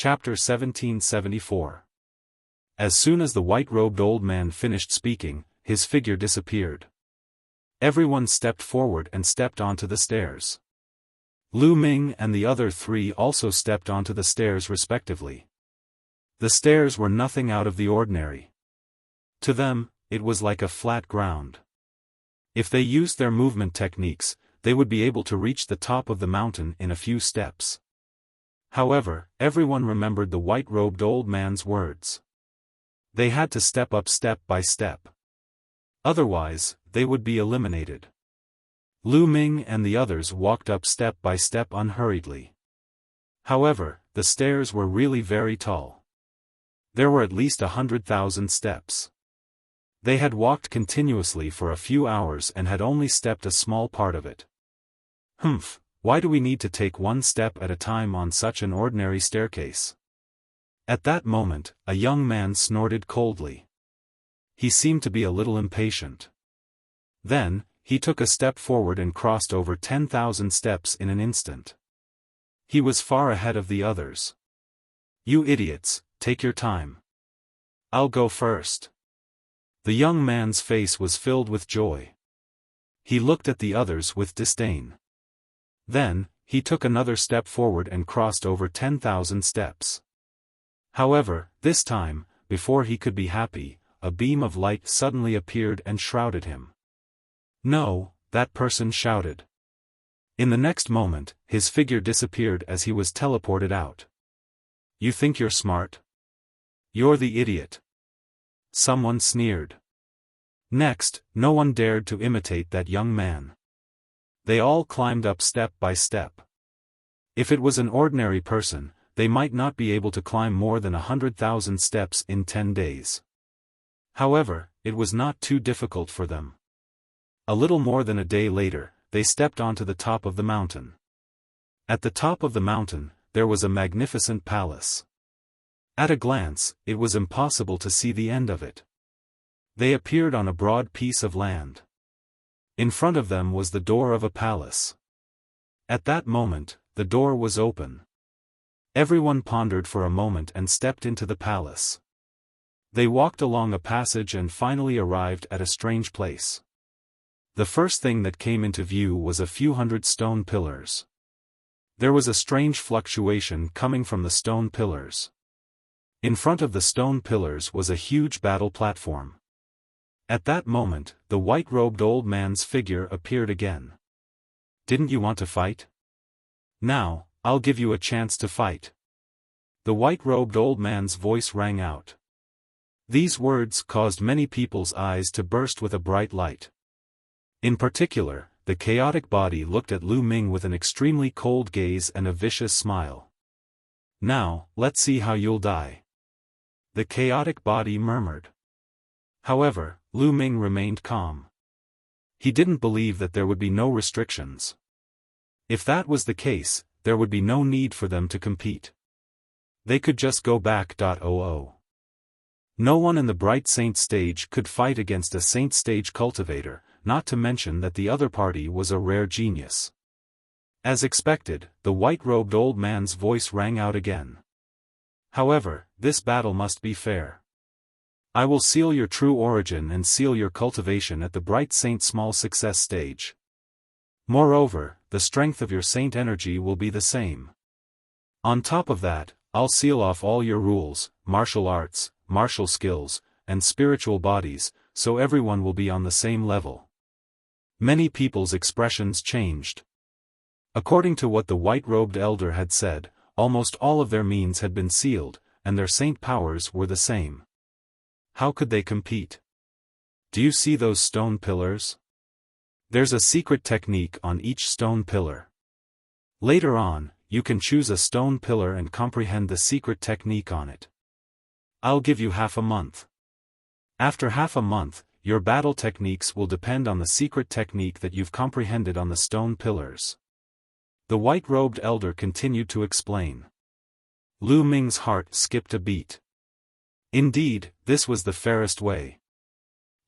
Chapter 1774. As soon as the white-robed old man finished speaking, his figure disappeared. Everyone stepped forward and stepped onto the stairs. Lu Ming and the other three also stepped onto the stairs respectively. The stairs were nothing out of the ordinary. To them, it was like a flat ground. If they used their movement techniques, they would be able to reach the top of the mountain in a few steps. However, everyone remembered the white-robed old man's words. They had to step up step by step. Otherwise, they would be eliminated. Lu Ming and the others walked up step by step unhurriedly. However, the stairs were really very tall. There were at least 100,000 steps. They had walked continuously for a few hours and had only stepped a small part of it. Humph, why do we need to take one step at a time on such an ordinary staircase? At that moment, a young man snorted coldly. He seemed to be a little impatient. Then, he took a step forward and crossed over 10,000 steps in an instant. He was far ahead of the others. You idiots, take your time. I'll go first. The young man's face was filled with joy. He looked at the others with disdain. Then, he took another step forward and crossed over 10,000 steps. However, this time, before he could be happy, a beam of light suddenly appeared and shrouded him. No, that person shouted. In the next moment, his figure disappeared as he was teleported out. You think you're smart? You're the idiot. Someone sneered. Next, no one dared to imitate that young man. They all climbed up step by step. If it was an ordinary person, they might not be able to climb more than 100,000 steps in 10 days. However, it was not too difficult for them. A little more than a day later, they stepped onto the top of the mountain. At the top of the mountain, there was a magnificent palace. At a glance, it was impossible to see the end of it. They appeared on a broad piece of land. In front of them was the door of a palace. At that moment, the door was open. Everyone pondered for a moment and stepped into the palace. They walked along a passage and finally arrived at a strange place. The first thing that came into view was a few hundred stone pillars. There was a strange fluctuation coming from the stone pillars. In front of the stone pillars was a huge battle platform. At that moment, the white-robed old man's figure appeared again. Didn't you want to fight? Now, I'll give you a chance to fight. The white-robed old man's voice rang out. These words caused many people's eyes to burst with a bright light. In particular, the chaotic body looked at Lu Ming with an extremely cold gaze and a vicious smile. Now, let's see how you'll die. The chaotic body murmured. However, Lu Ming remained calm. He didn't believe that there would be no restrictions. If that was the case, there would be no need for them to compete. They could just go back. No one in the Bright Saint stage could fight against a Saint stage cultivator, not to mention that the other party was a rare genius. As expected, the white-robed old man's voice rang out again. However, this battle must be fair. I will seal your true origin and seal your cultivation at the Bright Saint small success stage. Moreover, the strength of your saint energy will be the same. On top of that, I'll seal off all your rules, martial arts, martial skills, and spiritual bodies, so everyone will be on the same level. Many people's expressions changed. According to what the white-robed elder had said, almost all of their means had been sealed, and their saint powers were the same. How could they compete? Do you see those stone pillars? There's a secret technique on each stone pillar. Later on, you can choose a stone pillar and comprehend the secret technique on it. I'll give you half a month. After half a month, your battle techniques will depend on the secret technique that you've comprehended on the stone pillars. The white-robed elder continued to explain. Lu Ming's heart skipped a beat. Indeed, this was the fairest way.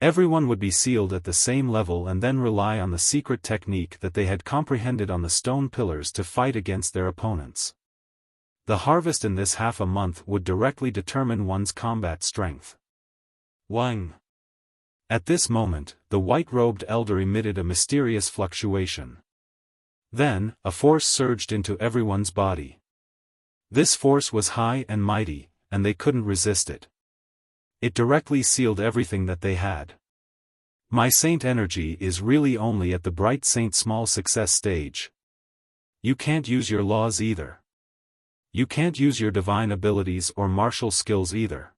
Everyone would be sealed at the same level and then rely on the secret technique that they had comprehended on the stone pillars to fight against their opponents. The harvest in this half a month would directly determine one's combat strength. Wang. At this moment, the white-robed elder emitted a mysterious fluctuation. Then, a force surged into everyone's body. This force was high and mighty, and they couldn't resist it. It directly sealed everything that they had. My saint energy is really only at the bright saint small success stage. You can't use your laws either. You can't use your divine abilities or martial skills either.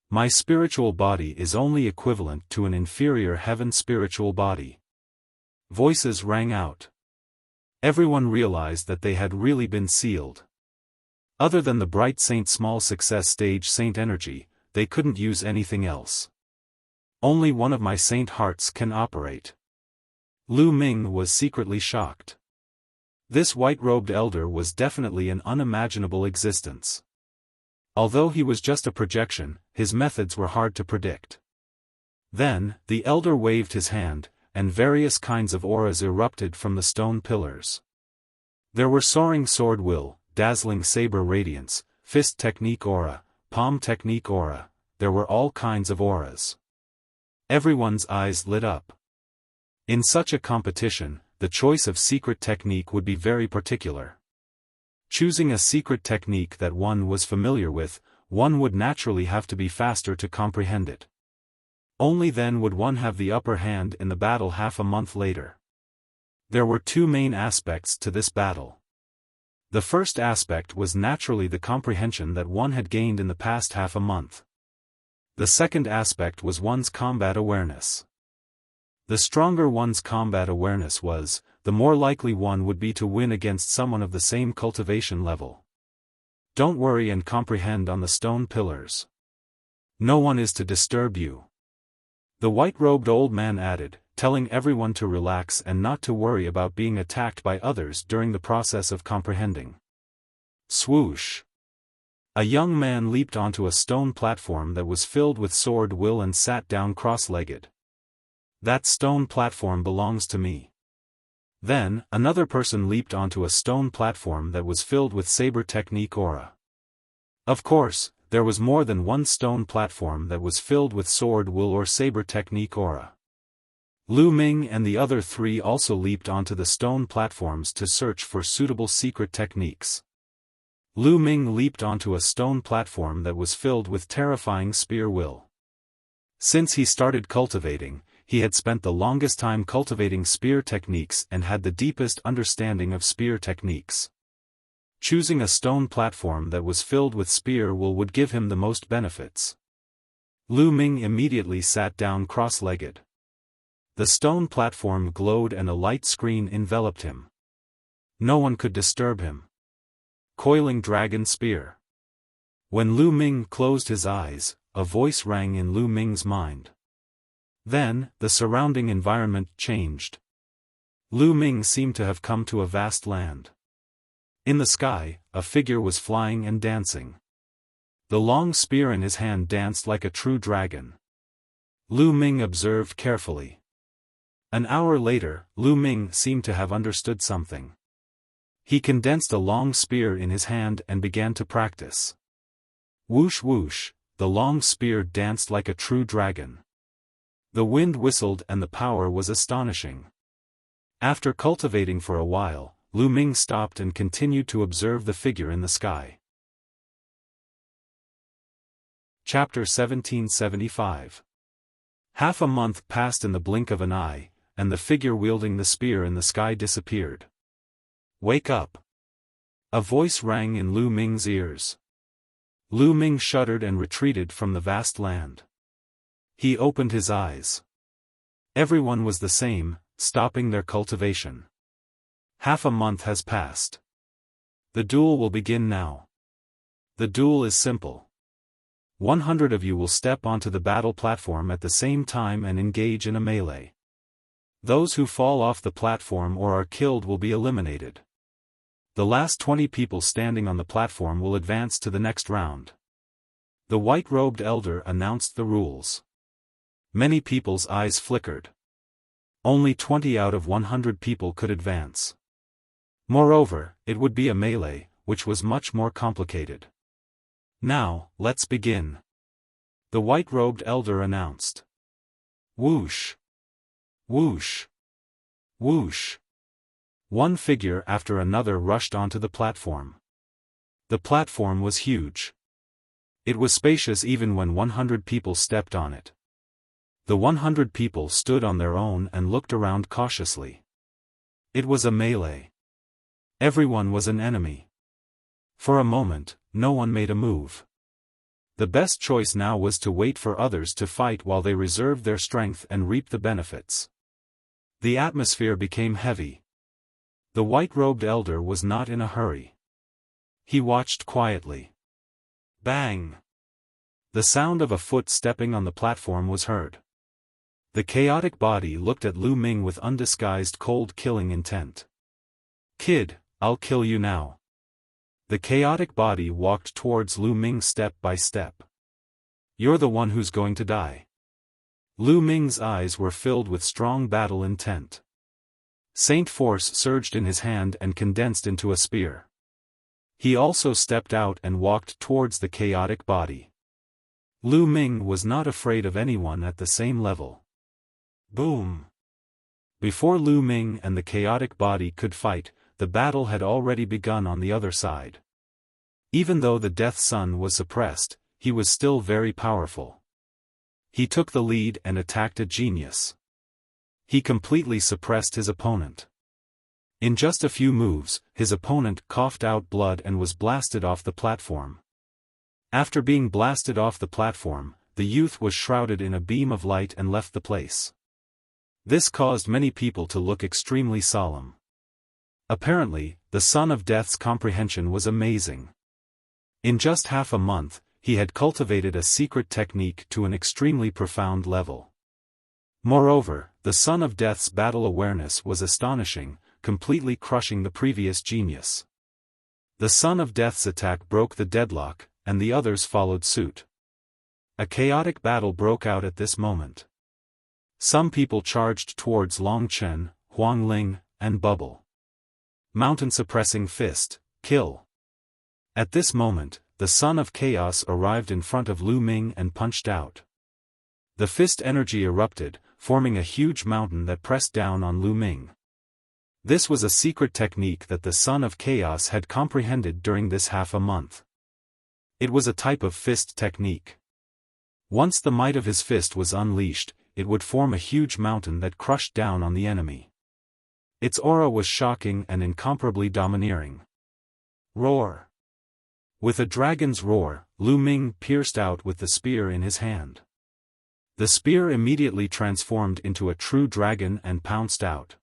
My spiritual body is only equivalent to an inferior heaven spiritual body. Voices rang out. Everyone realized that they had really been sealed. Other than the bright saint small success stage saint energy, they couldn't use anything else. Only one of my saint hearts can operate. Lu Ming was secretly shocked. This white-robed elder was definitely an unimaginable existence. Although he was just a projection, his methods were hard to predict. Then, the elder waved his hand, and various kinds of auras erupted from the stone pillars. There were soaring sword will, dazzling saber radiance, fist technique aura, palm technique aura, there were all kinds of auras. Everyone's eyes lit up. In such a competition, the choice of secret technique would be very particular. Choosing a secret technique that one was familiar with, one would naturally have to be faster to comprehend it. Only then would one have the upper hand in the battle half a month later. There were two main aspects to this battle. The first aspect was naturally the comprehension that one had gained in the past half a month. The second aspect was one's combat awareness. The stronger one's combat awareness was, the more likely one would be to win against someone of the same cultivation level. Don't worry and comprehend on the stone pillars. No one is to disturb you. The white-robed old man added, telling everyone to relax and not to worry about being attacked by others during the process of comprehending. Swoosh! A young man leaped onto a stone platform that was filled with sword will and sat down cross-legged. That stone platform belongs to me. Then, another person leaped onto a stone platform that was filled with saber technique aura. Of course, there was more than one stone platform that was filled with sword will or saber technique aura. Lu Ming and the other three also leaped onto the stone platforms to search for suitable secret techniques. Lu Ming leaped onto a stone platform that was filled with terrifying spear will. Since he started cultivating, he had spent the longest time cultivating spear techniques and had the deepest understanding of spear techniques. Choosing a stone platform that was filled with spear will would give him the most benefits. Lu Ming immediately sat down cross-legged. The stone platform glowed and a light screen enveloped him. No one could disturb him. Coiling dragon spear. When Lu Ming closed his eyes, a voice rang in Lu Ming's mind. Then, the surrounding environment changed. Lu Ming seemed to have come to a vast land. In the sky, a figure was flying and dancing. The long spear in his hand danced like a true dragon. Lu Ming observed carefully. An hour later, Lu Ming seemed to have understood something. He condensed a long spear in his hand and began to practice. Whoosh whoosh, the long spear danced like a true dragon. The wind whistled and the power was astonishing. After cultivating for a while, Lu Ming stopped and continued to observe the figure in the sky. Chapter 1775. Half a month passed in the blink of an eye, and the figure wielding the spear in the sky disappeared. Wake up! A voice rang in Lu Ming's ears. Lu Ming shuddered and retreated from the vast land. He opened his eyes. Everyone was the same, stopping their cultivation. Half a month has passed. The duel will begin now. The duel is simple. 100 of you will step onto the battle platform at the same time and engage in a melee. Those who fall off the platform or are killed will be eliminated. The last 20 people standing on the platform will advance to the next round. The white-robed elder announced the rules. Many people's eyes flickered. Only 20 out of 100 people could advance. Moreover, it would be a melee, which was much more complicated. "Now, let's begin," the white-robed elder announced. Whoosh! Whoosh! Whoosh! One figure after another rushed onto the platform. The platform was huge. It was spacious even when 100 people stepped on it. The 100 people stood on their own and looked around cautiously. It was a melee. Everyone was an enemy. For a moment, no one made a move. The best choice now was to wait for others to fight while they reserved their strength and reap the benefits. The atmosphere became heavy. The white-robed elder was not in a hurry. He watched quietly. Bang! The sound of a foot stepping on the platform was heard. The chaotic body looked at Lu Ming with undisguised cold-killing intent. "Kid, I'll kill you now." The chaotic body walked towards Lu Ming step by step. "You're the one who's going to die." Lu Ming's eyes were filled with strong battle intent. Saint Force surged in his hand and condensed into a spear. He also stepped out and walked towards the chaotic body. Lu Ming was not afraid of anyone at the same level. Boom! Before Lu Ming and the chaotic body could fight, the battle had already begun on the other side. Even though the Death Sun was suppressed, he was still very powerful. He took the lead and attacked a genius. He completely suppressed his opponent. In just a few moves, his opponent coughed out blood and was blasted off the platform. After being blasted off the platform, the youth was shrouded in a beam of light and left the place. This caused many people to look extremely solemn. Apparently, the Son of Death's comprehension was amazing. In just half a month, he had cultivated a secret technique to an extremely profound level. Moreover, the Son of Death's battle awareness was astonishing, completely crushing the previous genius. The Son of Death's attack broke the deadlock, and the others followed suit. A chaotic battle broke out at this moment. Some people charged towards Long Chen, Huang Ling, and Bubble. Mountain suppressing fist, kill. At this moment, the Son of Chaos arrived in front of Lu Ming and punched out. The fist energy erupted, forming a huge mountain that pressed down on Lu Ming. This was a secret technique that the Son of Chaos had comprehended during this half a month. It was a type of fist technique. Once the might of his fist was unleashed, it would form a huge mountain that crushed down on the enemy. Its aura was shocking and incomparably domineering. Roar! With a dragon's roar, Lu Ming pierced out with the spear in his hand. The spear immediately transformed into a true dragon and pounced out.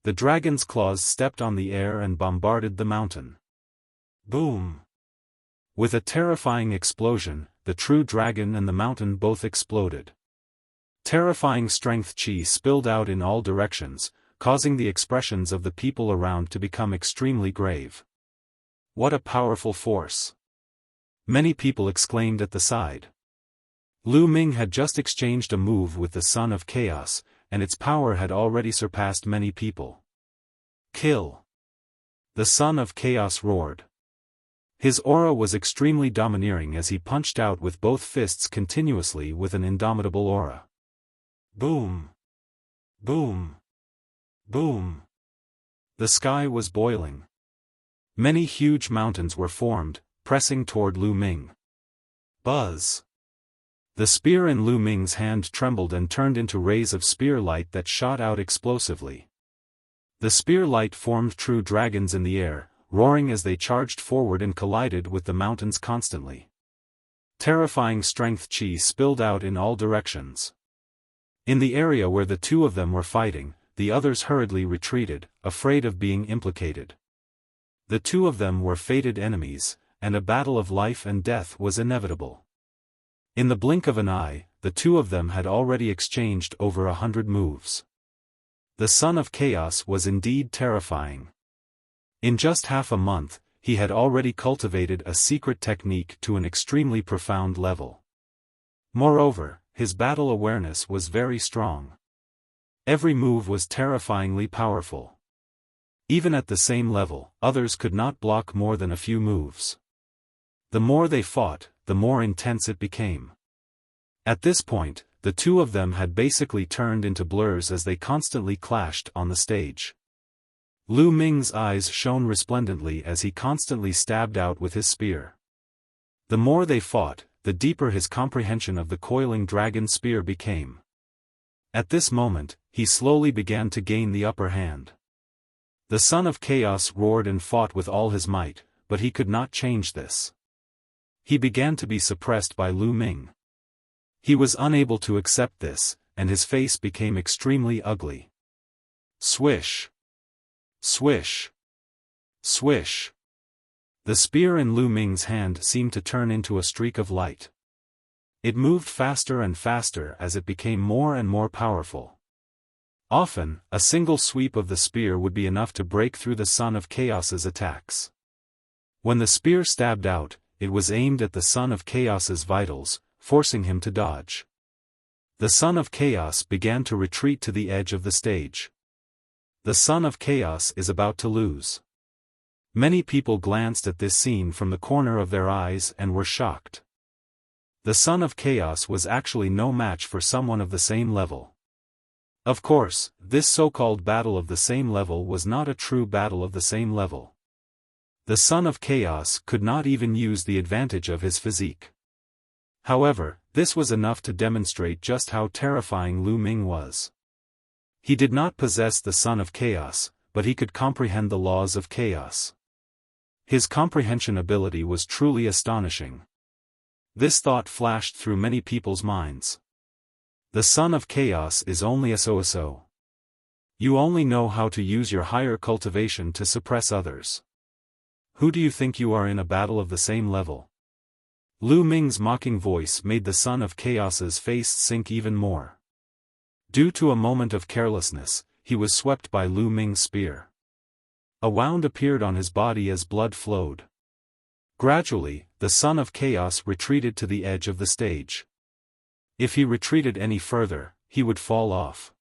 The dragon's claws stepped on the air and bombarded the mountain. Boom! With a terrifying explosion, the true dragon and the mountain both exploded. Terrifying strength chi spilled out in all directions, causing the expressions of the people around to become extremely grave. What a powerful force! Many people exclaimed at the side. Lu Ming had just exchanged a move with the Son of Chaos, and its power had already surpassed many people. Kill! The Son of Chaos roared. His aura was extremely domineering as he punched out with both fists continuously with an indomitable aura. Boom! Boom! Boom! The sky was boiling. Many huge mountains were formed, pressing toward Lu Ming. Buzz! The spear in Lu Ming's hand trembled and turned into rays of spear light that shot out explosively. The spear light formed true dragons in the air, roaring as they charged forward and collided with the mountains constantly. Terrifying strength chi spilled out in all directions. In the area where the two of them were fighting, the others hurriedly retreated, afraid of being implicated. The two of them were fated enemies, and a battle of life and death was inevitable. In the blink of an eye, the two of them had already exchanged over 100 moves. The Son of Chaos was indeed terrifying. In just half a month, he had already cultivated a secret technique to an extremely profound level. Moreover, his battle awareness was very strong. Every move was terrifyingly powerful. Even at the same level, others could not block more than a few moves. The more they fought, the more intense it became. At this point, the two of them had basically turned into blurs as they constantly clashed on the stage. Lu Ming's eyes shone resplendently as he constantly stabbed out with his spear. The more they fought, the deeper his comprehension of the coiling dragon spear became. At this moment, he slowly began to gain the upper hand. The Son of Chaos roared and fought with all his might, but he could not change this. He began to be suppressed by Lu Ming. He was unable to accept this, and his face became extremely ugly. Swish! Swish! Swish! The spear in Lu Ming's hand seemed to turn into a streak of light. It moved faster and faster as it became more and more powerful. Often, a single sweep of the spear would be enough to break through the Son of Chaos's attacks. When the spear stabbed out, it was aimed at the Son of Chaos's vitals, forcing him to dodge. The Son of Chaos began to retreat to the edge of the stage. The Son of Chaos is about to lose. Many people glanced at this scene from the corner of their eyes and were shocked. The Son of Chaos was actually no match for someone of the same level. Of course, this so-called battle of the same level was not a true battle of the same level. The Son of Chaos could not even use the advantage of his physique. However, this was enough to demonstrate just how terrifying Lu Ming was. He did not possess the Son of Chaos, but he could comprehend the laws of chaos. His comprehension ability was truly astonishing. This thought flashed through many people's minds. The Son of Chaos is only a so-so. You only know how to use your higher cultivation to suppress others. Who do you think you are in a battle of the same level? Lu Ming's mocking voice made the Son of Chaos's face sink even more. Due to a moment of carelessness, he was swept by Lu Ming's spear. A wound appeared on his body as blood flowed. Gradually, the Son of Chaos retreated to the edge of the stage. If he retreated any further, he would fall off.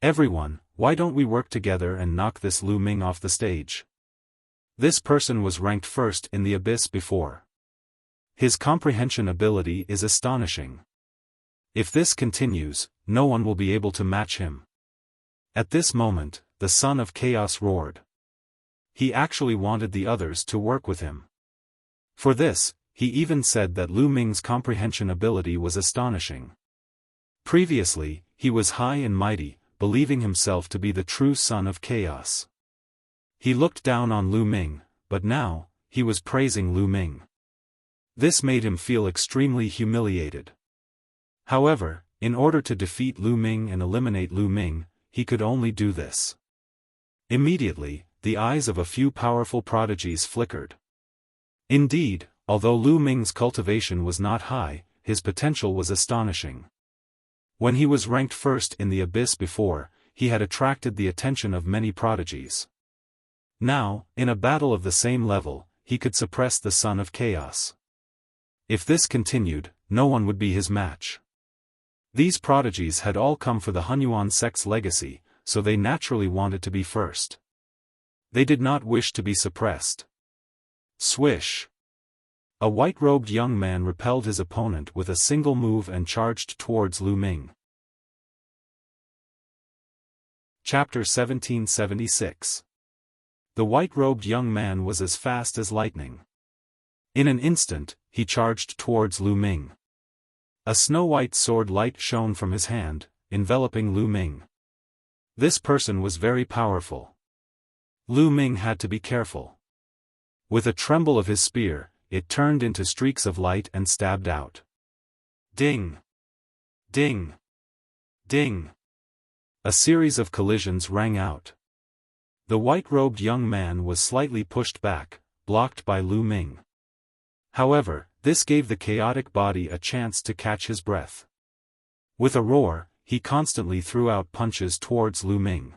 Everyone, why don't we work together and knock this Lu Ming off the stage? This person was ranked first in the abyss before. His comprehension ability is astonishing. If this continues, no one will be able to match him. At this moment, the Son of Chaos roared. He actually wanted the others to work with him. For this, he even said that Lu Ming's comprehension ability was astonishing. Previously, he was high and mighty, believing himself to be the true Son of Chaos. He looked down on Lu Ming, but now, he was praising Lu Ming. This made him feel extremely humiliated. However, in order to defeat Lu Ming and eliminate Lu Ming, he could only do this. Immediately, the eyes of a few powerful prodigies flickered. Indeed, although Lu Ming's cultivation was not high, his potential was astonishing. When he was ranked first in the abyss before, he had attracted the attention of many prodigies. Now, in a battle of the same level, he could suppress the Son of Chaos. If this continued, no one would be his match. These prodigies had all come for the Hunyuan sect's legacy, so they naturally wanted to be first. They did not wish to be suppressed. Swish! A white-robed young man repelled his opponent with a single move and charged towards Lu Ming. Chapter 1776. The white-robed young man was as fast as lightning. In an instant, he charged towards Lu Ming. A snow-white sword light shone from his hand, enveloping Lu Ming. This person was very powerful. Lu Ming had to be careful. With a tremble of his spear, it turned into streaks of light and stabbed out. Ding! Ding! Ding! A series of collisions rang out. The white-robed young man was slightly pushed back, blocked by Lu Ming. However, this gave the chaotic body a chance to catch his breath. With a roar, he constantly threw out punches towards Lu Ming.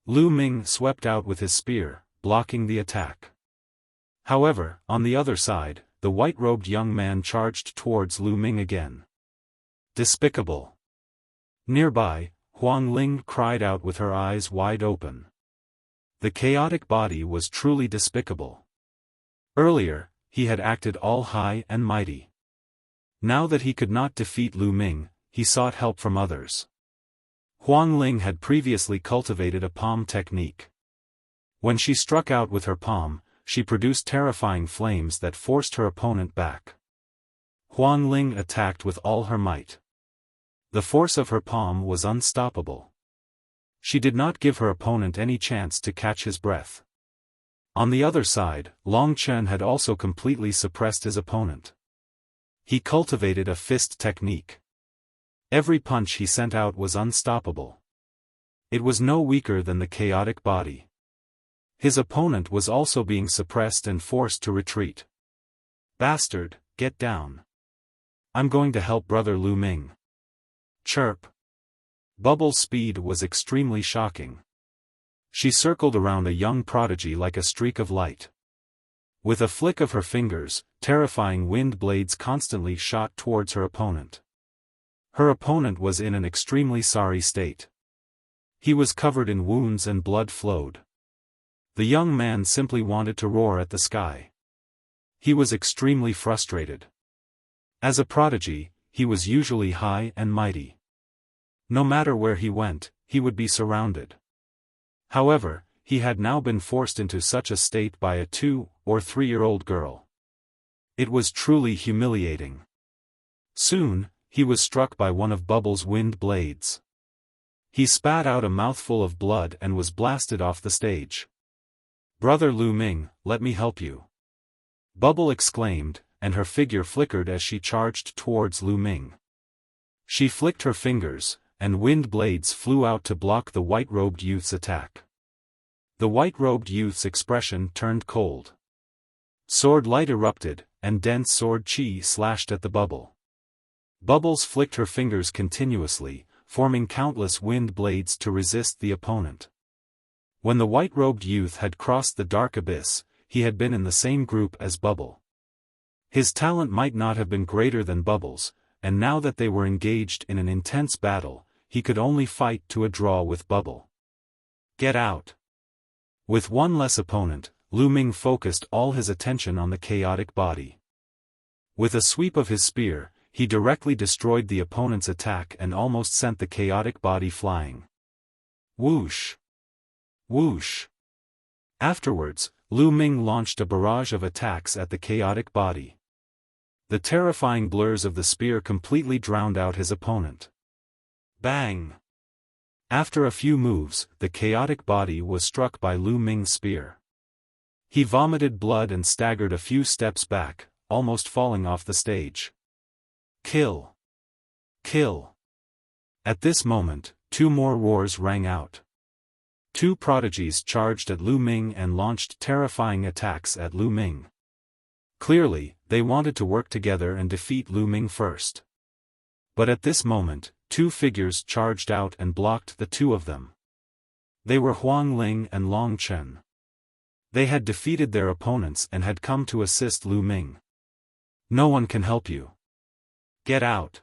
Lu Ming swept out with his spear, blocking the attack. However, on the other side, the white-robed young man charged towards Lu Ming again. Despicable! Nearby, Huang Ling cried out with her eyes wide open. The chaotic body was truly despicable. Earlier, he had acted all high and mighty. Now that he could not defeat Lu Ming, he sought help from others. Huang Ling had previously cultivated a palm technique. When she struck out with her palm, she produced terrifying flames that forced her opponent back. Huang Ling attacked with all her might. The force of her palm was unstoppable. She did not give her opponent any chance to catch his breath. On the other side, Long Chen had also completely suppressed his opponent. He cultivated a fist technique. Every punch he sent out was unstoppable. It was no weaker than the chaotic body. His opponent was also being suppressed and forced to retreat. Bastard, get down. I'm going to help brother Lu Ming. Chirp. Bubble's speed was extremely shocking. She circled around a young prodigy like a streak of light. With a flick of her fingers, terrifying wind blades constantly shot towards her opponent. Her opponent was in an extremely sorry state. He was covered in wounds and blood flowed. The young man simply wanted to roar at the sky. He was extremely frustrated. As a prodigy, he was usually high and mighty. No matter where he went, he would be surrounded. However, he had now been forced into such a state by a 2- or 3-year-old girl. It was truly humiliating. Soon, he was struck by one of Bubble's wind blades. He spat out a mouthful of blood and was blasted off the stage. Brother Lu Ming, let me help you. Bubble exclaimed, and her figure flickered as she charged towards Lu Ming. She flicked her fingers, and wind blades flew out to block the white-robed youth's attack. The white-robed youth's expression turned cold. Sword light erupted, and dense sword chi slashed at the bubble. Bubbles flicked her fingers continuously, forming countless wind blades to resist the opponent. When the white-robed youth had crossed the dark abyss, he had been in the same group as Bubble. His talent might not have been greater than Bubble's, and now that they were engaged in an intense battle, he could only fight to a draw with Bubble. Get out! With one less opponent, Lu Ming focused all his attention on the chaotic body. With a sweep of his spear, he directly destroyed the opponent's attack and almost sent the chaotic body flying. Whoosh! Whoosh! Afterwards, Lu Ming launched a barrage of attacks at the chaotic body. The terrifying blurs of the spear completely drowned out his opponent. Bang! After a few moves, the chaotic body was struck by Lu Ming's spear. He vomited blood and staggered a few steps back, almost falling off the stage. Kill! Kill! At this moment, 2 more roars rang out. 2 prodigies charged at Lu Ming and launched terrifying attacks at Lu Ming. Clearly, they wanted to work together and defeat Lu Ming first. But at this moment, 2 figures charged out and blocked the 2 of them. They were Huang Ling and Long Chen. They had defeated their opponents and had come to assist Lu Ming. No one can help you. Get out!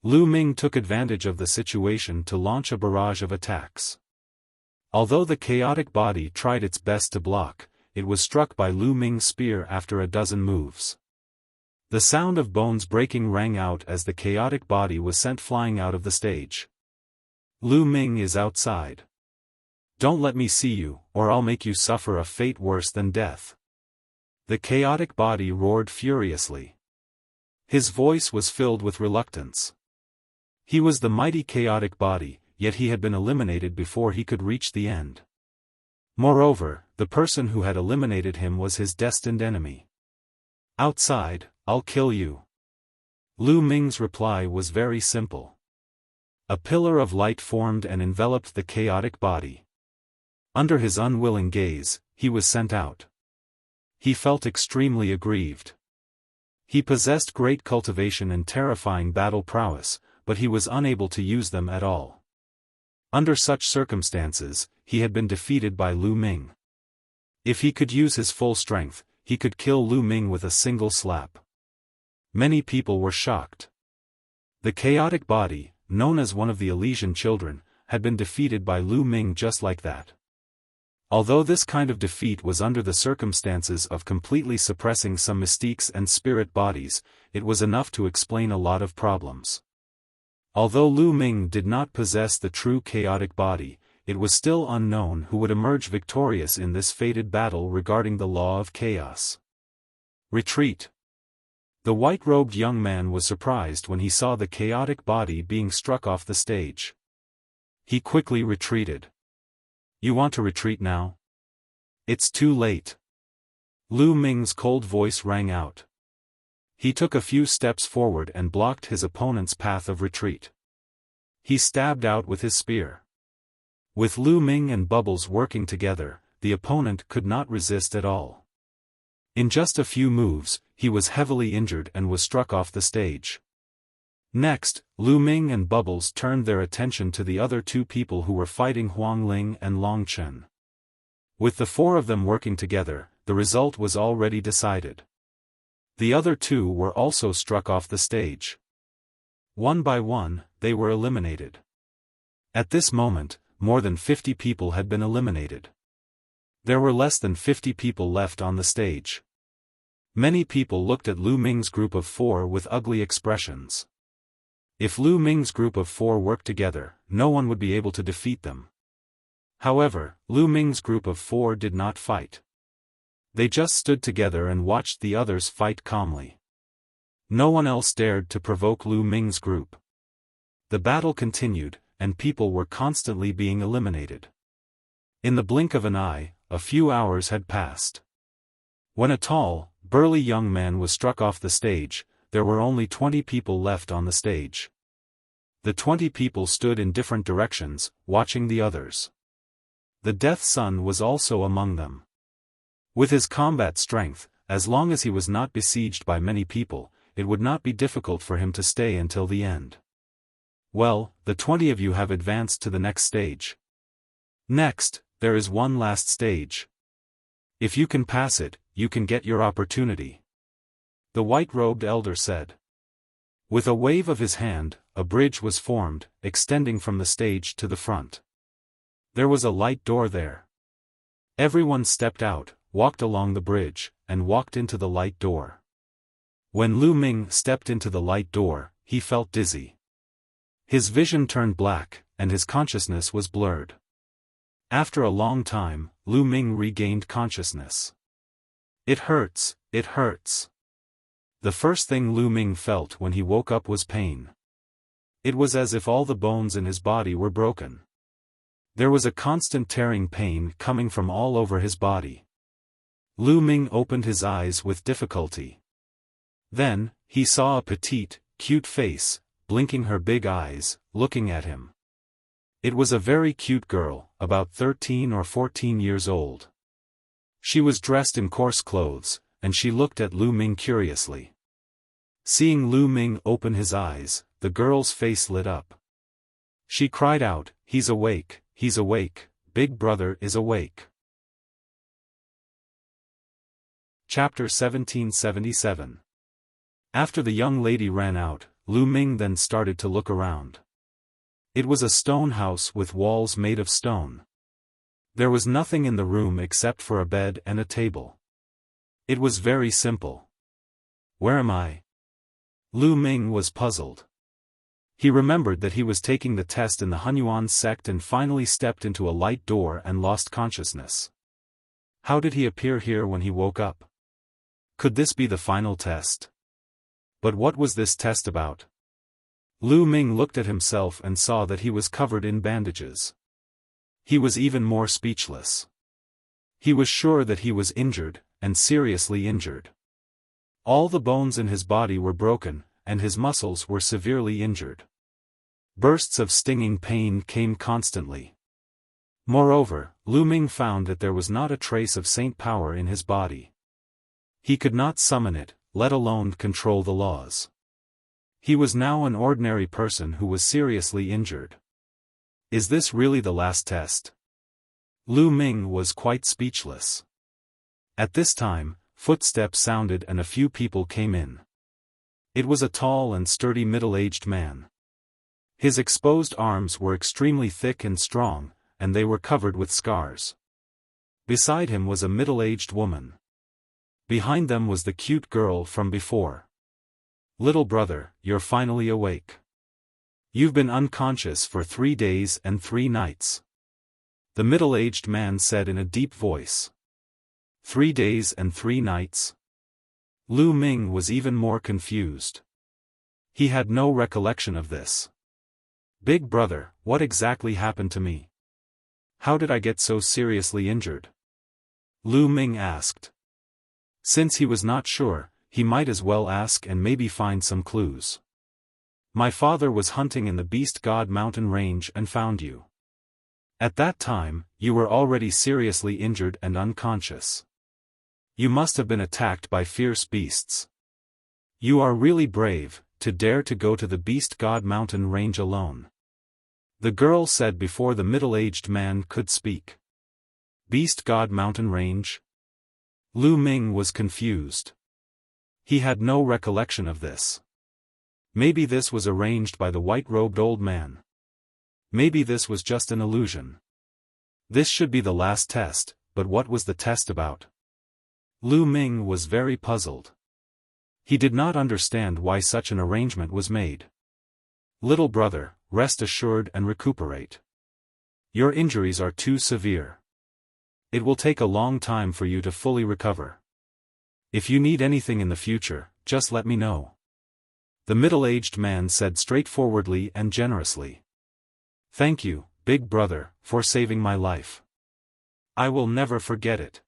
Lu Ming took advantage of the situation to launch a barrage of attacks. Although the chaotic body tried its best to block, it was struck by Lu Ming's spear after a dozen moves. The sound of bones breaking rang out as the chaotic body was sent flying out of the stage. Lu Ming is outside. Don't let me see you, or I'll make you suffer a fate worse than death. The chaotic body roared furiously. His voice was filled with reluctance. He was the mighty chaotic body, yet he had been eliminated before he could reach the end. Moreover, the person who had eliminated him was his destined enemy. Outside, I'll kill you. Lu Ming's reply was very simple. A pillar of light formed and enveloped the chaotic body. Under his unwilling gaze, he was sent out. He felt extremely aggrieved. He possessed great cultivation and terrifying battle prowess, but he was unable to use them at all. Under such circumstances, he had been defeated by Lu Ming. If he could use his full strength, he could kill Lu Ming with a single slap. Many people were shocked. The chaotic body, known as one of the Elysian children, had been defeated by Lu Ming just like that. Although this kind of defeat was under the circumstances of completely suppressing some mystiques and spirit bodies, it was enough to explain a lot of problems. Although Lu Ming did not possess the true chaotic body, it was still unknown who would emerge victorious in this fated battle regarding the law of chaos. Retreat. The white-robed young man was surprised when he saw the chaotic body being struck off the stage. He quickly retreated. You want to retreat now? It's too late. Lu Ming's cold voice rang out. He took a few steps forward and blocked his opponent's path of retreat. He stabbed out with his spear. With Lu Ming and Bubbles working together, the opponent could not resist at all. In just a few moves, he was heavily injured and was struck off the stage. Next, Lu Ming and Bubbles turned their attention to the other two people who were fighting Huang Ling and Long Chen. With the four of them working together, the result was already decided. The other two were also struck off the stage. One by one, they were eliminated. At this moment, more than 50 people had been eliminated. There were less than 50 people left on the stage. Many people looked at Lu Ming's group of four with ugly expressions. If Lu Ming's group of four worked together, no one would be able to defeat them. However, Lu Ming's group of four did not fight. They just stood together and watched the others fight calmly. No one else dared to provoke Lu Ming's group. The battle continued, and people were constantly being eliminated. In the blink of an eye, a few hours had passed. When a tall, burly young man was struck off the stage, there were only 20 people left on the stage. The 20 people stood in different directions, watching the others. The Death Sun was also among them. With his combat strength, as long as he was not besieged by many people, it would not be difficult for him to stay until the end. Well, the 20 of you have advanced to the next stage. Next, there is one last stage. If you can pass it, you can get your opportunity. The white-robed elder said. With a wave of his hand, a bridge was formed, extending from the stage to the front. There was a light door there. Everyone stepped out, walked along the bridge, and walked into the light door. When Lu Ming stepped into the light door, he felt dizzy. His vision turned black, and his consciousness was blurred. After a long time, Lu Ming regained consciousness. It hurts, it hurts. The first thing Lu Ming felt when he woke up was pain. It was as if all the bones in his body were broken. There was a constant tearing pain coming from all over his body. Lu Ming opened his eyes with difficulty. Then, he saw a petite, cute face, blinking her big eyes, looking at him. It was a very cute girl, about 13 or 14 years old. She was dressed in coarse clothes, and she looked at Lu Ming curiously. Seeing Lu Ming open his eyes, the girl's face lit up. She cried out, he's awake, Big Brother is awake." Chapter 1777. After the young lady ran out, Lu Ming then started to look around. It was a stone house with walls made of stone. There was nothing in the room except for a bed and a table. It was very simple. Where am I? Lu Ming was puzzled. He remembered that he was taking the test in the Hunyuan sect and finally stepped into a light door and lost consciousness. How did he appear here when he woke up? Could this be the final test? But what was this test about? Lu Ming looked at himself and saw that he was covered in bandages. He was even more speechless. He was sure that he was injured, and seriously injured. All the bones in his body were broken, and his muscles were severely injured. Bursts of stinging pain came constantly. Moreover, Lu Ming found that there was not a trace of saint power in his body. He could not summon it, let alone control the laws. He was now an ordinary person who was seriously injured. Is this really the last test? Lu Ming was quite speechless. At this time, footsteps sounded and a few people came in. It was a tall and sturdy middle-aged man. His exposed arms were extremely thick and strong, and they were covered with scars. Beside him was a middle-aged woman. Behind them was the cute girl from before. "Little brother, you're finally awake. You've been unconscious for 3 days and 3 nights. The middle-aged man said in a deep voice. 3 days and 3 nights? Lu Ming was even more confused. He had no recollection of this. "Big brother, what exactly happened to me? How did I get so seriously injured?" Lu Ming asked. Since he was not sure, he might as well ask and maybe find some clues. "My father was hunting in the Beast God mountain range and found you. At that time, you were already seriously injured and unconscious. You must have been attacked by fierce beasts. You are really brave, to dare to go to the Beast God mountain range alone," the girl said before the middle-aged man could speak. Beast God mountain range? Lu Ming was confused. He had no recollection of this. Maybe this was arranged by the white-robed old man. Maybe this was just an illusion. This should be the last test, but what was the test about? Lu Ming was very puzzled. He did not understand why such an arrangement was made. "Little brother, rest assured and recuperate. Your injuries are too severe. It will take a long time for you to fully recover. If you need anything in the future, just let me know," the middle-aged man said straightforwardly and generously. "Thank you, big brother, for saving my life. I will never forget it."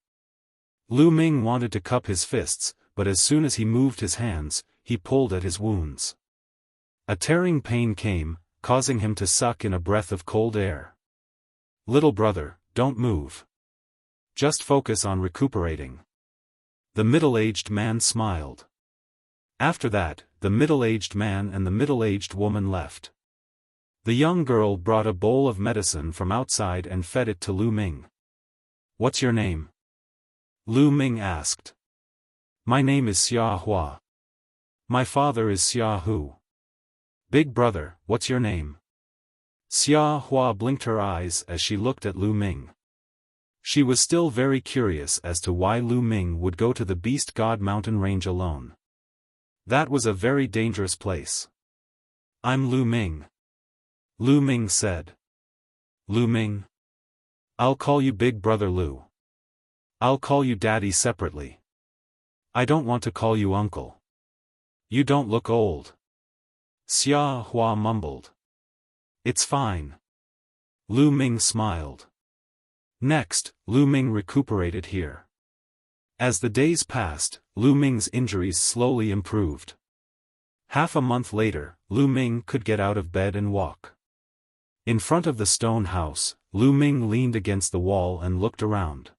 Lu Ming wanted to cup his fists, but as soon as he moved his hands, he pulled at his wounds. A tearing pain came, causing him to suck in a breath of cold air. "Little brother, don't move. Just focus on recuperating." The middle-aged man smiled. After that, the middle-aged man and the middle-aged woman left. The young girl brought a bowl of medicine from outside and fed it to Lu Ming. "What's your name?" Lu Ming asked. "My name is Xiaofan. My father is Xiaohu." "Big brother, what's your name?" Xiaofan blinked her eyes as she looked at Lu Ming. She was still very curious as to why Lu Ming would go to the Beast God mountain range alone. That was a very dangerous place. "I'm Lu Ming," Lu Ming said. "Lu Ming? I'll call you Big Brother Lu. I'll call you Daddy separately. I don't want to call you Uncle. You don't look old." Xiaofan mumbled. "It's fine." Lu Ming smiled. Next, Lu Ming recuperated here. As the days passed, Lu Ming's injuries slowly improved. Half a month later, Lu Ming could get out of bed and walk. In front of the stone house, Lu Ming leaned against the wall and looked around.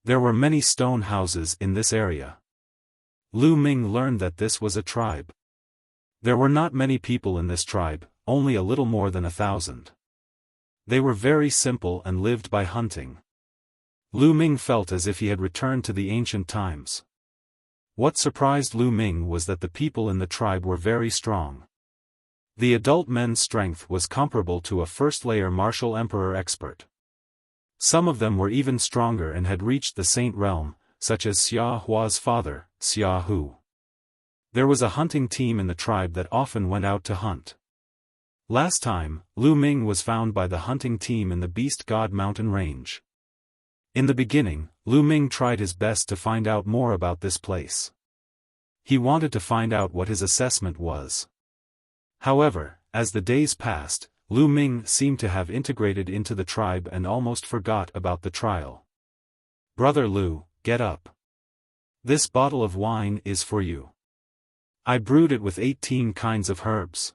There were many stone houses in this area. Lu Ming learned that this was a tribe. There were not many people in this tribe, only a little more than 1,000. They were very simple and lived by hunting. Lu Ming felt as if he had returned to the ancient times. What surprised Lu Ming was that the people in the tribe were very strong. The adult men's strength was comparable to a first-layer martial emperor expert. Some of them were even stronger and had reached the Saint Realm, such as Xiaohua's father, Xiaohu. There was a hunting team in the tribe that often went out to hunt. Last time, Lu Ming was found by the hunting team in the Beast God mountain range. In the beginning, Lu Ming tried his best to find out more about this place. He wanted to find out what his assessment was. However, as the days passed, Lu Ming seemed to have integrated into the tribe and almost forgot about the trial. "Brother Lu, get up. This bottle of wine is for you. I brewed it with 18 kinds of herbs.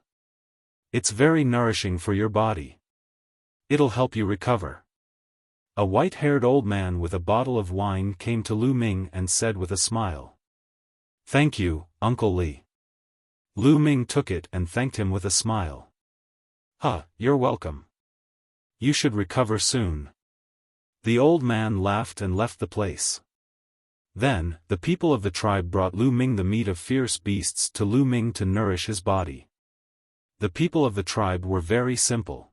It's very nourishing for your body. It'll help you recover." A white-haired old man with a bottle of wine came to Lu Ming and said with a smile. "Thank you, Uncle Li." Lu Ming took it and thanked him with a smile. You're welcome. You should recover soon." The old man laughed and left the place. Then, the people of the tribe brought Lu Ming the meat of fierce beasts to Lu Ming to nourish his body. The people of the tribe were very simple.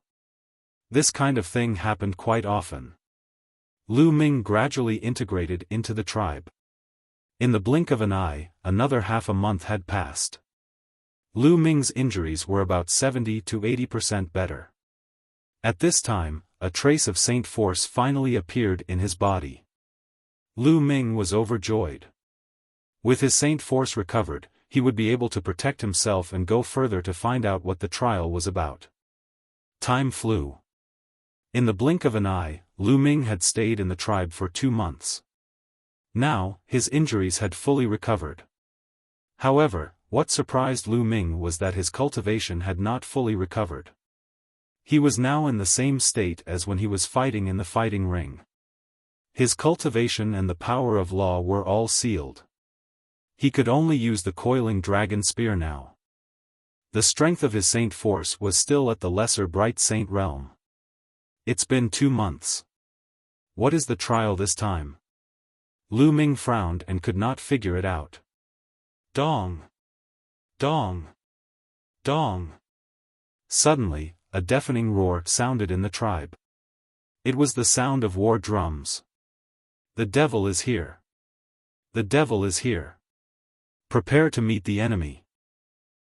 This kind of thing happened quite often. Lu Ming gradually integrated into the tribe. In the blink of an eye, another half a month had passed. Lu Ming's injuries were about 70 to 80% better. At this time, a trace of Saint Force finally appeared in his body. Lu Ming was overjoyed. With his Saint Force recovered, he would be able to protect himself and go further to find out what the trial was about. Time flew. In the blink of an eye, Lu Ming had stayed in the tribe for 2 months. Now, his injuries had fully recovered. However, what surprised Lu Ming was that his cultivation had not fully recovered. He was now in the same state as when he was fighting in the fighting ring. His cultivation and the power of law were all sealed. He could only use the coiling dragon spear now. The strength of his Saint Force was still at the lesser Bright Saint realm. It's been 2 months. What is the trial this time? Lu Ming frowned and could not figure it out. Dong! Dong! Dong! Suddenly, a deafening roar sounded in the tribe. It was the sound of war drums. The devil is here. The devil is here. Prepare to meet the enemy.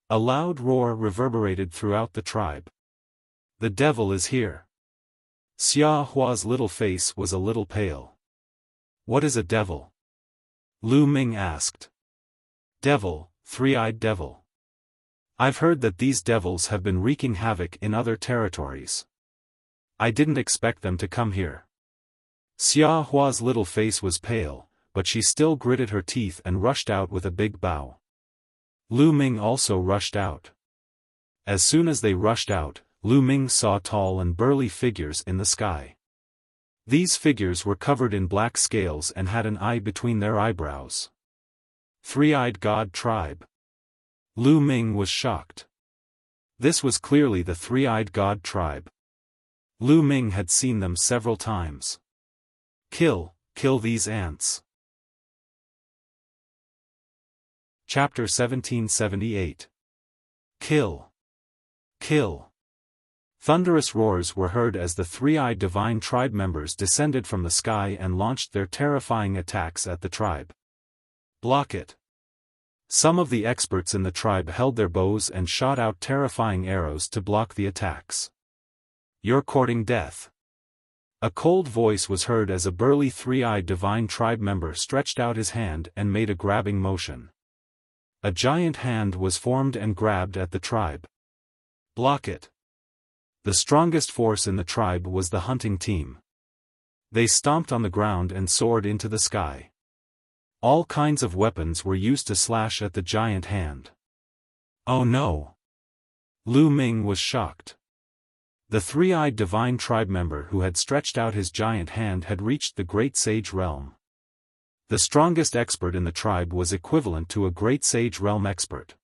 A loud roar reverberated throughout the tribe. The devil is here. Xiaofan's little face was a little pale. What is a devil? Lu Ming asked. Devil, three-eyed devil. I've heard that these devils have been wreaking havoc in other territories. I didn't expect them to come here. Xiaofan's little face was pale, but she still gritted her teeth and rushed out with a big bow. Lu Ming also rushed out. As soon as they rushed out, Lu Ming saw tall and burly figures in the sky. These figures were covered in black scales and had an eye between their eyebrows. Three-eyed God tribe. Lu Ming was shocked. This was clearly the three-eyed God tribe. Lu Ming had seen them several times. Kill these ants. Chapter 1778. Kill. Thunderous roars were heard as the three-eyed divine tribe members descended from the sky and launched their terrifying attacks at the tribe. Block it. Some of the experts in the tribe held their bows and shot out terrifying arrows to block the attacks. You're courting death. A cold voice was heard as a burly three-eyed divine tribe member stretched out his hand and made a grabbing motion. A giant hand was formed and grabbed at the tribe. Block it. The strongest force in the tribe was the hunting team. They stomped on the ground and soared into the sky. All kinds of weapons were used to slash at the giant hand. Oh no! Lu Ming was shocked. The three-eyed divine tribe member who had stretched out his giant hand had reached the Great Sage realm. The strongest expert in the tribe was equivalent to a Great Sage realm expert.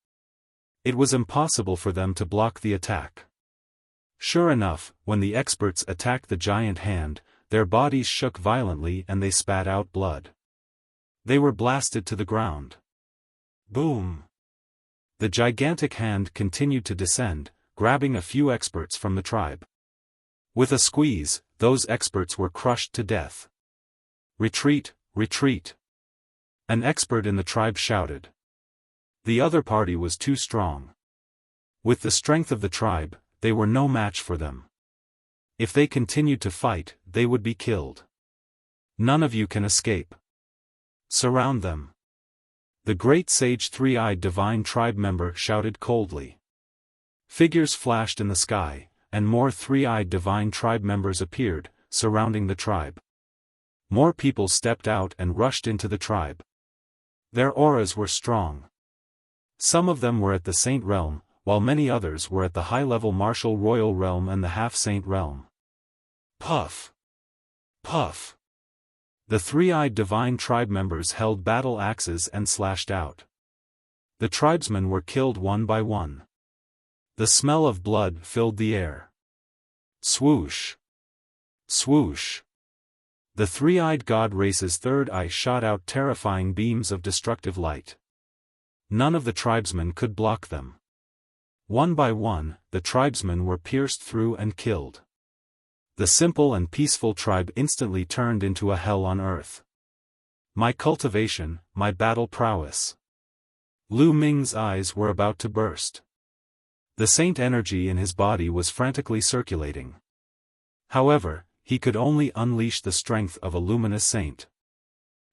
It was impossible for them to block the attack. Sure enough, when the experts attacked the giant hand, their bodies shook violently and they spat out blood. They were blasted to the ground. Boom! The gigantic hand continued to descend, grabbing a few experts from the tribe. With a squeeze, those experts were crushed to death. Retreat, retreat! An expert in the tribe shouted. The other party was too strong. With the strength of the tribe, they were no match for them. If they continued to fight, they would be killed. None of you can escape. Surround them. The Great Sage three-eyed divine tribe member shouted coldly. Figures flashed in the sky, and more three-eyed divine tribe members appeared, surrounding the tribe. More people stepped out and rushed into the tribe. Their auras were strong. Some of them were at the Saint realm, while many others were at the high-level martial royal realm and the half-saint realm. Puff! Puff! The three-eyed divine tribe members held battle axes and slashed out. The tribesmen were killed one by one. The smell of blood filled the air. Swoosh! Swoosh! The three-eyed god race's third eye shot out terrifying beams of destructive light. None of the tribesmen could block them. One by one, the tribesmen were pierced through and killed. The simple and peaceful tribe instantly turned into a hell on earth. My cultivation, my battle prowess. Lu Ming's eyes were about to burst. The saint energy in his body was frantically circulating. However, he could only unleash the strength of a luminous saint.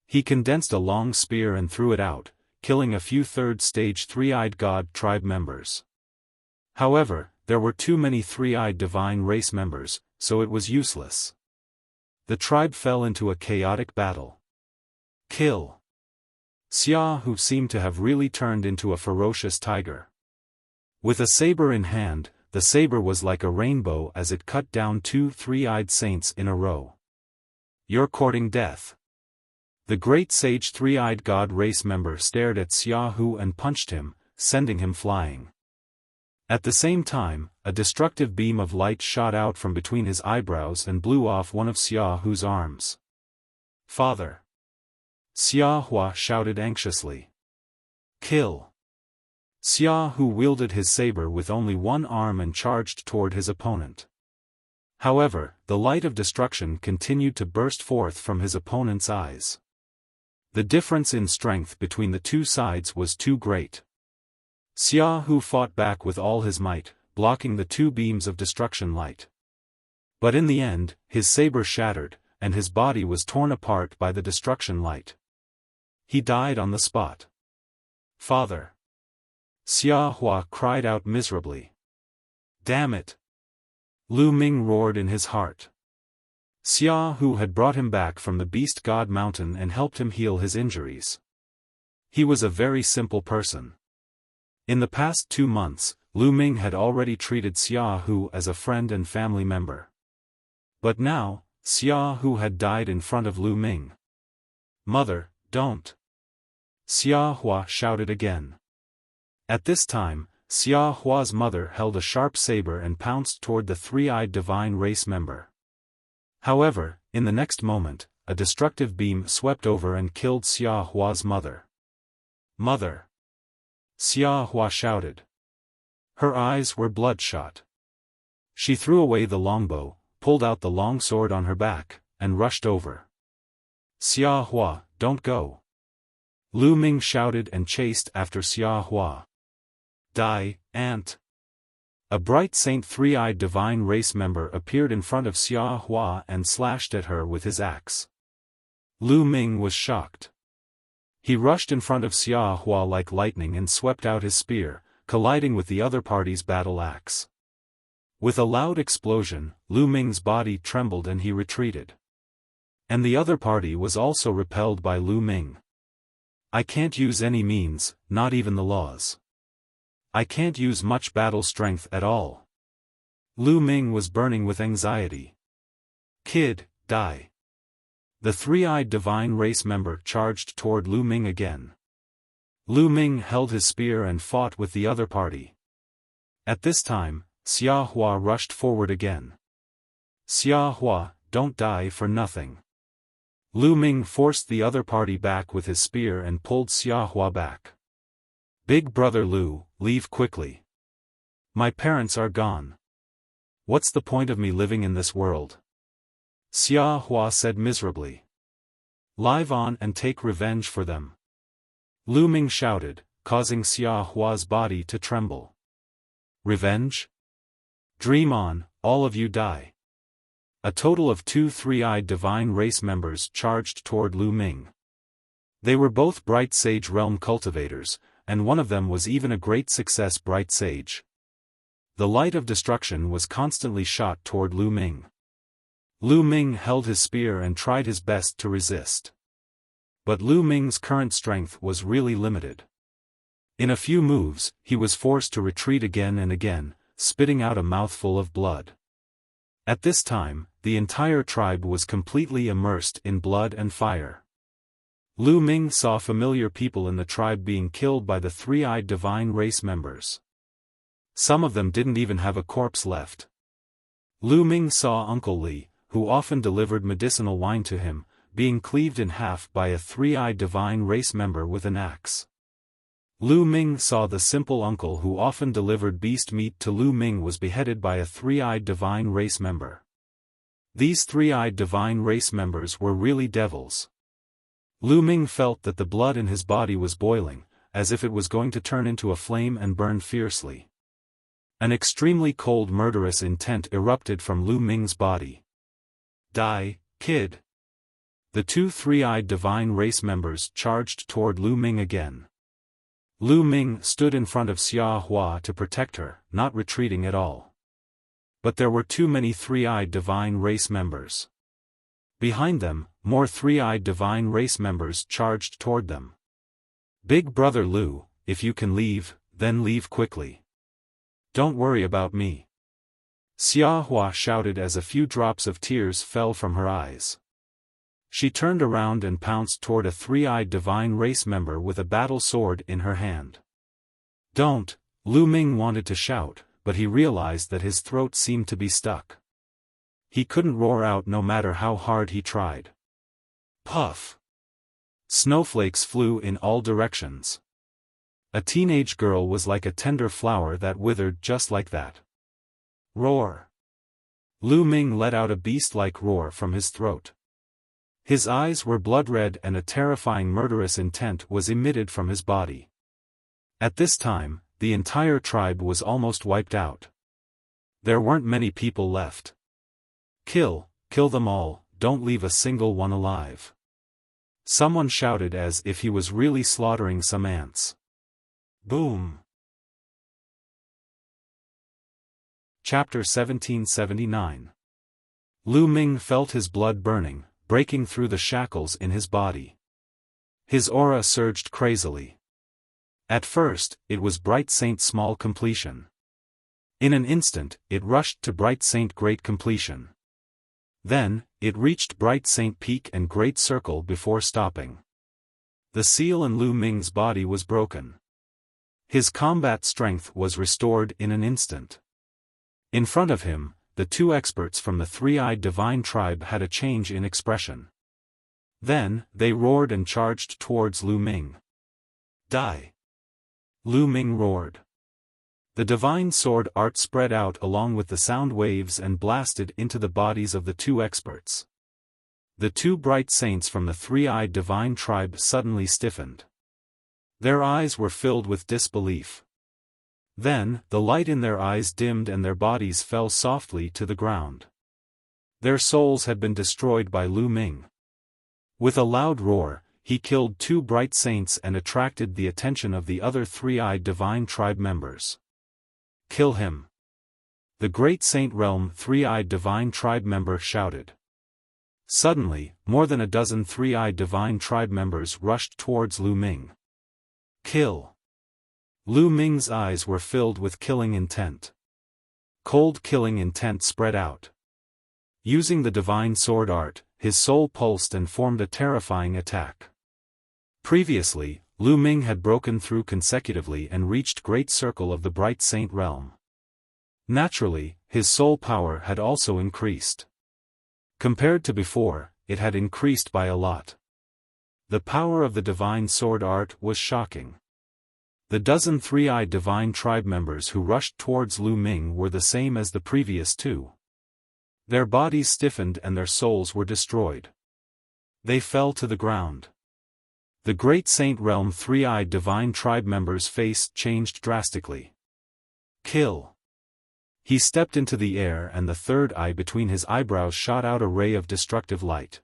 He condensed a long spear and threw it out, killing a few third-stage three-eyed god tribe members. However, there were too many three-eyed divine race members, so it was useless. The tribe fell into a chaotic battle. Kill. Xia, who seemed to have really turned into a ferocious tiger. With a saber in hand, the saber was like a rainbow as it cut down two three-eyed saints in a row. You're courting death. The great sage three-eyed god race member stared at Xiaohu and punched him, sending him flying. At the same time, a destructive beam of light shot out from between his eyebrows and blew off one of Xiaohu's arms. Father! Xiahua shouted anxiously. Kill! Xiaohu wielded his saber with only one arm and charged toward his opponent. However, the light of destruction continued to burst forth from his opponent's eyes. The difference in strength between the two sides was too great. Xiaohu fought back with all his might, blocking the two beams of destruction light. But in the end, his saber shattered, and his body was torn apart by the destruction light. He died on the spot. Father! Xiahua cried out miserably. Damn it! Lu Ming roared in his heart. Xiaohu had brought him back from the Beast God Mountain and helped him heal his injuries. He was a very simple person. In the past 2 months, Lu Ming had already treated Xiaohu as a friend and family member. But now, Xiaohu had died in front of Lu Ming. Mother, don't! Xiahua shouted again. At this time, Xiaohua's mother held a sharp saber and pounced toward the three-eyed divine race member. However, in the next moment, a destructive beam swept over and killed Xiaohua's mother. Mother! Xiahua shouted. Her eyes were bloodshot. She threw away the longbow, pulled out the long sword on her back, and rushed over. Xiahua, don't go! Lu Ming shouted and chased after Xiahua. Die, ant! A bright Saint Three-Eyed Divine Race member appeared in front of Xiahua and slashed at her with his axe. Lu Ming was shocked. He rushed in front of Xiahua like lightning and swept out his spear, colliding with the other party's battle axe. With a loud explosion, Lu Ming's body trembled and he retreated. And the other party was also repelled by Lu Ming. I can't use any means, not even the laws. I can't use much battle strength at all. Lu Ming was burning with anxiety. Kid, die. The three-eyed divine race member charged toward Lu Ming again. Lu Ming held his spear and fought with the other party. At this time, Xiahua rushed forward again. Xiahua, don't die for nothing. Lu Ming forced the other party back with his spear and pulled Xiahua back. Big brother Lu, leave quickly. My parents are gone. What's the point of me living in this world? Xiahua said miserably. Live on and take revenge for them. Lu Ming shouted, causing Xiahua's body to tremble. Revenge? Dream on, all of you die. A total of 2 three-eyed divine race members charged toward Lu Ming. They were both bright sage realm cultivators, and one of them was even a great success bright sage. The light of destruction was constantly shot toward Lu Ming. Lu Ming held his spear and tried his best to resist. But Lu Ming's current strength was really limited. In a few moves, he was forced to retreat again and again, spitting out a mouthful of blood. At this time, the entire tribe was completely immersed in blood and fire. Lu Ming saw familiar people in the tribe being killed by the three-eyed divine race members. Some of them didn't even have a corpse left. Lu Ming saw Uncle Li, who often delivered medicinal wine to him, being cleaved in half by a three-eyed divine race member with an axe. Lu Ming saw the simple uncle who often delivered beast meat to Lu Ming was beheaded by a three-eyed divine race member. These three-eyed divine race members were really devils. Lu Ming felt that the blood in his body was boiling, as if it was going to turn into a flame and burn fiercely. An extremely cold murderous intent erupted from Lu Ming's body. Die, kid! The two three-eyed divine race members charged toward Lu Ming again. Lu Ming stood in front of Xiaofan to protect her, not retreating at all. But there were too many three-eyed divine race members. Behind them, more three-eyed divine race members charged toward them. Big brother Lu, if you can leave, then leave quickly. Don't worry about me. Xiaofan shouted as a few drops of tears fell from her eyes. She turned around and pounced toward a three-eyed divine race member with a battle sword in her hand. Don't, Lu Ming wanted to shout, but he realized that his throat seemed to be stuck. He couldn't roar out no matter how hard he tried. Puff! Snowflakes flew in all directions. A teenage girl was like a tender flower that withered just like that. Roar! Lu Ming let out a beast-like roar from his throat. His eyes were blood-red and a terrifying murderous intent was emitted from his body. At this time, the entire tribe was almost wiped out. There weren't many people left. Kill them all, don't leave a single one alive. Someone shouted as if he was really slaughtering some ants. Boom! Chapter 1779. Lu Ming felt his blood burning, breaking through the shackles in his body. His aura surged crazily. At first, it was Bright Saint Small Completion. In an instant, it rushed to Bright Saint Great Completion. Then, it reached Bright Saint Peak and Great Circle before stopping. The seal in Lu Ming's body was broken. His combat strength was restored in an instant. In front of him, the two experts from the three-eyed divine tribe had a change in expression. Then, they roared and charged towards Lu Ming. Die! Lu Ming roared. The divine sword art spread out along with the sound waves and blasted into the bodies of the two experts. The two bright saints from the three-eyed divine tribe suddenly stiffened. Their eyes were filled with disbelief. Then, the light in their eyes dimmed and their bodies fell softly to the ground. Their souls had been destroyed by Lu Ming. With a loud roar, he killed two bright saints and attracted the attention of the other three-eyed divine tribe members. Kill him! The Great Saint Realm three-eyed divine tribe member shouted. Suddenly, more than a dozen three-eyed divine tribe members rushed towards Lu Ming. Kill! Lu Ming's eyes were filled with killing intent. Cold killing intent spread out. Using the divine sword art, his soul pulsed and formed a terrifying attack. Previously, Lu Ming had broken through consecutively and reached Great Circle of the Bright Saint Realm. Naturally, his soul power had also increased. Compared to before, it had increased by a lot. The power of the divine sword art was shocking. The dozen three-eyed divine tribe members who rushed towards Lu Ming were the same as the previous two. Their bodies stiffened and their souls were destroyed. They fell to the ground. The Great Saint Realm three-eyed divine tribe member's face changed drastically. Kill! He stepped into the air and the third eye between his eyebrows shot out a ray of destructive light.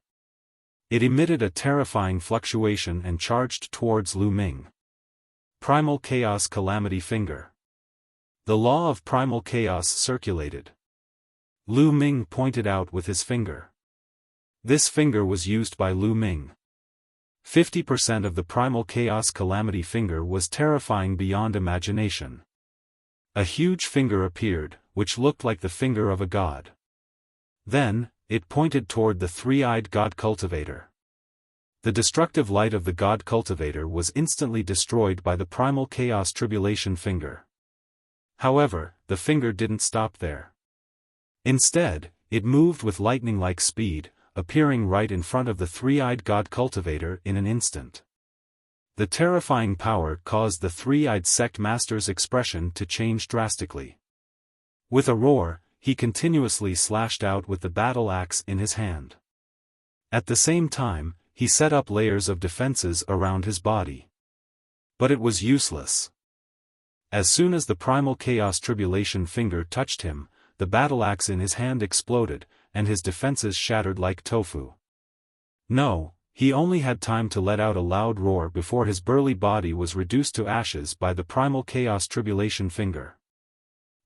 It emitted a terrifying fluctuation and charged towards Lu Ming. Primal Chaos Calamity Finger. The law of primal chaos circulated. Lu Ming pointed out with his finger. This finger was used by Lu Ming. 50% of the primal chaos calamity finger was terrifying beyond imagination. A huge finger appeared, which looked like the finger of a god. Then, it pointed toward the three-eyed god cultivator. The destructive light of the God Cultivator was instantly destroyed by the Primal Chaos Tribulation Finger. However, the finger didn't stop there. Instead, it moved with lightning-like speed, appearing right in front of the three-eyed God Cultivator in an instant. The terrifying power caused the three-eyed sect master's expression to change drastically. With a roar, he continuously slashed out with the battle axe in his hand. At the same time, he set up layers of defenses around his body. But it was useless. As soon as the primal chaos tribulation finger touched him, the battle axe in his hand exploded, and his defenses shattered like tofu. No, he only had time to let out a loud roar before his burly body was reduced to ashes by the primal chaos tribulation finger.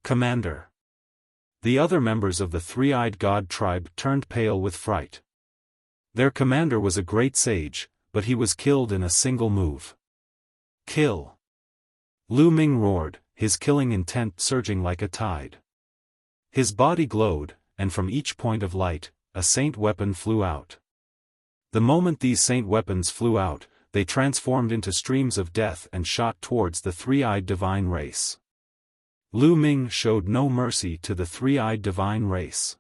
Commander. The other members of the three-eyed god tribe turned pale with fright. Their commander was a great sage, but he was killed in a single move. Kill! Lu Ming roared, his killing intent surging like a tide. His body glowed, and from each point of light, a saint weapon flew out. The moment these saint weapons flew out, they transformed into streams of death and shot towards the three-eyed divine race. Lu Ming showed no mercy to the three-eyed divine race.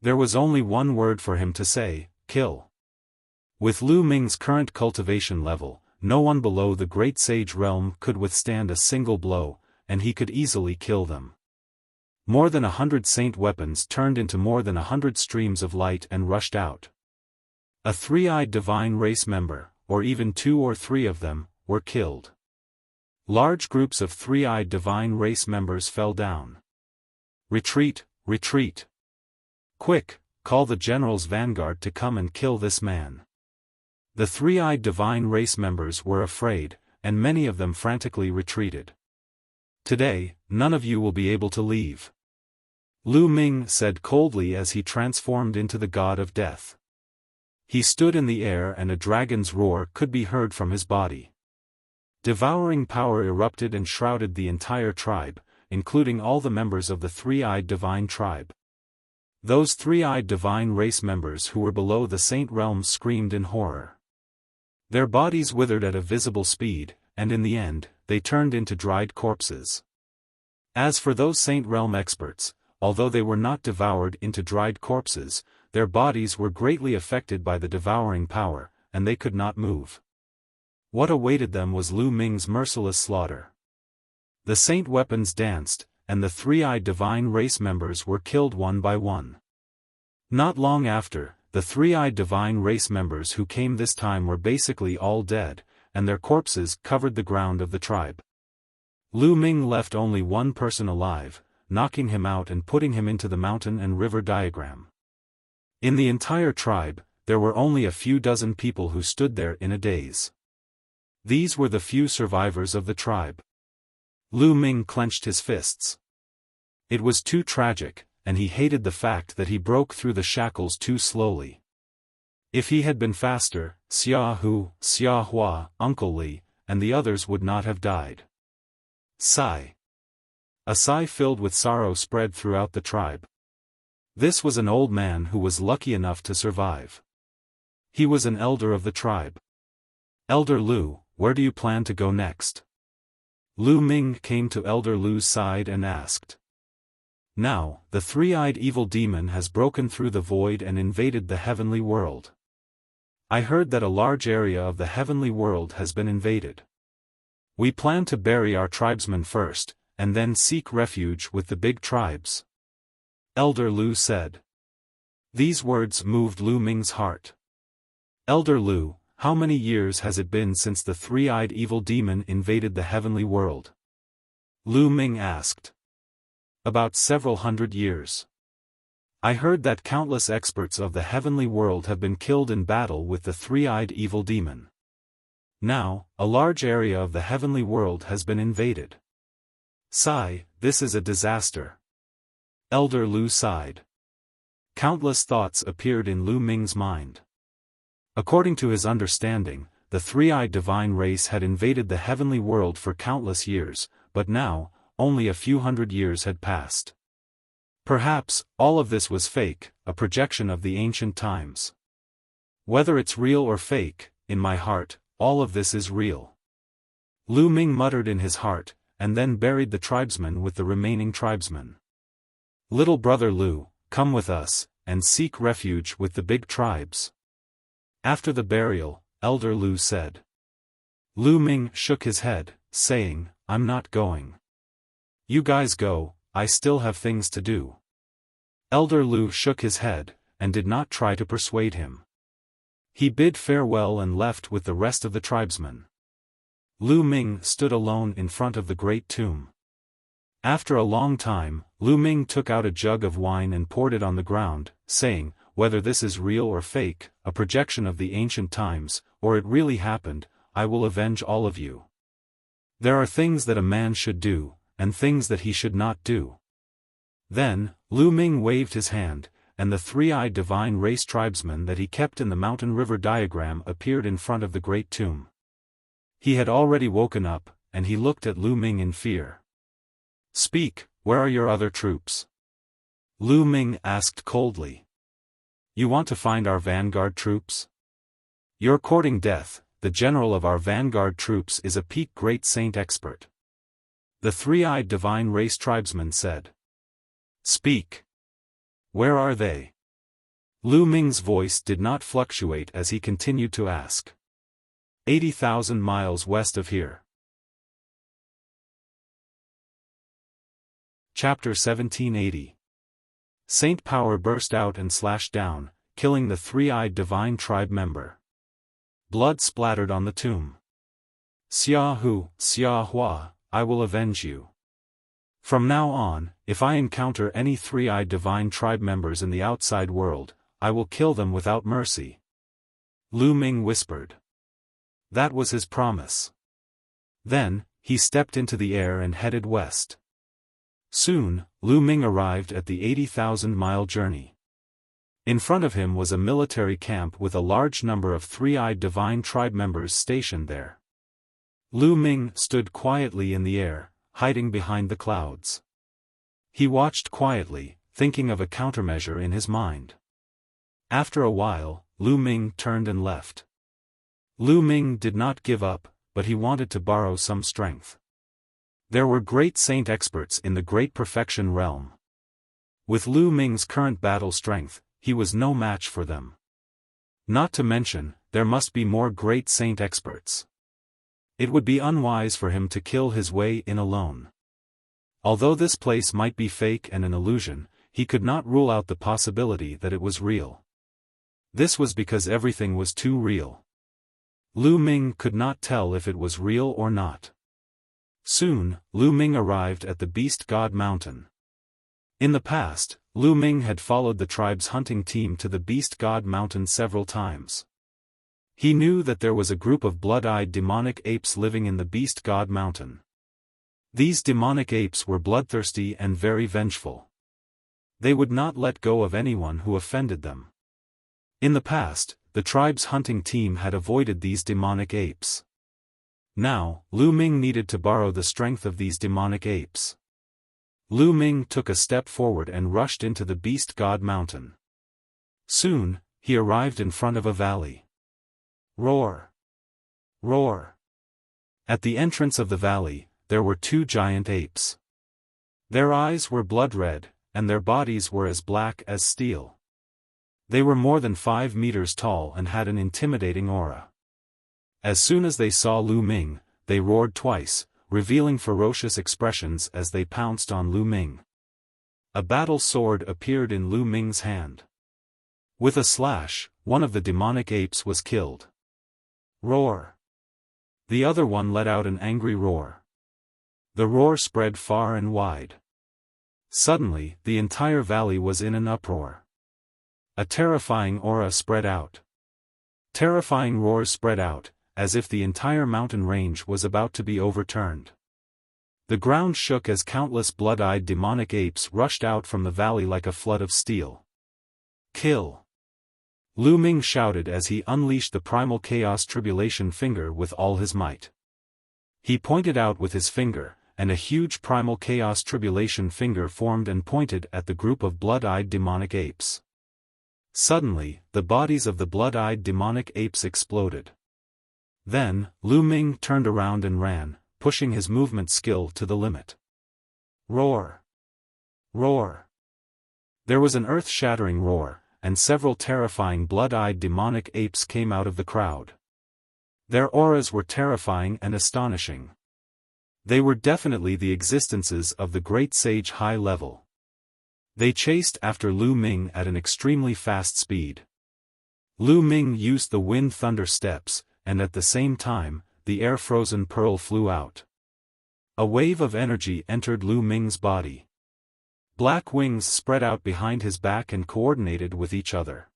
There was only one word for him to say: kill. With Lu Ming's current cultivation level, no one below the Great Sage realm could withstand a single blow, and he could easily kill them. More than 100 saint weapons turned into more than 100 streams of light and rushed out. A three-eyed divine race member, or even 2 or 3 of them, were killed. Large groups of three-eyed divine race members fell down. Retreat, retreat! Quick, call the general's vanguard to come and kill this man. The three-eyed divine race members were afraid, and many of them frantically retreated. Today, none of you will be able to leave. Lu Ming said coldly as he transformed into the god of death. He stood in the air and a dragon's roar could be heard from his body. Devouring power erupted and shrouded the entire tribe, including all the members of the three-eyed divine tribe. Those three-eyed divine race members who were below the saint realm screamed in horror. Their bodies withered at a visible speed, and in the end, they turned into dried corpses. As for those saint realm experts, although they were not devoured into dried corpses, their bodies were greatly affected by the devouring power, and they could not move. What awaited them was Lu Ming's merciless slaughter. The saint weapons danced, and the three-eyed divine race members were killed one by one. Not long after, the three-eyed divine race members who came this time were basically all dead, and their corpses covered the ground of the tribe. Lu Ming left only one person alive, knocking him out and putting him into the mountain and river diagram. In the entire tribe, there were only a few dozen people who stood there in a daze. These were the few survivors of the tribe. Lu Ming clenched his fists. It was too tragic, and he hated the fact that he broke through the shackles too slowly. If he had been faster, Xia Hu, Xia Hua, Uncle Li, and the others would not have died. Sigh. A sigh filled with sorrow spread throughout the tribe. This was an old man who was lucky enough to survive. He was an elder of the tribe. Elder Lu, where do you plan to go next? Lu Ming came to Elder Lu's side and asked. Now, the three-eyed evil demon has broken through the void and invaded the heavenly world. I heard that a large area of the heavenly world has been invaded. We plan to bury our tribesmen first, and then seek refuge with the big tribes. Elder Lu said. These words moved Lu Ming's heart. Elder Lu, how many years has it been since the three-eyed evil demon invaded the heavenly world? Lu Ming asked. About several hundred years. I heard that countless experts of the heavenly world have been killed in battle with the three-eyed evil demon. Now, a large area of the heavenly world has been invaded. Sigh, this is a disaster. Elder Lu sighed. Countless thoughts appeared in Lu Ming's mind. According to his understanding, the three-eyed divine race had invaded the heavenly world for countless years, but now, only a few hundred years had passed. Perhaps, all of this was fake, a projection of the ancient times. Whether it's real or fake, in my heart, all of this is real. Lu Ming muttered in his heart, and then buried the tribesmen with the remaining tribesmen. Little brother Lu, come with us, and seek refuge with the big tribes. After the burial, Elder Lu said. Lu Ming shook his head, saying, I'm not going. You guys go, I still have things to do. Elder Lu shook his head, and did not try to persuade him. He bid farewell and left with the rest of the tribesmen. Lu Ming stood alone in front of the great tomb. After a long time, Lu Ming took out a jug of wine and poured it on the ground, saying, "Whether this is real or fake, a projection of the ancient times, or it really happened, I will avenge all of you. There are things that a man should do, and things that he should not do." Then, Lu Ming waved his hand, and the three-eyed divine race tribesman that he kept in the mountain river diagram appeared in front of the great tomb. He had already woken up, and he looked at Lu Ming in fear. "Speak, where are your other troops?" Lu Ming asked coldly. "You want to find our vanguard troops? You're courting death. The general of our vanguard troops is a peak great saint expert." The three-eyed divine race tribesman said. "Speak. Where are they?" Lu Ming's voice did not fluctuate as he continued to ask. 80,000 miles west of here. Chapter 1780. Saint Power burst out and slashed down, killing the three-eyed divine tribe member. Blood splattered on the tomb. "Xia Hu, Xia Hua, I will avenge you. From now on, if I encounter any three-eyed divine tribe members in the outside world, I will kill them without mercy," Lu Ming whispered. That was his promise. Then, he stepped into the air and headed west. Soon, Lu Ming arrived at the 80,000-mile journey. In front of him was a military camp with a large number of three-eyed divine tribe members stationed there. Lu Ming stood quietly in the air, hiding behind the clouds. He watched quietly, thinking of a countermeasure in his mind. After a while, Lu Ming turned and left. Lu Ming did not give up, but he wanted to borrow some strength. There were great saint experts in the Great Perfection realm. With Lu Ming's current battle strength, he was no match for them. Not to mention, there must be more great saint experts. It would be unwise for him to kill his way in alone. Although this place might be fake and an illusion, he could not rule out the possibility that it was real. This was because everything was too real. Lu Ming could not tell if it was real or not. Soon, Lu Ming arrived at the Beast God Mountain. In the past, Lu Ming had followed the tribe's hunting team to the Beast God Mountain several times. He knew that there was a group of blood-eyed demonic apes living in the Beast God Mountain. These demonic apes were bloodthirsty and very vengeful. They would not let go of anyone who offended them. In the past, the tribe's hunting team had avoided these demonic apes. Now, Lu Ming needed to borrow the strength of these demonic apes. Lu Ming took a step forward and rushed into the Beast God Mountain. Soon, he arrived in front of a valley. Roar! Roar! At the entrance of the valley, there were two giant apes. Their eyes were blood-red, and their bodies were as black as steel. They were more than 5 meters tall and had an intimidating aura. As soon as they saw Lu Ming, they roared twice, revealing ferocious expressions as they pounced on Lu Ming. A battle sword appeared in Lu Ming's hand. With a slash, one of the demonic apes was killed. Roar! The other one let out an angry roar. The roar spread far and wide. Suddenly, the entire valley was in an uproar. A terrifying aura spread out. Terrifying roars spread out, as if the entire mountain range was about to be overturned. The ground shook as countless blood-eyed demonic apes rushed out from the valley like a flood of steel. Kill! Lu Ming shouted as he unleashed the primal chaos tribulation finger with all his might. He pointed out with his finger, and a huge primal chaos tribulation finger formed and pointed at the group of blood-eyed demonic apes. Suddenly, the bodies of the blood-eyed demonic apes exploded. Then, Lu Ming turned around and ran, pushing his movement skill to the limit. Roar! Roar! There was an earth-shattering roar, and several terrifying blood-eyed demonic apes came out of the crowd. Their auras were terrifying and astonishing. They were definitely the existences of the great sage high level. They chased after Lu Ming at an extremely fast speed. Lu Ming used the wind thunder steps, and at the same time, the air-frozen pearl flew out. A wave of energy entered Lu Ming's body. Black wings spread out behind his back and coordinated with each other.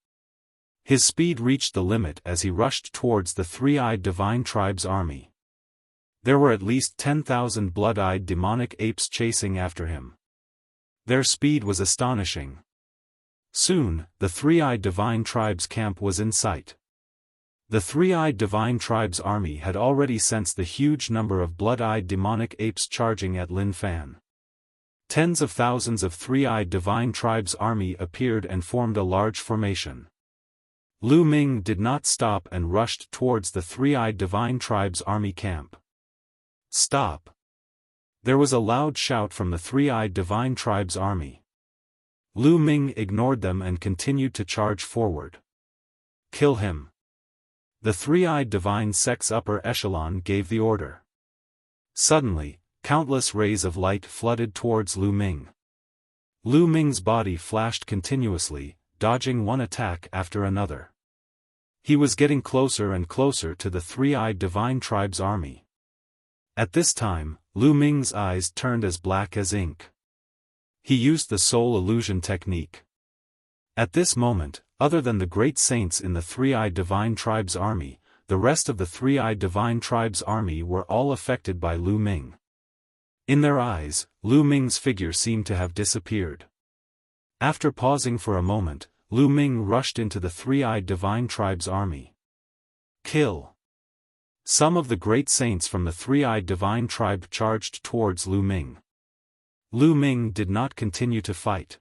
His speed reached the limit as he rushed towards the three-eyed divine tribe's army. There were at least 10,000 blood-eyed demonic apes chasing after him. Their speed was astonishing. Soon, the three-eyed divine tribe's camp was in sight. The three-eyed divine tribe's army had already sensed the huge number of blood-eyed demonic apes charging at Lin Fan. Tens of thousands of three-eyed divine tribe's army appeared and formed a large formation. Lu Ming did not stop and rushed towards the three-eyed divine tribe's army camp. Stop! There was a loud shout from the three-eyed divine tribe's army. Lu Ming ignored them and continued to charge forward. Kill him! The three-eyed divine sect's upper echelon gave the order. Suddenly, countless rays of light flooded towards Lu Ming. Lu Ming's body flashed continuously, dodging one attack after another. He was getting closer and closer to the three-eyed divine tribe's army. At this time, Lu Ming's eyes turned as black as ink. He used the soul illusion technique. At this moment, other than the great saints in the three-eyed divine tribe's army, the rest of the three-eyed divine tribe's army were all affected by Lu Ming. In their eyes, Lu Ming's figure seemed to have disappeared. After pausing for a moment, Lu Ming rushed into the three-eyed divine tribe's army. Kill! Some of the great saints from the three-eyed divine tribe charged towards Lu Ming. Lu Ming did not continue to fight.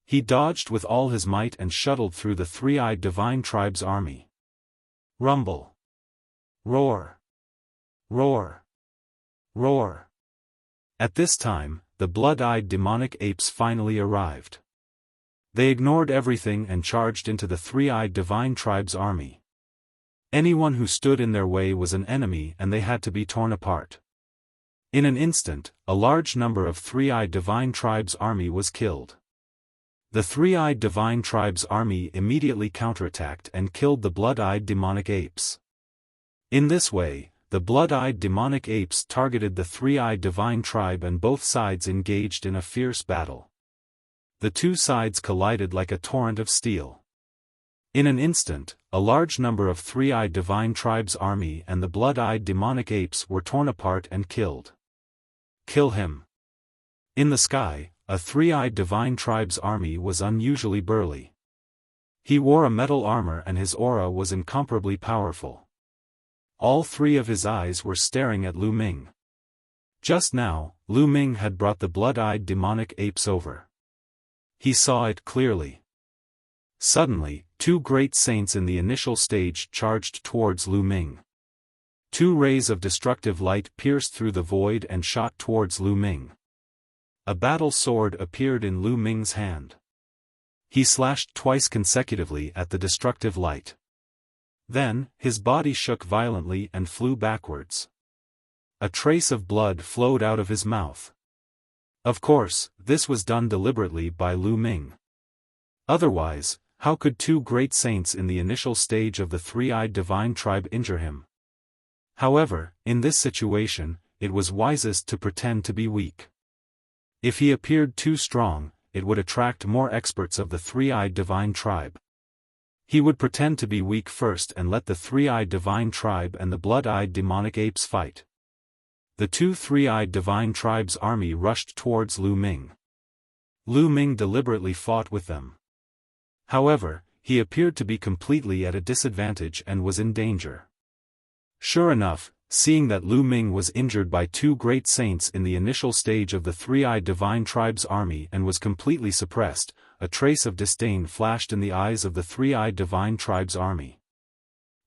He dodged with all his might and shuttled through the three-eyed divine tribe's army. Rumble! Roar! Roar! Roar! At this time, the blood-eyed demonic apes finally arrived. They ignored everything and charged into the three-eyed divine tribe's army. Anyone who stood in their way was an enemy and they had to be torn apart. In an instant, a large number of three-eyed divine tribe's army was killed. The three-eyed divine tribe's army immediately counterattacked and killed the blood-eyed demonic apes. In this way, the blood-eyed demonic apes targeted the three-eyed divine tribe and both sides engaged in a fierce battle. The two sides collided like a torrent of steel. In an instant, a large number of three-eyed divine tribe's army and the blood-eyed demonic apes were torn apart and killed. Kill him! In the sky, a three-eyed divine tribe's army was unusually burly. He wore a metal armor and his aura was incomparably powerful. All three of his eyes were staring at Lu Ming. Just now, Lu Ming had brought the blood-eyed demonic apes over. He saw it clearly. Suddenly, two great saints in the initial stage charged towards Lu Ming. Two rays of destructive light pierced through the void and shot towards Lu Ming. A battle sword appeared in Lu Ming's hand. He slashed twice consecutively at the destructive light. Then, his body shook violently and flew backwards. A trace of blood flowed out of his mouth. Of course, this was done deliberately by Lu Ming. Otherwise, how could two great saints in the initial stage of the three-eyed divine tribe injure him? However, in this situation, it was wisest to pretend to be weak. If he appeared too strong, it would attract more experts of the three-eyed divine tribe. He would pretend to be weak first and let the three-eyed divine tribe and the blood-eyed demonic apes fight. The two three-eyed divine tribe's army rushed towards Lu Ming. Lu Ming deliberately fought with them. However, he appeared to be completely at a disadvantage and was in danger. Sure enough, seeing that Lu Ming was injured by two great saints in the initial stage of the three-eyed divine tribe's army and was completely suppressed, a trace of disdain flashed in the eyes of the three-eyed divine tribe's army.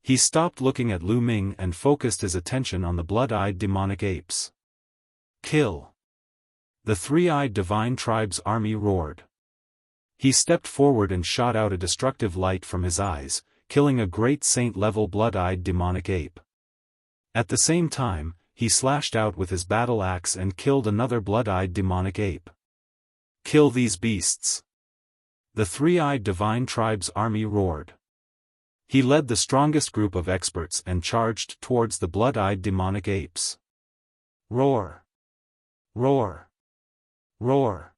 He stopped looking at Lu Ming and focused his attention on the blood-eyed demonic apes. Kill! The three-eyed divine tribe's army roared. He stepped forward and shot out a destructive light from his eyes, killing a great saint-level blood-eyed demonic ape. At the same time, he slashed out with his battle axe and killed another blood-eyed demonic ape. Kill these beasts! The three-eyed divine tribe's army roared. He led the strongest group of experts and charged towards the blood-eyed demonic apes. Roar! Roar! Roar!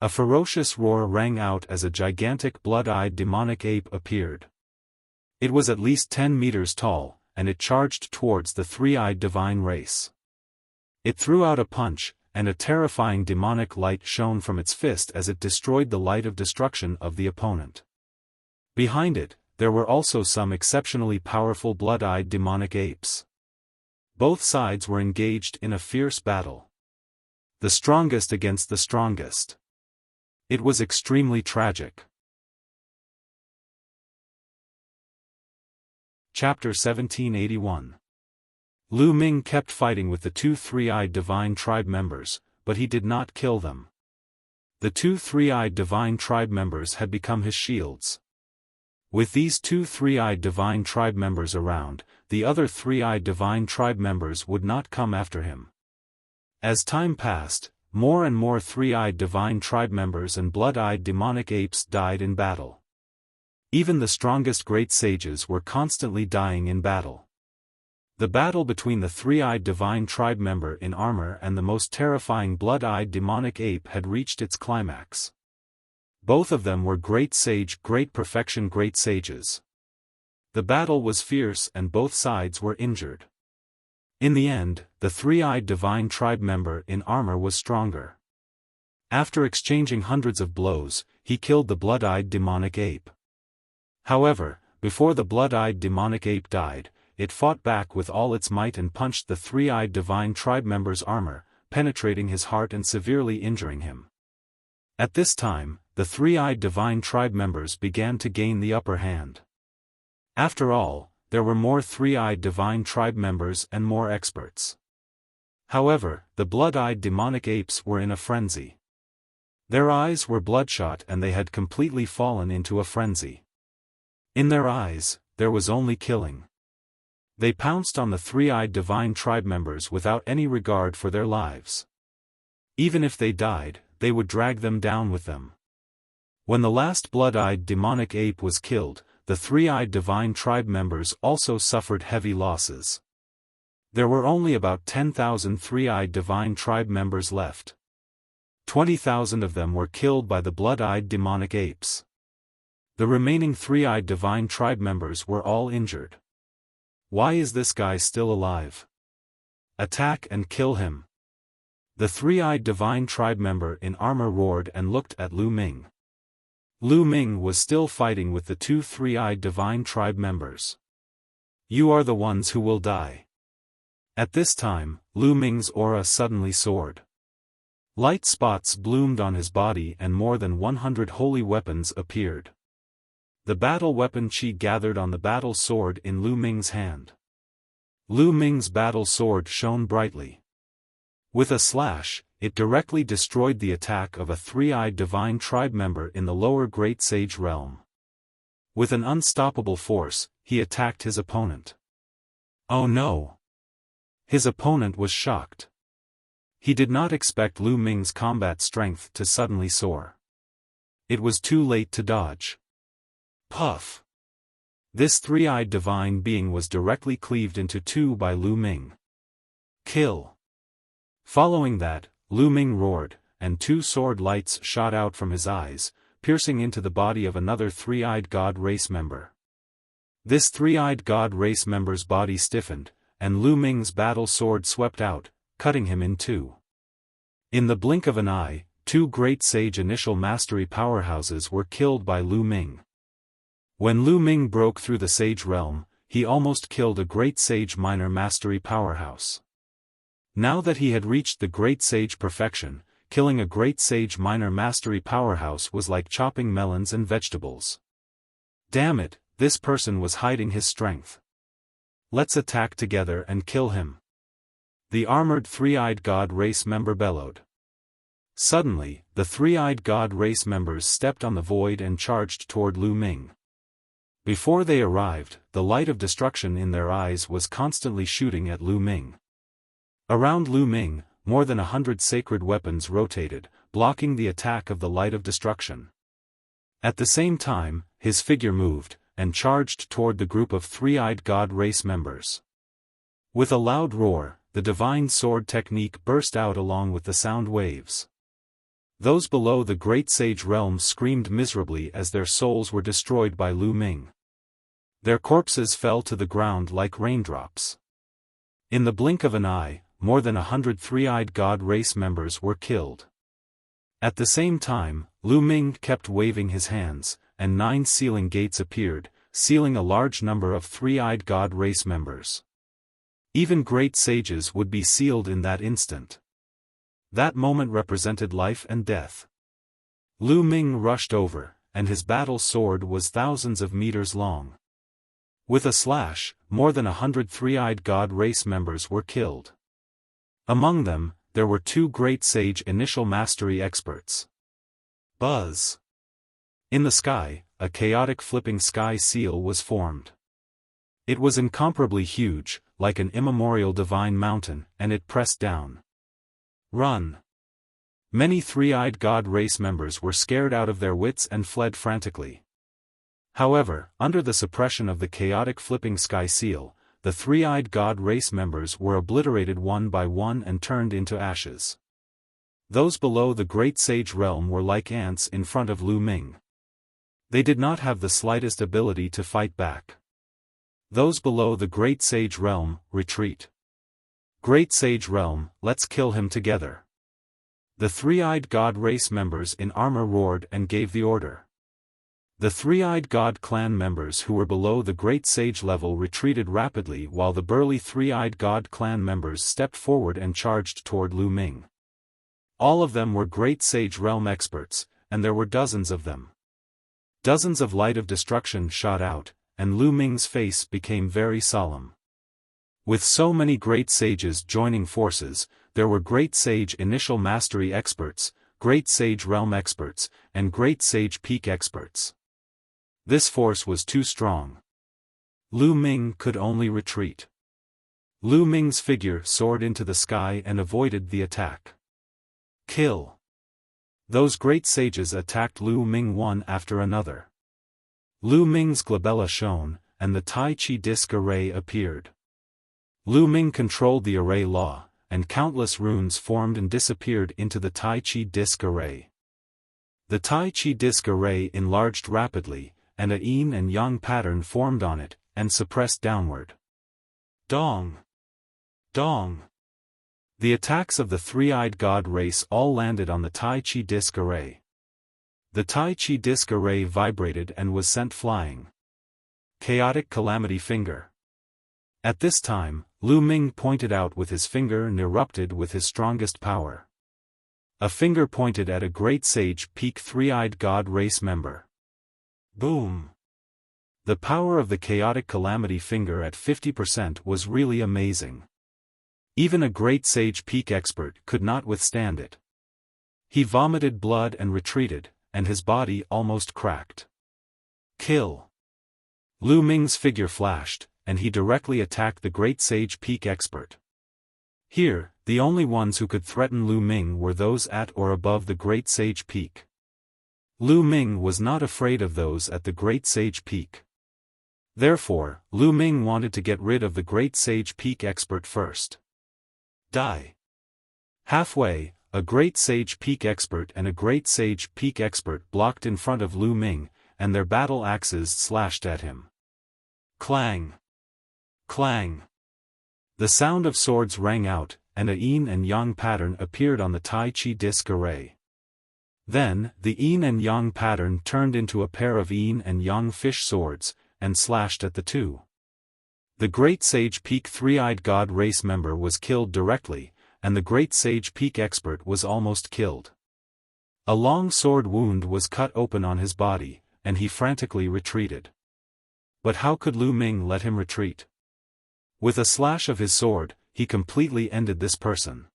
A ferocious roar rang out as a gigantic blood-eyed demonic ape appeared. It was at least 10 meters tall, and it charged towards the three-eyed divine race. It threw out a punch, and a terrifying demonic light shone from its fist as it destroyed the light of destruction of the opponent. Behind it, there were also some exceptionally powerful blood-eyed demonic apes. Both sides were engaged in a fierce battle. The strongest against the strongest. It was extremely tragic. Chapter 1781. Lu Ming kept fighting with the two three-eyed divine tribe members, but he did not kill them. The two three-eyed divine tribe members had become his shields. With these two three-eyed divine tribe members around, the other three-eyed divine tribe members would not come after him. As time passed, more and more three-eyed divine tribe members and blood-eyed demonic apes died in battle. Even the strongest great sages were constantly dying in battle. The battle between the three-eyed divine tribe member in armor and the most terrifying blood-eyed demonic ape had reached its climax. Both of them were great sage, great perfection, great sages. The battle was fierce and both sides were injured. In the end, the three-eyed divine tribe member in armor was stronger. After exchanging hundreds of blows, he killed the blood-eyed demonic ape. However, before the blood-eyed demonic ape died, it fought back with all its might and punched the three-eyed divine tribe member's armor, penetrating his heart and severely injuring him. At this time, the three-eyed divine tribe members began to gain the upper hand. After all, there were more three-eyed divine tribe members and more experts. However, the blood-eyed demonic apes were in a frenzy. Their eyes were bloodshot and they had completely fallen into a frenzy. In their eyes, there was only killing. They pounced on the three-eyed divine tribe members without any regard for their lives. Even if they died, they would drag them down with them. When the last blood-eyed demonic ape was killed, the three-eyed divine tribe members also suffered heavy losses. There were only about 10,000 three-eyed divine tribe members left. 20,000 of them were killed by the blood-eyed demonic apes. The remaining three-eyed divine tribe members were all injured. Why is this guy still alive? Attack and kill him! The three-eyed divine tribe member in armor roared and looked at Lu Ming. Lu Ming was still fighting with the two three-eyed divine tribe members. You are the ones who will die. At this time, Lu Ming's aura suddenly soared. Light spots bloomed on his body and more than 100 holy weapons appeared. The battle weapon Qi gathered on the battle sword in Lu Ming's hand. Lu Ming's battle sword shone brightly. With a slash, it directly destroyed the attack of a three-eyed divine tribe member in the lower Great Sage realm. With an unstoppable force, he attacked his opponent. Oh no! His opponent was shocked. He did not expect Lu Ming's combat strength to suddenly soar. It was too late to dodge. Puff! This three-eyed divine being was directly cleaved into two by Lu Ming. Kill! Following that, Lu Ming roared, and two sword lights shot out from his eyes, piercing into the body of another three-eyed god race member. This three-eyed god race member's body stiffened, and Lu Ming's battle sword swept out, cutting him in two. In the blink of an eye, two great sage initial mastery powerhouses were killed by Lu Ming. When Lu Ming broke through the sage realm, he almost killed a great sage minor mastery powerhouse. Now that he had reached the great sage perfection, killing a great sage minor mastery powerhouse was like chopping melons and vegetables. Damn it, this person was hiding his strength. Let's attack together and kill him. The armored three-eyed god race member bellowed. Suddenly, the three-eyed god race members stepped on the void and charged toward Lu Ming. Before they arrived, the light of destruction in their eyes was constantly shooting at Lu Ming. Around Lu Ming, more than 100 sacred weapons rotated, blocking the attack of the light of destruction. At the same time, his figure moved, and charged toward the group of three-eyed god race members. With a loud roar, the divine sword technique burst out along with the sound waves. Those below the great sage realm screamed miserably as their souls were destroyed by Lu Ming. Their corpses fell to the ground like raindrops. In the blink of an eye, more than 100 three-eyed god race members were killed. At the same time, Lu Ming kept waving his hands, and 9 sealing gates appeared, sealing a large number of three-eyed god race members. Even great sages would be sealed in that instant. That moment represented life and death. Lu Ming rushed over, and his battle sword was thousands of meters long. With a slash, more than 100 three-eyed god race members were killed. Among them, there were 2 great sage initial mastery experts. Buzz! In the sky, a chaotic flipping sky seal was formed. It was incomparably huge, like an immemorial divine mountain, and it pressed down. Run! Many three-eyed god race members were scared out of their wits and fled frantically. However, under the suppression of the chaotic flipping sky seal, the three-eyed god race members were obliterated one by one and turned into ashes. Those below the great sage realm were like ants in front of Lu Ming. They did not have the slightest ability to fight back. Those below the great sage realm, retreat. Great sage realm, let's kill him together. The three-eyed god race members in armor roared and gave the order. The three-eyed god clan members who were below the great sage level retreated rapidly while the burly three-eyed god clan members stepped forward and charged toward Lu Ming. All of them were great sage realm experts, and there were dozens of them. Dozens of light of destruction shot out, and Lu Ming's face became very solemn. With so many great sages joining forces, there were great sage initial mastery experts, great sage realm experts, and great sage peak experts. This force was too strong. Lu Ming could only retreat. Lu Ming's figure soared into the sky and avoided the attack. Kill! Those great sages attacked Lu Ming one after another. Lu Ming's glabella shone, and the Tai Chi disc array appeared. Lu Ming controlled the array law, and countless runes formed and disappeared into the Tai Chi disc array. The Tai Chi disc array enlarged rapidly, and a yin and yang pattern formed on it, and suppressed downward. Dong! Dong! The attacks of the three-eyed god race all landed on the Tai Chi disc array. The Tai Chi disc array vibrated and was sent flying. Chaotic calamity finger. At this time, Lu Ming pointed out with his finger and erupted with his strongest power. A finger pointed at a great sage peak three-eyed god race member. Boom! The power of the chaotic calamity finger at 50% was really amazing. Even a great sage peak expert could not withstand it. He vomited blood and retreated, and his body almost cracked. Kill! Lu Ming's figure flashed, and he directly attacked the great sage peak expert. Here, the only ones who could threaten Lu Ming were those at or above the great sage peak. Lu Ming was not afraid of those at the great sage peak. Therefore, Lu Ming wanted to get rid of the great sage peak expert first. Die! Halfway, a great sage peak expert and a great sage peak expert blocked in front of Lu Ming, and their battle axes slashed at him. Clang! Clang! The sound of swords rang out, and a yin and yang pattern appeared on the Tai Chi disc array. Then, the yin and yang pattern turned into a pair of yin and yang fish swords, and slashed at the two. The great sage peak three-eyed god race member was killed directly, and the great sage peak expert was almost killed. A long sword wound was cut open on his body, and he frantically retreated. But how could Lu Ming let him retreat? With a slash of his sword, he completely ended this person.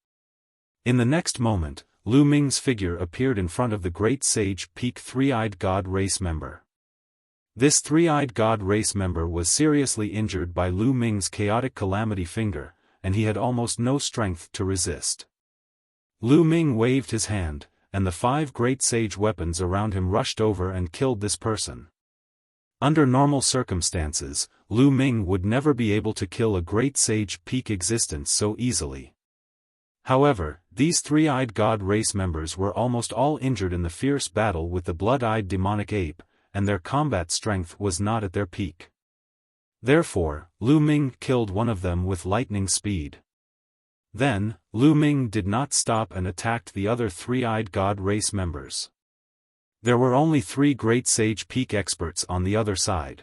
In the next moment, Lu Ming's figure appeared in front of the great sage peak three-eyed god race member. This three-eyed god race member was seriously injured by Lu Ming's chaotic calamity finger, and he had almost no strength to resist. Lu Ming waved his hand, and the 5 great sage weapons around him rushed over and killed this person. Under normal circumstances, Lu Ming would never be able to kill a great sage peak existence so easily. However, these 3-eyed god race members were almost all injured in the fierce battle with the blood-eyed demonic ape, and their combat strength was not at their peak. Therefore, Lu Ming killed one of them with lightning speed. Then, Lu Ming did not stop and attacked the other 3-eyed god race members. There were only 3 great sage peak experts on the other side.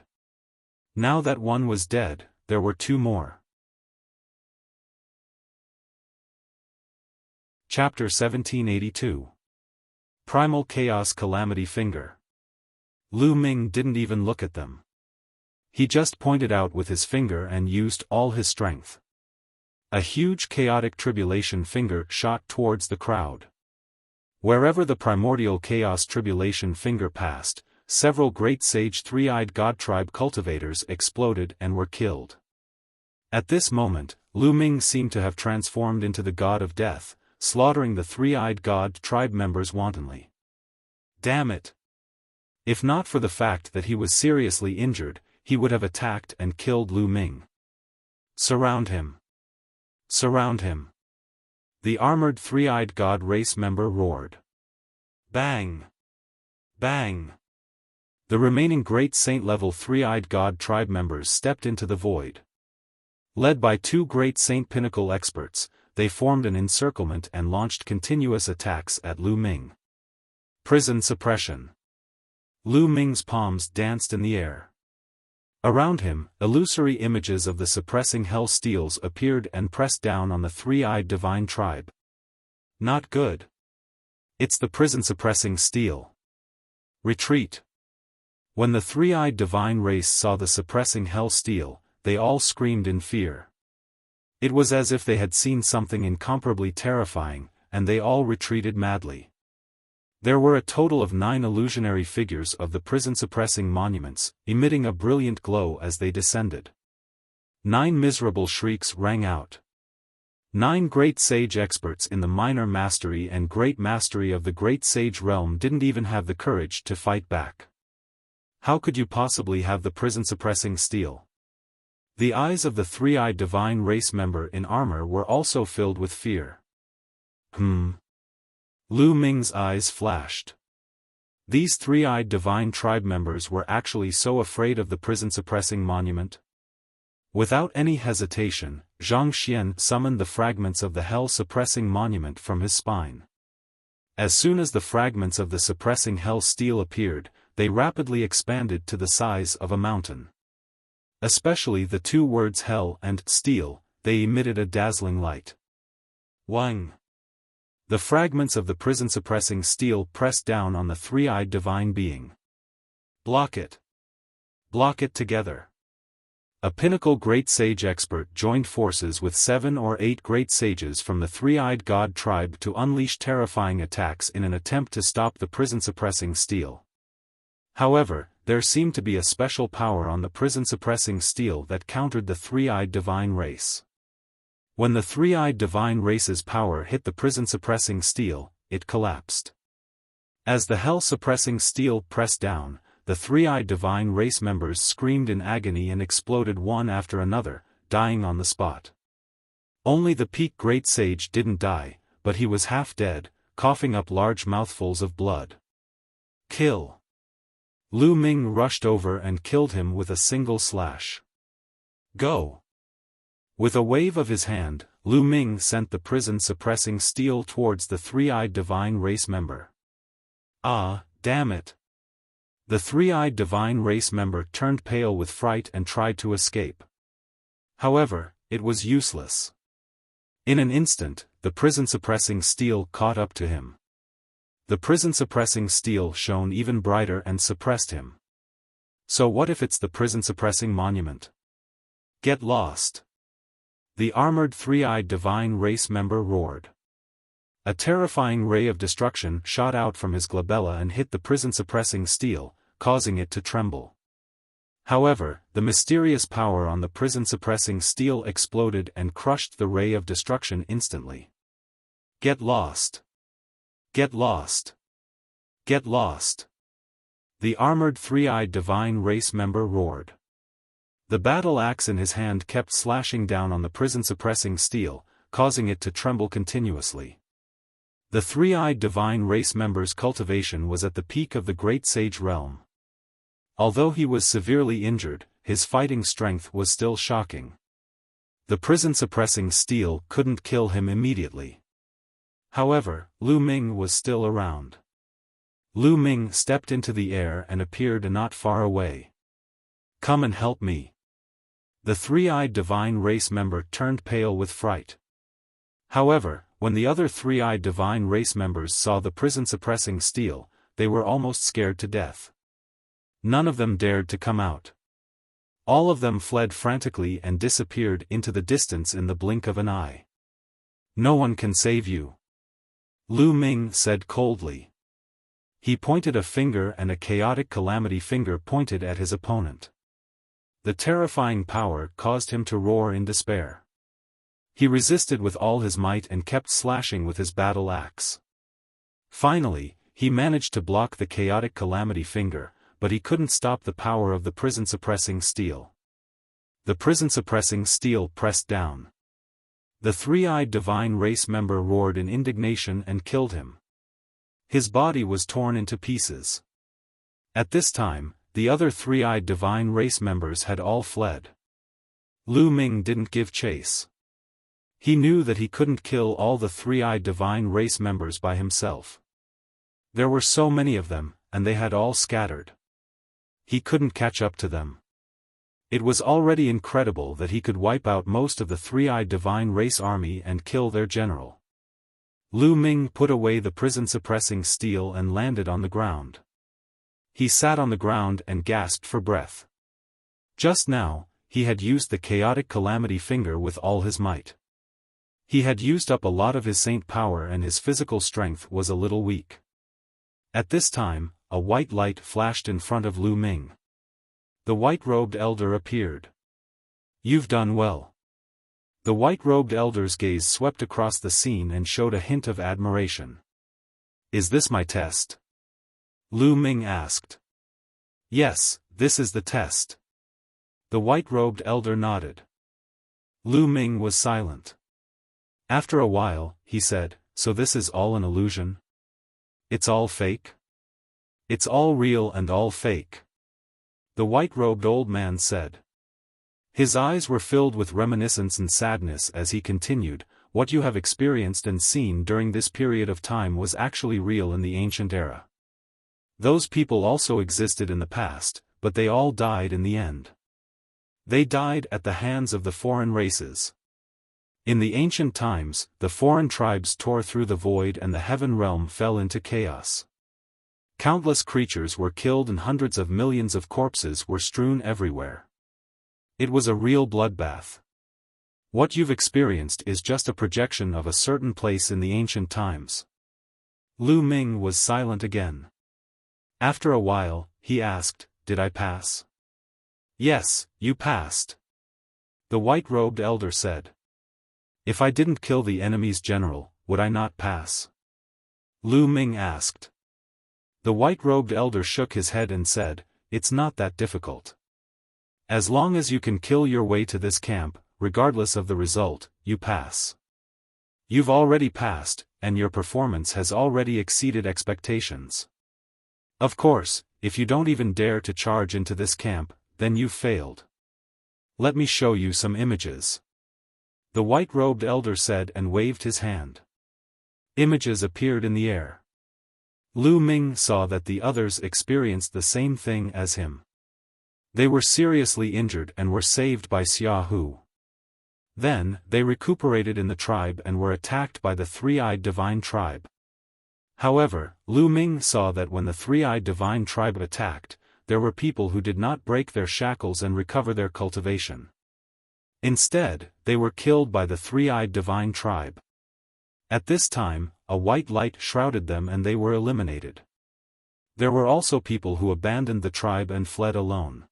Now that one was dead, there were 2 more. Chapter 1782. Primal Chaos Calamity Finger. Lu Ming didn't even look at them. He just pointed out with his finger and used all his strength. A huge chaotic tribulation finger shot towards the crowd. Wherever the primordial chaos tribulation finger passed, several great sage 3-eyed god tribe cultivators exploded and were killed. At this moment, Lu Ming seemed to have transformed into the god of death, slaughtering the 3-eyed god tribe members wantonly. Damn it! If not for the fact that he was seriously injured, he would have attacked and killed Lu Ming. Surround him! Surround him! The armored 3-eyed god race member roared. Bang! Bang! The remaining great saint-level 3-eyed god tribe members stepped into the void. Led by 2 great saint pinnacle experts, they formed an encirclement and launched continuous attacks at Lu Ming. Prison suppression. Lu Ming's palms danced in the air. Around him, illusory images of the suppressing hell steels appeared and pressed down on the 3-eyed divine tribe. Not good. It's the prison-suppressing steel. Retreat. When the 3-eyed divine race saw the suppressing hell steel, they all screamed in fear. It was as if they had seen something incomparably terrifying, and they all retreated madly. There were a total of 9 illusionary figures of the prison-suppressing monuments, emitting a brilliant glow as they descended. 9 miserable shrieks rang out. 9 great sage experts in the minor mastery and great mastery of the great sage realm didn't even have the courage to fight back. How could you possibly have the prison-suppressing steel? The eyes of the 3-eyed divine race member in armor were also filled with fear. Lu Ming's eyes flashed. These 3-eyed divine tribe members were actually so afraid of the prison-suppressing monument? Without any hesitation, Zhang Xian summoned the fragments of the hell-suppressing monument from his spine. As soon as the fragments of the suppressing hell steel appeared, they rapidly expanded to the size of a mountain. Especially the 2 words hell and steel, they emitted a dazzling light. Wang! The fragments of the prison-suppressing steel pressed down on the 3-eyed divine being. Block it! Block it together! A pinnacle great sage expert joined forces with 7 or 8 great sages from the 3-eyed god tribe to unleash terrifying attacks in an attempt to stop the prison-suppressing steel. However, there seemed to be a special power on the prison-suppressing steel that countered the 3-eyed divine race. When the 3-eyed divine race's power hit the prison-suppressing steel, it collapsed. As the hell-suppressing steel pressed down, the 3-eyed divine race members screamed in agony and exploded one after another, dying on the spot. Only the peak great sage didn't die, but he was half dead, coughing up large mouthfuls of blood. Kill! Lu Ming rushed over and killed him with a single slash. Go! With a wave of his hand, Lu Ming sent the prison-suppressing steel towards the 3-eyed divine race member. Ah, damn it! The 3-eyed divine race member turned pale with fright and tried to escape. However, it was useless. In an instant, the prison-suppressing steel caught up to him. The prison-suppressing steel shone even brighter and suppressed him. So what if it's the prison-suppressing monument? Get lost! The armored 3-eyed divine race member roared. A terrifying ray of destruction shot out from his glabella and hit the prison-suppressing steel, causing it to tremble. However, the mysterious power on the prison-suppressing steel exploded and crushed the ray of destruction instantly. Get lost! Get lost! Get lost! The armored three-eyed divine race member roared. The battle axe in his hand kept slashing down on the prison-suppressing steel, causing it to tremble continuously. The three-eyed divine race member's cultivation was at the peak of the great sage realm. Although he was severely injured, his fighting strength was still shocking. The prison-suppressing steel couldn't kill him immediately. However, Lu Ming was still around. Lu Ming stepped into the air and appeared not far away. Come and help me. The three-eyed divine race member turned pale with fright. However, when the other three-eyed divine race members saw the prison-suppressing steel, they were almost scared to death. None of them dared to come out. All of them fled frantically and disappeared into the distance in the blink of an eye. No one can save you, Lu Ming said coldly. He pointed a finger and a chaotic calamity finger pointed at his opponent. The terrifying power caused him to roar in despair. He resisted with all his might and kept slashing with his battle axe. Finally, he managed to block the chaotic calamity finger, but he couldn't stop the power of the prison-suppressing steel. The prison-suppressing steel pressed down. The three-eyed divine race member roared in indignation and killed him. His body was torn into pieces. At this time, the other three-eyed divine race members had all fled. Lu Ming didn't give chase. He knew that he couldn't kill all the three-eyed divine race members by himself. There were so many of them, and they had all scattered. He couldn't catch up to them. It was already incredible that he could wipe out most of the three-eyed divine race army and kill their general. Lu Ming put away the prison-suppressing steel and landed on the ground. He sat on the ground and gasped for breath. Just now, he had used the chaotic calamity finger with all his might. He had used up a lot of his saint power and his physical strength was a little weak. At this time, a white light flashed in front of Lu Ming. The white-robed elder appeared. You've done well. The white-robed elder's gaze swept across the scene and showed a hint of admiration. Is this my test? Lu Ming asked. Yes, this is the test. The white-robed elder nodded. Lu Ming was silent. After a while, he said, so this is all an illusion? It's all fake? It's all real and all fake. The white-robed old man said. His eyes were filled with reminiscence and sadness as he continued, what you have experienced and seen during this period of time was actually real in the ancient era. Those people also existed in the past, but they all died in the end. They died at the hands of the foreign races. In the ancient times, the foreign tribes tore through the void and the heaven realm fell into chaos. Countless creatures were killed and hundreds of millions of corpses were strewn everywhere. It was a real bloodbath. What you've experienced is just a projection of a certain place in the ancient times. Lu Ming was silent again. After a while, he asked, did I pass? Yes, you passed. The white-robed elder said. If I didn't kill the enemy's general, would I not pass? Lu Ming asked. The white-robed elder shook his head and said, it's not that difficult. As long as you can kill your way to this camp, regardless of the result, you pass. You've already passed, and your performance has already exceeded expectations. Of course, if you don't even dare to charge into this camp, then you've failed. Let me show you some images. The white-robed elder said and waved his hand. Images appeared in the air. Lu Ming saw that the others experienced the same thing as him. They were seriously injured and were saved by Xiaofan. Then, they recuperated in the tribe and were attacked by the three-eyed divine tribe. However, Lu Ming saw that when the three-eyed divine tribe attacked, there were people who did not break their shackles and recover their cultivation. Instead, they were killed by the three-eyed divine tribe. At this time, a white light shrouded them and they were eliminated. There were also people who abandoned the tribe and fled alone.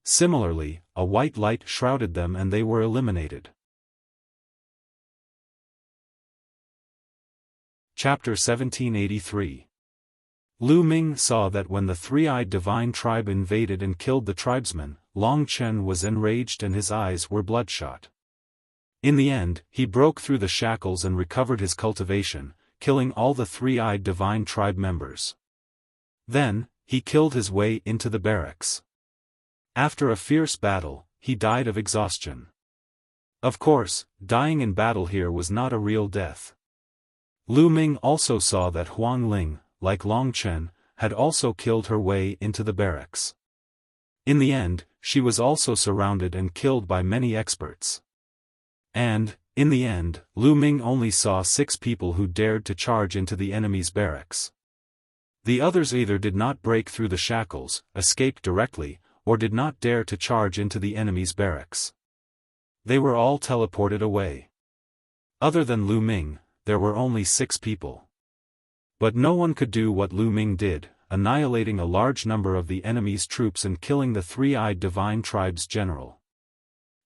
Similarly, a white light shrouded them and they were eliminated. Chapter 1783. Lu Ming saw that when the three-eyed divine tribe invaded and killed the tribesmen, Long Chen was enraged and his eyes were bloodshot. In the end, he broke through the shackles and recovered his cultivation, killing all the three-eyed divine tribe members. Then, he killed his way into the barracks. After a fierce battle, he died of exhaustion. Of course, dying in battle here was not a real death. Lu Ming also saw that Huang Ling, like Long Chen, had also killed her way into the barracks. In the end, she was also surrounded and killed by many experts. And, in the end, Lu Ming only saw 6 people who dared to charge into the enemy's barracks. The others either did not break through the shackles, escaped directly, or did not dare to charge into the enemy's barracks. They were all teleported away. Other than Lu Ming, there were only 6 people. But no one could do what Lu Ming did, annihilating a large number of the enemy's troops and killing the three-eyed divine tribe's general.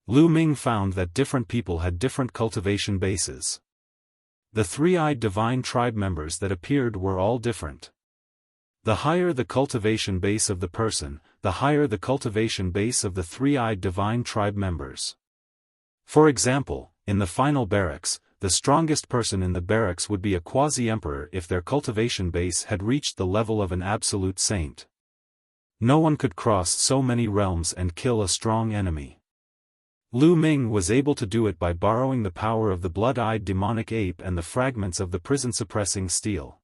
Lu Ming found that different people had different cultivation bases. The three-eyed divine tribe members that appeared were all different. The higher the cultivation base of the person, the higher the cultivation base of the three-eyed divine tribe members. For example, in the final barracks, the strongest person in the barracks would be a quasi-emperor if their cultivation base had reached the level of an absolute saint. No one could cross so many realms and kill a strong enemy. Lu Ming was able to do it by borrowing the power of the blood-eyed demonic ape and the fragments of the prison-suppressing steel.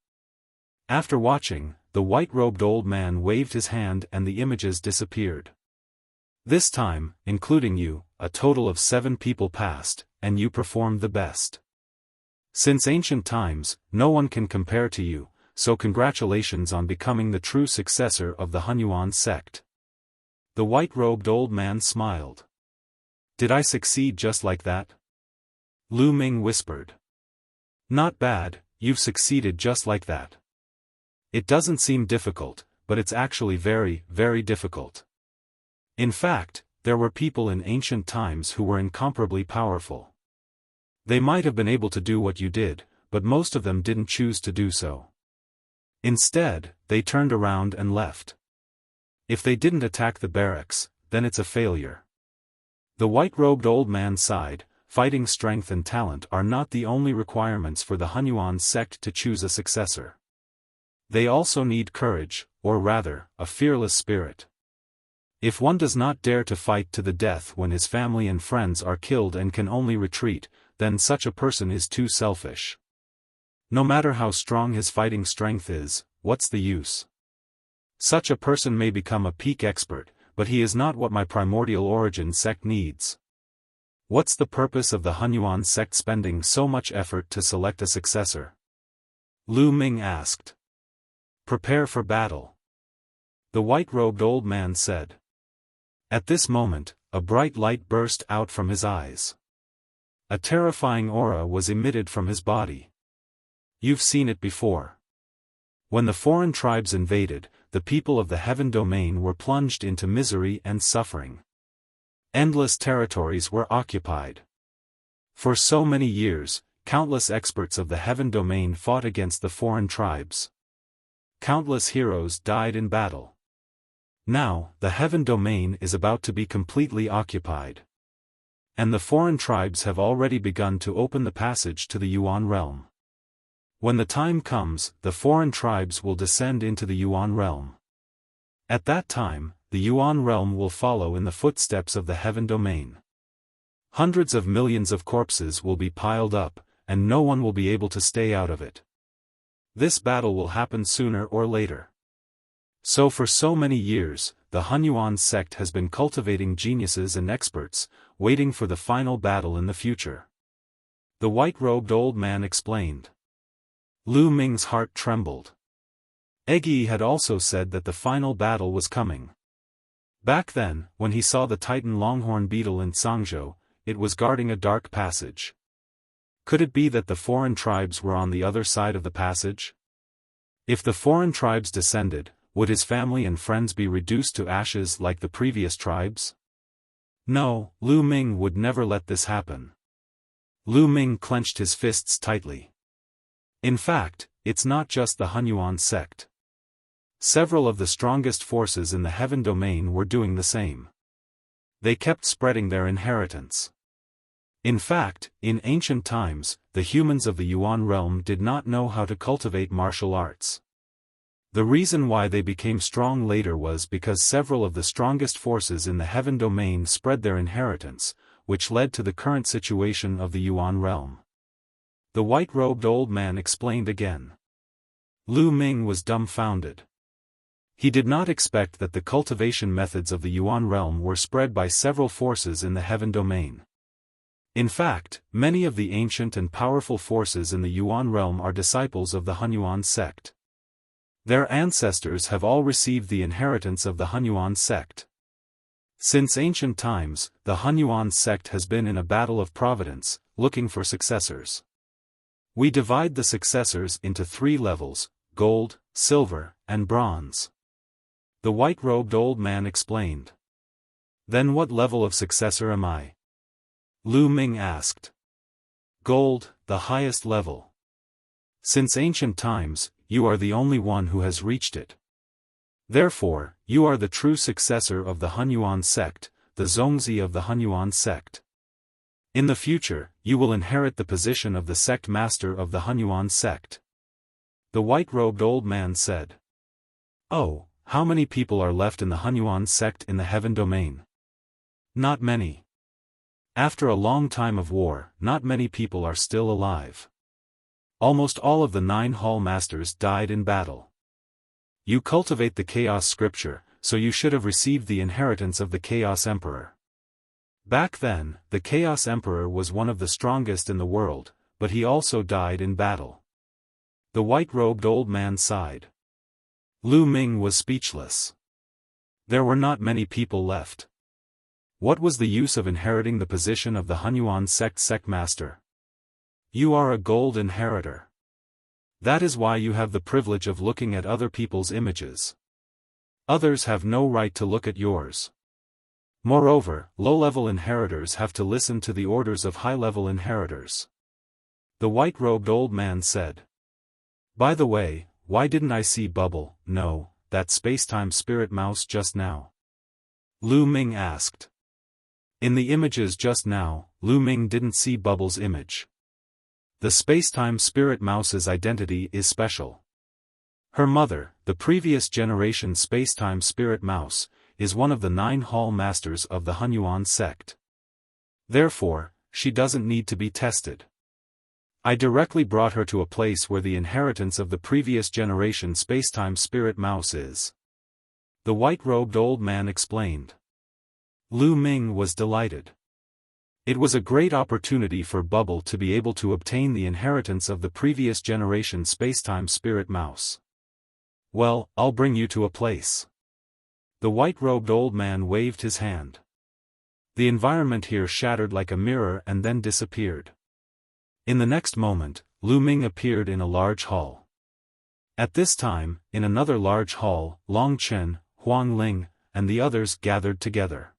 After watching, the white-robed old man waved his hand and the images disappeared. This time, including you, a total of 7 people passed, and you performed the best. Since ancient times, no one can compare to you, so congratulations on becoming the true successor of the Hunyuan sect. The white-robed old man smiled. Did I succeed just like that? Lu Ming whispered. Not bad, you've succeeded just like that. It doesn't seem difficult, but it's actually very, very difficult. In fact, there were people in ancient times who were incomparably powerful. They might have been able to do what you did, but most of them didn't choose to do so. Instead, they turned around and left. If they didn't attack the barracks, then it's a failure. The white-robed old man sighed. Fighting strength and talent are not the only requirements for the Hunyuan sect to choose a successor. They also need courage, or rather, a fearless spirit. If one does not dare to fight to the death when his family and friends are killed and can only retreat, then such a person is too selfish. No matter how strong his fighting strength is, what's the use? Such a person may become a peak expert, but he is not what my primordial origin sect needs. What's the purpose of the Hunyuan sect spending so much effort to select a successor? Lu Ming asked. Prepare for battle. The white-robed old man said. At this moment, a bright light burst out from his eyes. A terrifying aura was emitted from his body. You've seen it before. When the foreign tribes invaded, the people of the heaven domain were plunged into misery and suffering. Endless territories were occupied. For so many years, countless experts of the heaven domain fought against the foreign tribes. Countless heroes died in battle. Now, the heaven domain is about to be completely occupied. And the foreign tribes have already begun to open the passage to the Yuan realm. When the time comes, the foreign tribes will descend into the Yuan realm. At that time, the Yuan realm will follow in the footsteps of the heaven domain. Hundreds of millions of corpses will be piled up, and no one will be able to stay out of it. This battle will happen sooner or later. So for so many years, the Hunyuan sect has been cultivating geniuses and experts, waiting for the final battle in the future. The white-robed old man explained. Lu Ming's heart trembled. Egyi had also said that the final battle was coming. Back then, when he saw the Titan longhorn beetle in Sangzhou, it was guarding a dark passage. Could it be that the foreign tribes were on the other side of the passage? If the foreign tribes descended, would his family and friends be reduced to ashes like the previous tribes? No, Lu Ming would never let this happen. Lu Ming clenched his fists tightly. In fact, it's not just the Hunyuan sect. Several of the strongest forces in the heaven domain were doing the same. They kept spreading their inheritance. In fact, in ancient times, the humans of the Yuan realm did not know how to cultivate martial arts. The reason why they became strong later was because several of the strongest forces in the heaven domain spread their inheritance, which led to the current situation of the Yuan realm. The white-robed old man explained again. Lu Ming was dumbfounded. He did not expect that the cultivation methods of the Yuan realm were spread by several forces in the heaven domain. In fact, many of the ancient and powerful forces in the Yuan realm are disciples of the Hunyuan sect. Their ancestors have all received the inheritance of the Hunyuan sect. Since ancient times, the Hunyuan sect has been in a battle of providence, looking for successors. We divide the successors into 3 levels: gold, silver, and bronze. The white-robed old man explained. Then what level of successor am I? Lu Ming asked. Gold, the highest level. Since ancient times, you are the only one who has reached it. Therefore, you are the true successor of the Hunyuan sect, the Zongzi of the Hunyuan sect. In the future, you will inherit the position of the sect master of the Hunyuan sect. The white-robed old man said. Oh, how many people are left in the Hunyuan sect in the heaven domain? Not many. After a long time of war, not many people are still alive. Almost all of the 9 hall masters died in battle. You cultivate the Chaos Scripture, so you should have received the inheritance of the Chaos Emperor. Back then, the Chaos Emperor was one of the strongest in the world, but he also died in battle. The white-robed old man sighed. Lu Ming was speechless. There were not many people left. What was the use of inheriting the position of the Hunyuan sect master? You are a gold inheritor. That is why you have the privilege of looking at other people's images. Others have no right to look at yours. Moreover, low-level inheritors have to listen to the orders of high-level inheritors. The white-robed old man said. By the way, why didn't I see Bubble, no, that space-time spirit mouse just now? Lu Ming asked. In the images just now, Lu Ming didn't see Bubble's image. The space-time spirit mouse's identity is special. Her mother, the previous generation space-time spirit mouse, is one of the 9 hall masters of the Hunyuan sect. Therefore, she doesn't need to be tested. I directly brought her to a place where the inheritance of the previous generation space-time spirit mouse is. The white-robed old man explained. Lu Ming was delighted. It was a great opportunity for Bubble to be able to obtain the inheritance of the previous generation space-time spirit mouse. Well, I'll bring you to a place. The white-robed old man waved his hand. The environment here shattered like a mirror and then disappeared. In the next moment, Lu Ming appeared in a large hall. At this time, in another large hall, Long Chen, Huang Ling, and the others gathered together.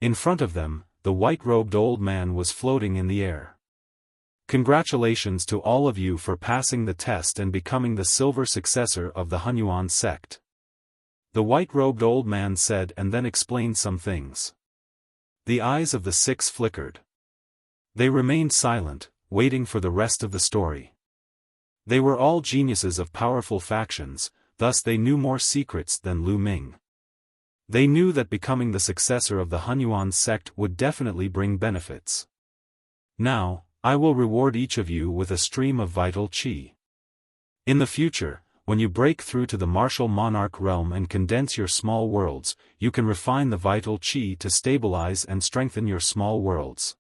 In front of them, the white-robed old man was floating in the air. Congratulations to all of you for passing the test and becoming the silver successor of the Hunyuan sect. The white-robed old man said and then explained some things. The eyes of the 6 flickered. They remained silent, waiting for the rest of the story. They were all geniuses of powerful factions, thus they knew more secrets than Lu Ming. They knew that becoming the successor of the Hunyuan sect would definitely bring benefits. Now, I will reward each of you with a stream of vital qi. In the future, when you break through to the martial monarch realm and condense your small worlds, you can refine the vital qi to stabilize and strengthen your small worlds.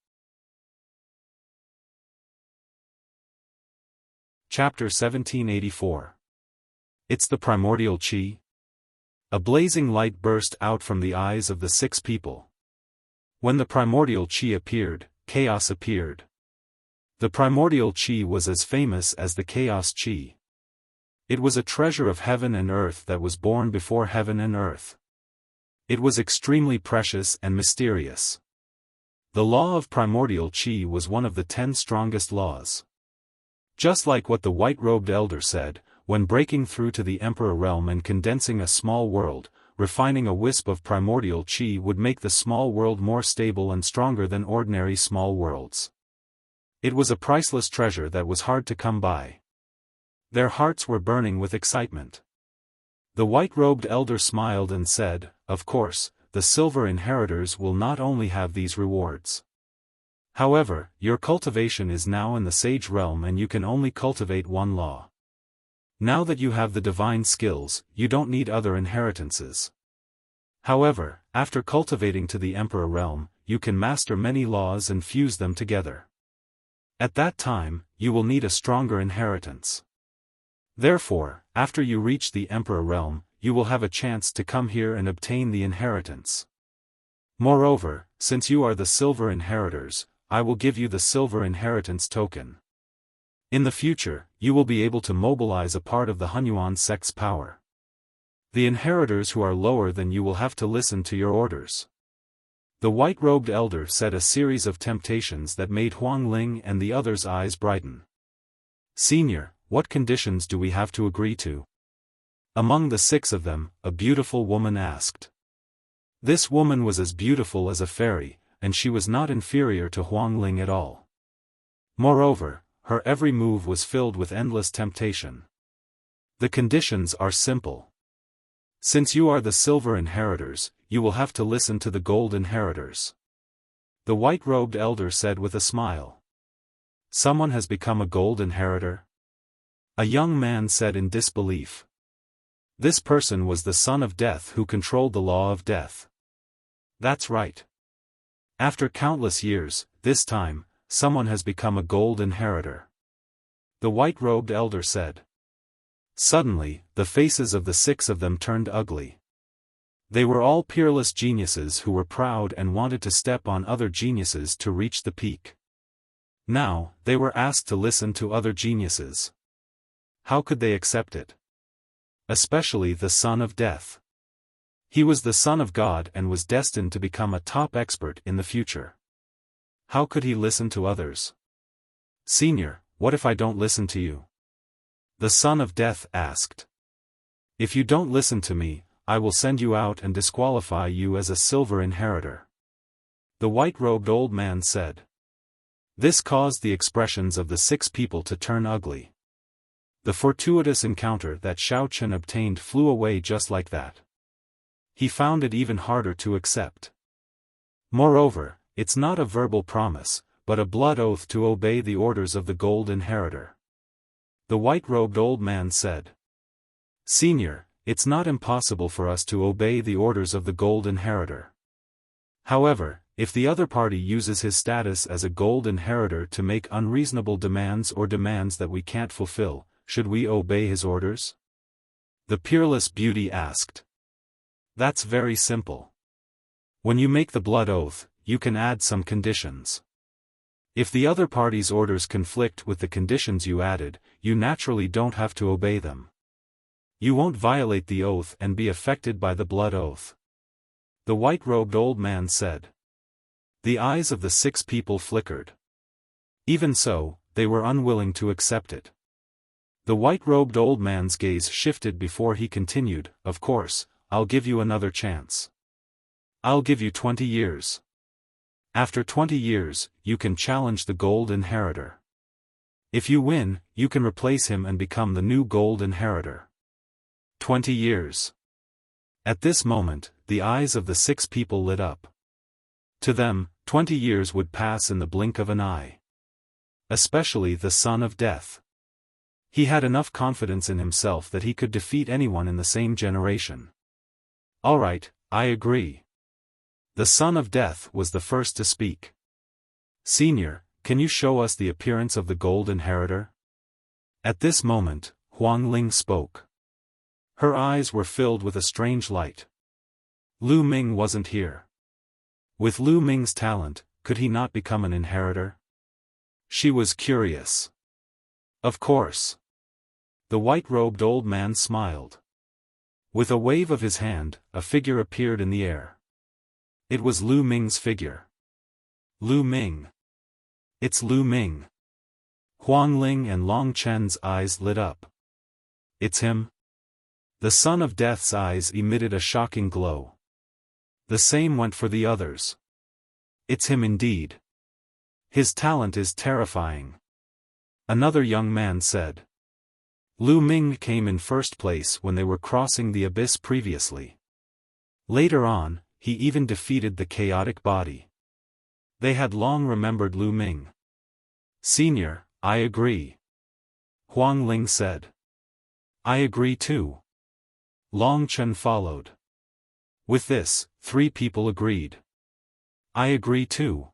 Chapter 1784. It's the primordial qi. A blazing light burst out from the eyes of the 6 people. When the primordial qi appeared, chaos appeared. The primordial qi was as famous as the chaos qi. It was a treasure of heaven and earth that was born before heaven and earth. It was extremely precious and mysterious. The law of primordial qi was one of the 10 strongest laws. Just like what the white-robed elder said, when breaking through to the Emperor realm and condensing a small world, refining a wisp of primordial chi would make the small world more stable and stronger than ordinary small worlds. It was a priceless treasure that was hard to come by. Their hearts were burning with excitement. The white-robed elder smiled and said, "Of course, the silver inheritors will not only have these rewards. However, your cultivation is now in the sage realm and you can only cultivate one law. Now that you have the divine skills, you don't need other inheritances. However, after cultivating to the Emperor realm, you can master many laws and fuse them together. At that time, you will need a stronger inheritance. Therefore, after you reach the Emperor realm, you will have a chance to come here and obtain the inheritance. Moreover, since you are the silver inheritors, I will give you the silver inheritance token. In the future, you will be able to mobilize a part of the Hunyuan sect's power. The inheritors who are lower than you will have to listen to your orders." The white-robed elder said a series of temptations that made Huang Ling and the others' eyes brighten. "Senior, what conditions do we have to agree to?" Among the 6 of them, a beautiful woman asked. This woman was as beautiful as a fairy, and she was not inferior to Huang Ling at all. Moreover, her every move was filled with endless temptation. "The conditions are simple. Since you are the silver inheritors, you will have to listen to the gold inheritors." The white-robed elder said with a smile. "Someone has become a gold inheritor?" A young man said in disbelief. "This person was the son of death who controlled the law of death." "That's right. After countless years, this time, someone has become a gold inheritor," the white-robed elder said. Suddenly, the faces of the 6 of them turned ugly. They were all peerless geniuses who were proud and wanted to step on other geniuses to reach the peak. Now, they were asked to listen to other geniuses. How could they accept it? Especially the son of death. He was the son of God and was destined to become a top expert in the future. How could he listen to others? "Senior, what if I don't listen to you?" the son of death asked. "If you don't listen to me, I will send you out and disqualify you as a silver inheritor," the white-robed old man said. This caused the expressions of the 6 people to turn ugly. The fortuitous encounter that Xiao Chen obtained flew away just like that. He found it even harder to accept. Moreover, it's not a verbal promise, but a blood oath to obey the orders of the gold inheritor. The white-robed old man said. "Senior, it's not impossible for us to obey the orders of the gold inheritor. However, if the other party uses his status as a gold inheritor to make unreasonable demands or demands that we can't fulfill, should we obey his orders?" the peerless beauty asked. "That's very simple. When you make the blood oath, you can add some conditions. If the other party's orders conflict with the conditions you added, you naturally don't have to obey them. You won't violate the oath and be affected by the blood oath," the white-robed old man said. The eyes of the 6 people flickered. Even so, they were unwilling to accept it. The white-robed old man's gaze shifted before he continued, "Of course, I'll give you another chance. I'll give you 20 years. After 20 years, you can challenge the gold inheritor. If you win, you can replace him and become the new gold inheritor. 20 years. At this moment, the eyes of the 6 people lit up. To them, 20 years would pass in the blink of an eye. Especially the son of death. He had enough confidence in himself that he could defeat anyone in the same generation. "All right, I agree." The son of death was the first to speak. "Senior, can you show us the appearance of the gold inheritor?" At this moment, Huang Ling spoke. Her eyes were filled with a strange light. Lu Ming wasn't here. With Lu Ming's talent, could he not become an inheritor? She was curious. "Of course." The white-robed old man smiled. With a wave of his hand, a figure appeared in the air. It was Lu Ming's figure. "Lu Ming. It's Lu Ming." Huang Ling and Long Chen's eyes lit up. It's him? The Son of Death's eyes emitted a shocking glow. The same went for the others. It's him indeed. His talent is terrifying. Another young man said. Lu Ming came in first place when they were crossing the abyss previously. Later on, he even defeated the chaotic body. They had long remembered Lu Ming. Senior, I agree. Huang Ling said. I agree too. Long Chen followed. With this, 3 people agreed. I agree too.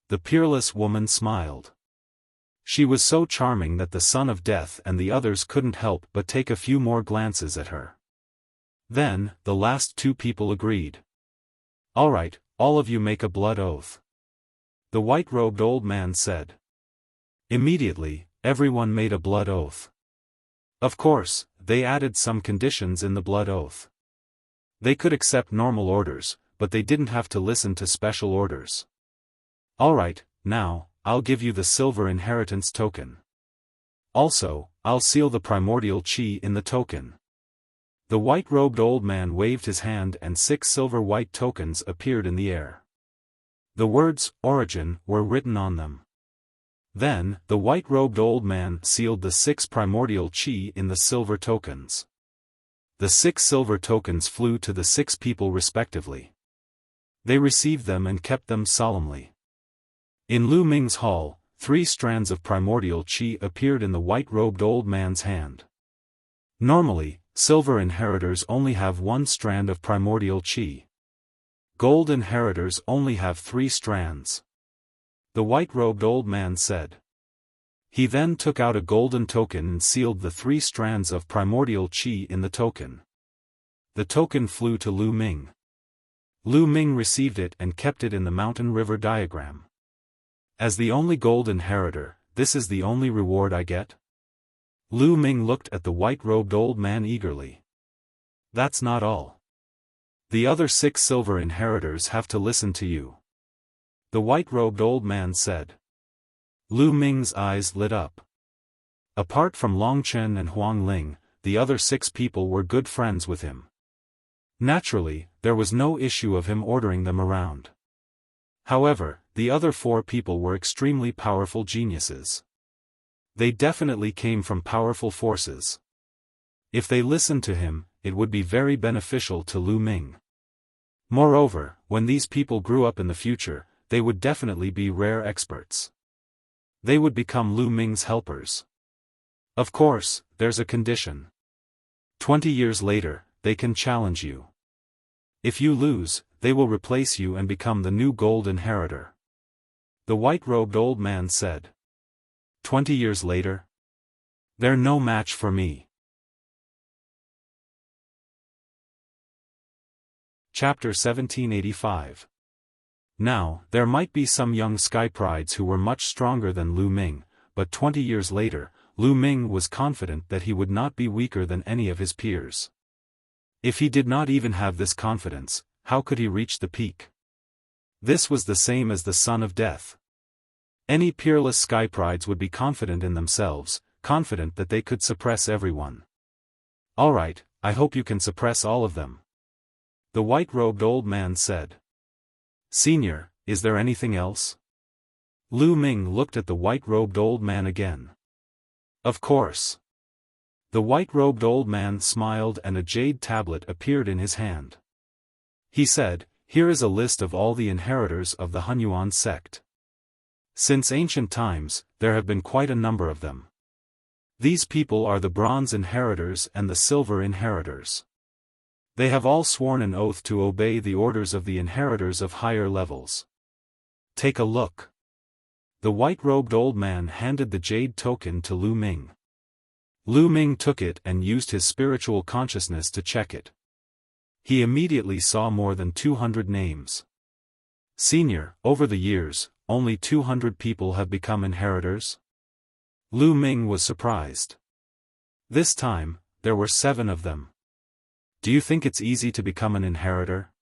The peerless woman smiled. She was so charming that the Son of Death and the others couldn't help but take a few more glances at her. Then, the last 2 people agreed. All right, all of you make a blood oath. The white-robed old man said. Immediately, everyone made a blood oath. Of course, they added some conditions in the blood oath. They could accept normal orders, but they didn't have to listen to special orders. All right, now, I'll give you the silver inheritance token. Also, I'll seal the primordial chi in the token. The white-robed old man waved his hand and 6 silver white tokens appeared in the air. The words, Origin, were written on them. Then, the white-robed old man sealed the 6 primordial chi in the silver tokens. The 6 silver tokens flew to the 6 people respectively. They received them and kept them solemnly. In Lu Ming's hall, 3 strands of primordial chi appeared in the white-robed old man's hand. Normally, silver inheritors only have 1 strand of primordial chi. Gold inheritors only have 3 strands. The white-robed old man said. He then took out a golden token and sealed the 3 strands of primordial chi in the token. The token flew to Lu Ming. Lu Ming received it and kept it in the mountain river diagram. As the only gold inheritor, this is the only reward I get? Lu Ming looked at the white-robed old man eagerly. That's not all. The other 6 silver inheritors have to listen to you. The white-robed old man said. Lu Ming's eyes lit up. Apart from Long Chen and Huang Ling, the other 6 people were good friends with him. Naturally, there was no issue of him ordering them around. However, the other 4 people were extremely powerful geniuses. They definitely came from powerful forces. If they listened to him, it would be very beneficial to Lu Ming. Moreover, when these people grew up in the future, they would definitely be rare experts. They would become Lu Ming's helpers. Of course, there's a condition. 20 years later, they can challenge you. If you lose, they will replace you and become the new gold inheritor. The white-robed old man said. 20 years later? They're no match for me. Chapter 1785. Now, there might be some young sky prides who were much stronger than Lu Ming, but 20 years later, Lu Ming was confident that he would not be weaker than any of his peers. If he did not even have this confidence, how could he reach the peak? This was the same as the Son of Death. Any peerless sky prides would be confident in themselves, confident that they could suppress everyone. All right, I hope you can suppress all of them. The white-robed old man said. Senior, is there anything else? Lu Ming looked at the white-robed old man again. Of course. The white-robed old man smiled and a jade tablet appeared in his hand. He said, Here is a list of all the inheritors of the Hunyuan sect. Since ancient times, there have been quite a number of them. These people are the bronze inheritors and the silver inheritors. They have all sworn an oath to obey the orders of the inheritors of higher levels. Take a look. The white-robed old man handed the jade token to Lu Ming. Lu Ming took it and used his spiritual consciousness to check it. He immediately saw more than 200 names. Senior, over the years, only 200 people have become inheritors? Lu Ming was surprised. This time, there were 7 of them. Do you think it's easy to become an inheritor?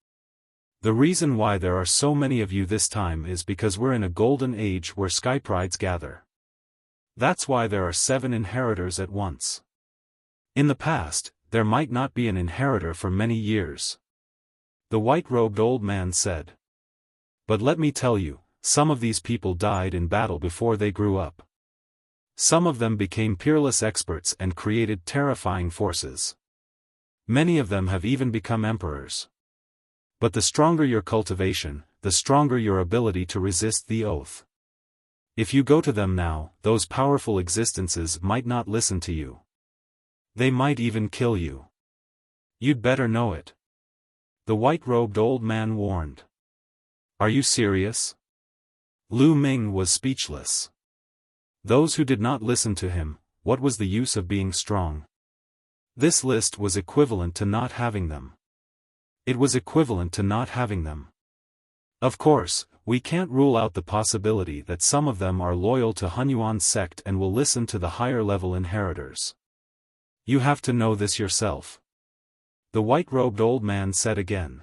The reason why there are so many of you this time is because we're in a golden age where sky prides gather. That's why there are 7 inheritors at once. In the past, there might not be an inheritor for many years. The white-robed old man said. But let me tell you, some of these people died in battle before they grew up. Some of them became peerless experts and created terrifying forces. Many of them have even become emperors. But the stronger your cultivation, the stronger your ability to resist the oath. If you go to them now, those powerful existences might not listen to you. They might even kill you. You'd better know it. The white-robed old man warned. Are you serious? Lu Ming was speechless. Those who did not listen to him, what was the use of being strong? This list was equivalent to not having them. It was equivalent to not having them. Of course, we can't rule out the possibility that some of them are loyal to Hunyuan's sect and will listen to the higher-level inheritors. You have to know this yourself. The white-robed old man said again.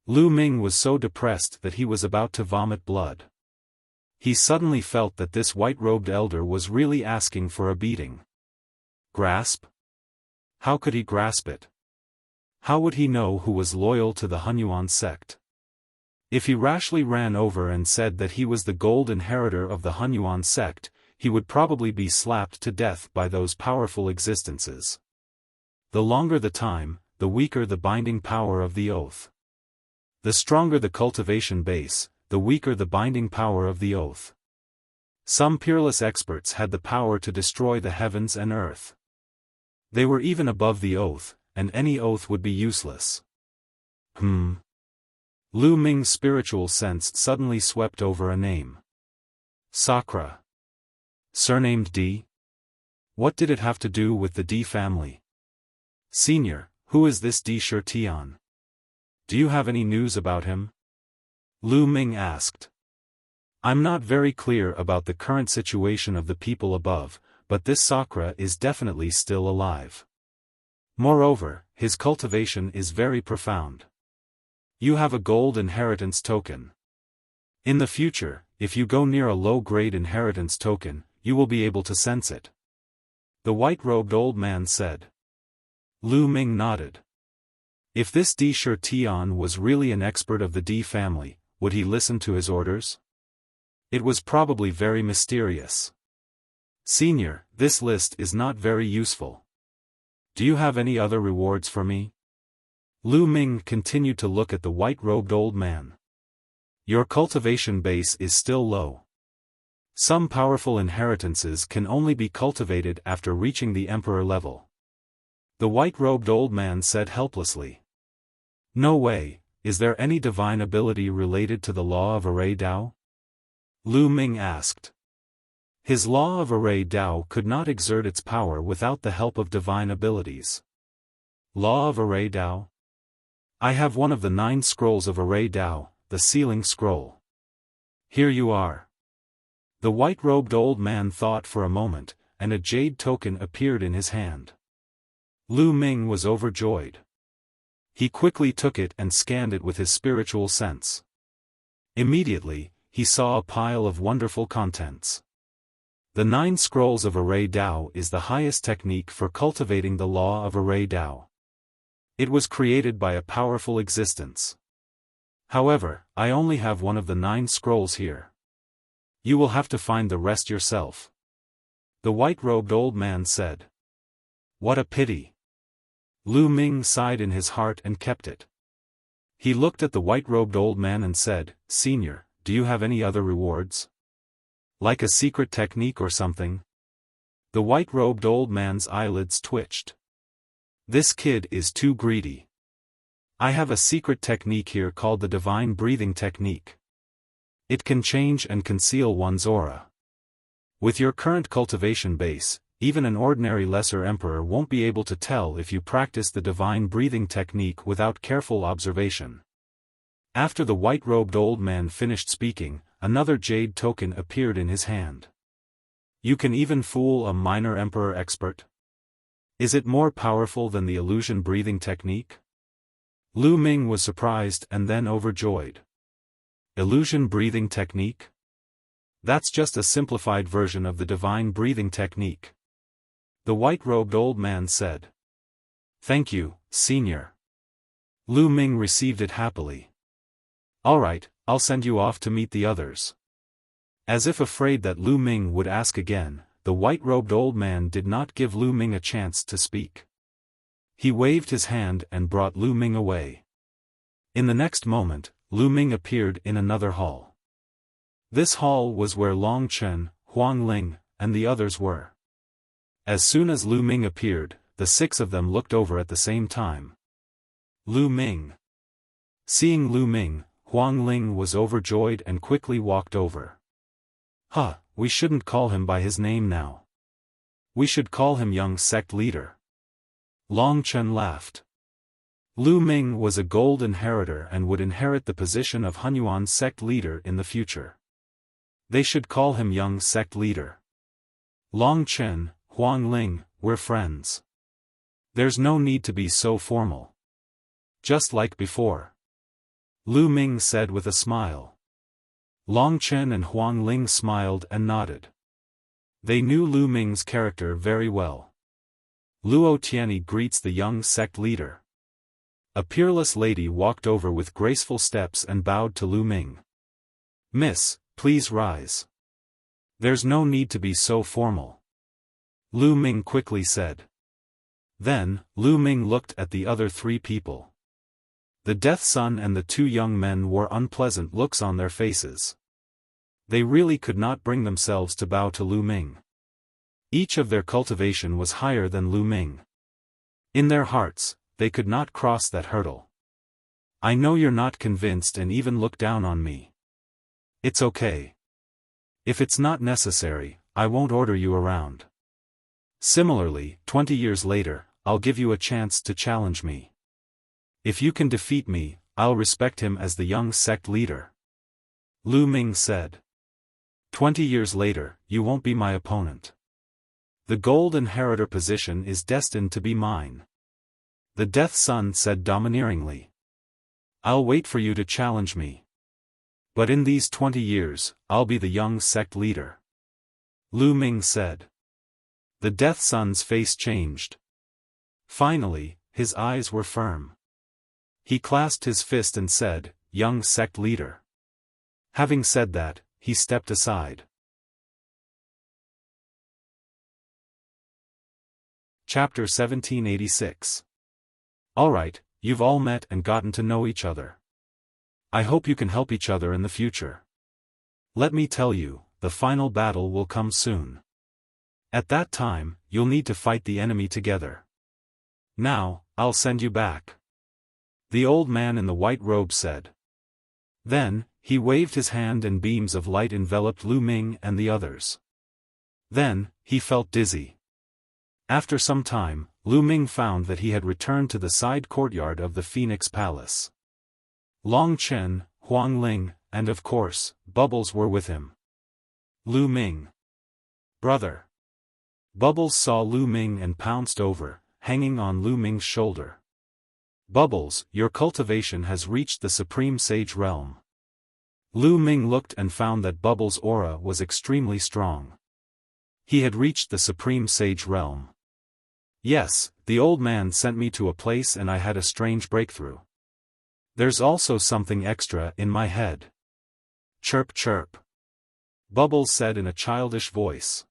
Lu Ming was so depressed that he was about to vomit blood. He suddenly felt that this white-robed elder was really asking for a beating. Grasp? How could he grasp it? How would he know who was loyal to the Hunyuan sect? If he rashly ran over and said that he was the gold inheritor of the Hunyuan sect, he would probably be slapped to death by those powerful existences. The longer the time, the weaker the binding power of the oath. The stronger the cultivation base, the weaker the binding power of the oath. Some peerless experts had the power to destroy the heavens and earth. They were even above the oath, and any oath would be useless. Lu Ming's spiritual sense suddenly swept over a name. Sakra. Surnamed D? What did it have to do with the D family? Senior, who is this D Shirtian? Do you have any news about him? Lu Ming asked. I'm not very clear about the current situation of the people above, but this Sakra is definitely still alive. Moreover, his cultivation is very profound. You have a gold inheritance token. In the future, if you go near a low-grade inheritance token, you will be able to sense it. The white-robed old man said. Lu Ming nodded. If this D Shirtian was really an expert of the D family, would he listen to his orders? It was probably very mysterious. Senior, this list is not very useful. Do you have any other rewards for me? Lu Ming continued to look at the white-robed old man. Your cultivation base is still low. Some powerful inheritances can only be cultivated after reaching the emperor level. The white-robed old man said helplessly. No way, is there any divine ability related to the law of array Dao? Lu Ming asked. His law of array Dao could not exert its power without the help of divine abilities. Law of array Dao? I have one of the 9 scrolls of array Dao, the sealing scroll. Here you are. The white-robed old man thought for a moment, and a jade token appeared in his hand. Lu Ming was overjoyed. He quickly took it and scanned it with his spiritual sense. Immediately, he saw a pile of wonderful contents. The 9 scrolls of array Dao is the highest technique for cultivating the law of array Dao. It was created by a powerful existence. However, I only have one of the 9 scrolls here. You will have to find the rest yourself. The white-robed old man said. What a pity. Lu Ming sighed in his heart and kept it. He looked at the white-robed old man and said, Senior, do you have any other rewards? Like a secret technique or something? The white-robed old man's eyelids twitched. This kid is too greedy. I have a secret technique here called the divine breathing technique. It can change and conceal one's aura. With your current cultivation base, even an ordinary lesser emperor won't be able to tell if you practice the divine breathing technique without careful observation. After the white-robed old man finished speaking, another jade token appeared in his hand. You can even fool a minor emperor expert? Is it more powerful than the illusion breathing technique? Lu Ming was surprised and then overjoyed. Illusion breathing technique? That's just a simplified version of the divine breathing technique. The white-robed old man said. Thank you, Senior. Lu Ming received it happily. Alright, I'll send you off to meet the others. As if afraid that Lu Ming would ask again, the white-robed old man did not give Lu Ming a chance to speak. He waved his hand and brought Lu Ming away. In the next moment, Lu Ming appeared in another hall. This hall was where Long Chen, Huang Ling, and the others were. As soon as Lu Ming appeared, the 6 of them looked over at the same time. Lu Ming. Seeing Lu Ming, Huang Ling was overjoyed and quickly walked over. Huh, we shouldn't call him by his name now. We should call him young sect leader. Long Chen laughed. Lu Ming was a gold inheritor and would inherit the position of Hunyuan sect leader in the future. They should call him young sect leader. Long Chen, Huang Ling, we're friends. There's no need to be so formal. Just like before. Lu Ming said with a smile. Long Chen and Huang Ling smiled and nodded. They knew Lu Ming's character very well. Luo Tianyi greets the young sect leader. A peerless lady walked over with graceful steps and bowed to Lu Ming. Miss, please rise. There's no need to be so formal. Lu Ming quickly said. Then, Lu Ming looked at the other 3 people. The Death Sun and the 2 young men wore unpleasant looks on their faces. They really could not bring themselves to bow to Lu Ming. Each of their cultivation was higher than Lu Ming. In their hearts, they could not cross that hurdle. I know you're not convinced and even look down on me. It's okay. If it's not necessary, I won't order you around. Similarly, 20 years later, I'll give you a chance to challenge me. If you can defeat me, I'll respect him as the young sect leader. Lu Ming said. 20 years later, you won't be my opponent. The gold inheritor position is destined to be mine. The Death Sun said domineeringly. I'll wait for you to challenge me. But in these 20 years, I'll be the young sect leader. Lu Ming said. The Death Sun's face changed. Finally, his eyes were firm. He clasped his fist and said, young sect leader. Having said that, he stepped aside. Chapter 1786. Alright, you've all met and gotten to know each other. I hope you can help each other in the future. Let me tell you, the final battle will come soon. At that time, you'll need to fight the enemy together. Now, I'll send you back. The old man in the white robe said. Then, he waved his hand and beams of light enveloped Lu Ming and the others. Then, he felt dizzy. After some time, Lu Ming found that he had returned to the side courtyard of the Phoenix Palace. Long Chen, Huang Ling, and of course, Bubbles were with him. Lu Ming. Brother. Bubbles saw Lu Ming and pounced over, hanging on Lu Ming's shoulder. Bubbles, your cultivation has reached the Supreme Sage realm. Lu Ming looked and found that Bubbles' aura was extremely strong. He had reached the Supreme Sage realm. Yes, the old man sent me to a place and I had a strange breakthrough. There's also something extra in my head. Chirp chirp. Bubbles said in a childish voice.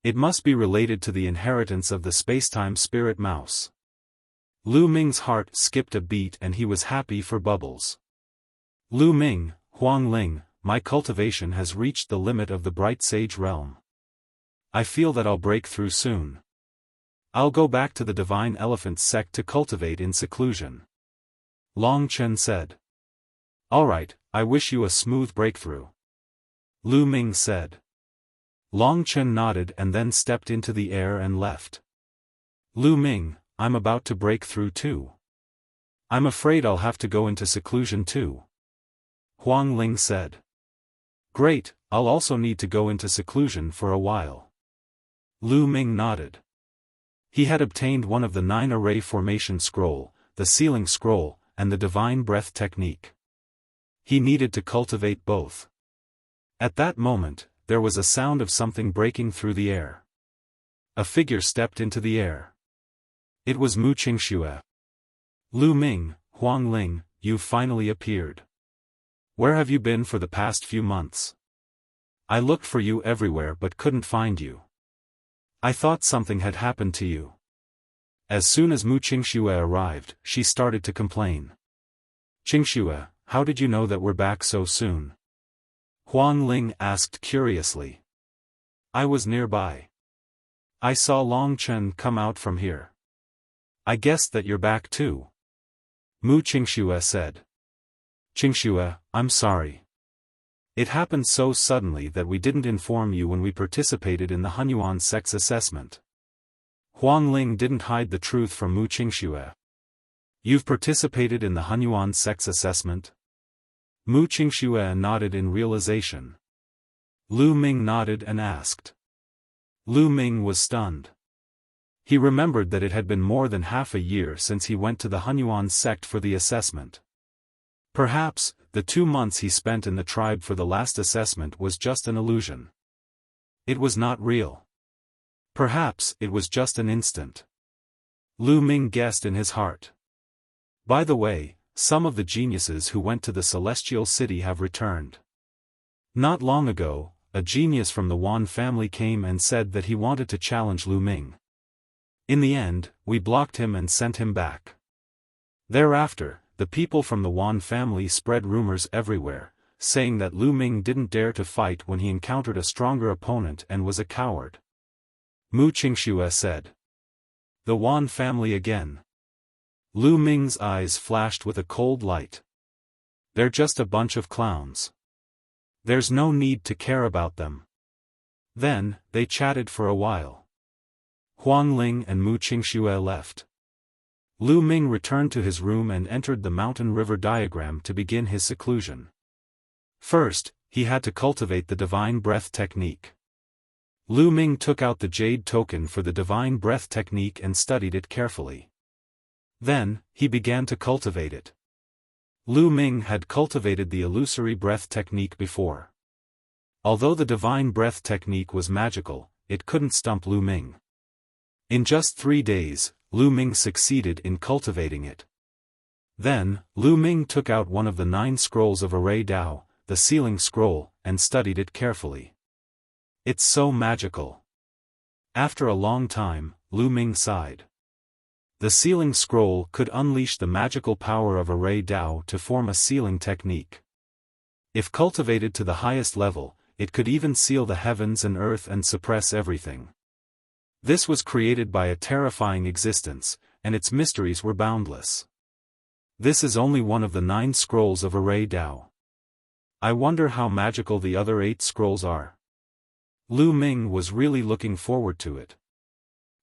It must be related to the inheritance of the spacetime spirit mouse. Lu Ming's heart skipped a beat and he was happy for Bubbles. Lu Ming, Huang Ling, my cultivation has reached the limit of the Bright Sage realm. I feel that I'll break through soon. I'll go back to the Divine Elephant sect to cultivate in seclusion. Long Chen said. Alright, I wish you a smooth breakthrough. Lu Ming said. Long Chen nodded and then stepped into the air and left. Lu Ming, I'm about to break through too. I'm afraid I'll have to go into seclusion too. Huang Ling said. Great, I'll also need to go into seclusion for a while. Lu Ming nodded. He had obtained one of the 9 array formation scroll, the sealing scroll, and the divine breath technique. He needed to cultivate both. At that moment, there was a sound of something breaking through the air. A figure stepped into the air. It was Mu Qingxue. Lu Ming, Huang Ling, you've finally appeared. Where have you been for the past few months? I looked for you everywhere but couldn't find you. I thought something had happened to you. As soon as Mu Qingxue arrived, she started to complain. Qingxue, how did you know that we're back so soon? Huang Ling asked curiously. I was nearby. I saw Long Chen come out from here. I guessed that you're back too. Mu Qingxue said. Qingxue, I'm sorry. It happened so suddenly that we didn't inform you when we participated in the Hunyuan sex assessment. Huang Ling didn't hide the truth from Mu Qingxue. You've participated in the Hunyuan sex assessment? Mu Qingxue nodded in realization. Lu Ming nodded and asked. Lu Ming was stunned. He remembered that it had been more than half a year since he went to the Hunyuan sect for the assessment. Perhaps, the 2 months he spent in the tribe for the last assessment was just an illusion. It was not real. Perhaps it was just an instant. Lu Ming guessed in his heart. By the way, some of the geniuses who went to the celestial city have returned. Not long ago, a genius from the Wan family came and said that he wanted to challenge Lu Ming. In the end, we blocked him and sent him back. Thereafter, the people from the Wan family spread rumors everywhere, saying that Lu Ming didn't dare to fight when he encountered a stronger opponent and was a coward. Mu Qingxue said. The Wan family again. Lu Ming's eyes flashed with a cold light. They're just a bunch of clowns. There's no need to care about them. Then, they chatted for a while. Huang Ling and Mu Qingxue left. Lu Ming returned to his room and entered the mountain river diagram to begin his seclusion. First, he had to cultivate the divine breath technique. Lu Ming took out the jade token for the divine breath technique and studied it carefully. Then, he began to cultivate it. Lu Ming had cultivated the illusory breath technique before. Although the divine breath technique was magical, it couldn't stump Lu Ming. In just 3 days, Lu Ming succeeded in cultivating it. Then, Lu Ming took out one of the 9 scrolls of Array Dao, the sealing scroll, and studied it carefully. It's so magical. After a long time, Lu Ming sighed. The sealing scroll could unleash the magical power of Array Dao to form a sealing technique. If cultivated to the highest level, it could even seal the heavens and earth and suppress everything. This was created by a terrifying existence, and its mysteries were boundless. This is only one of the 9 scrolls of Array Dao. I wonder how magical the other 8 scrolls are. Lu Ming was really looking forward to it.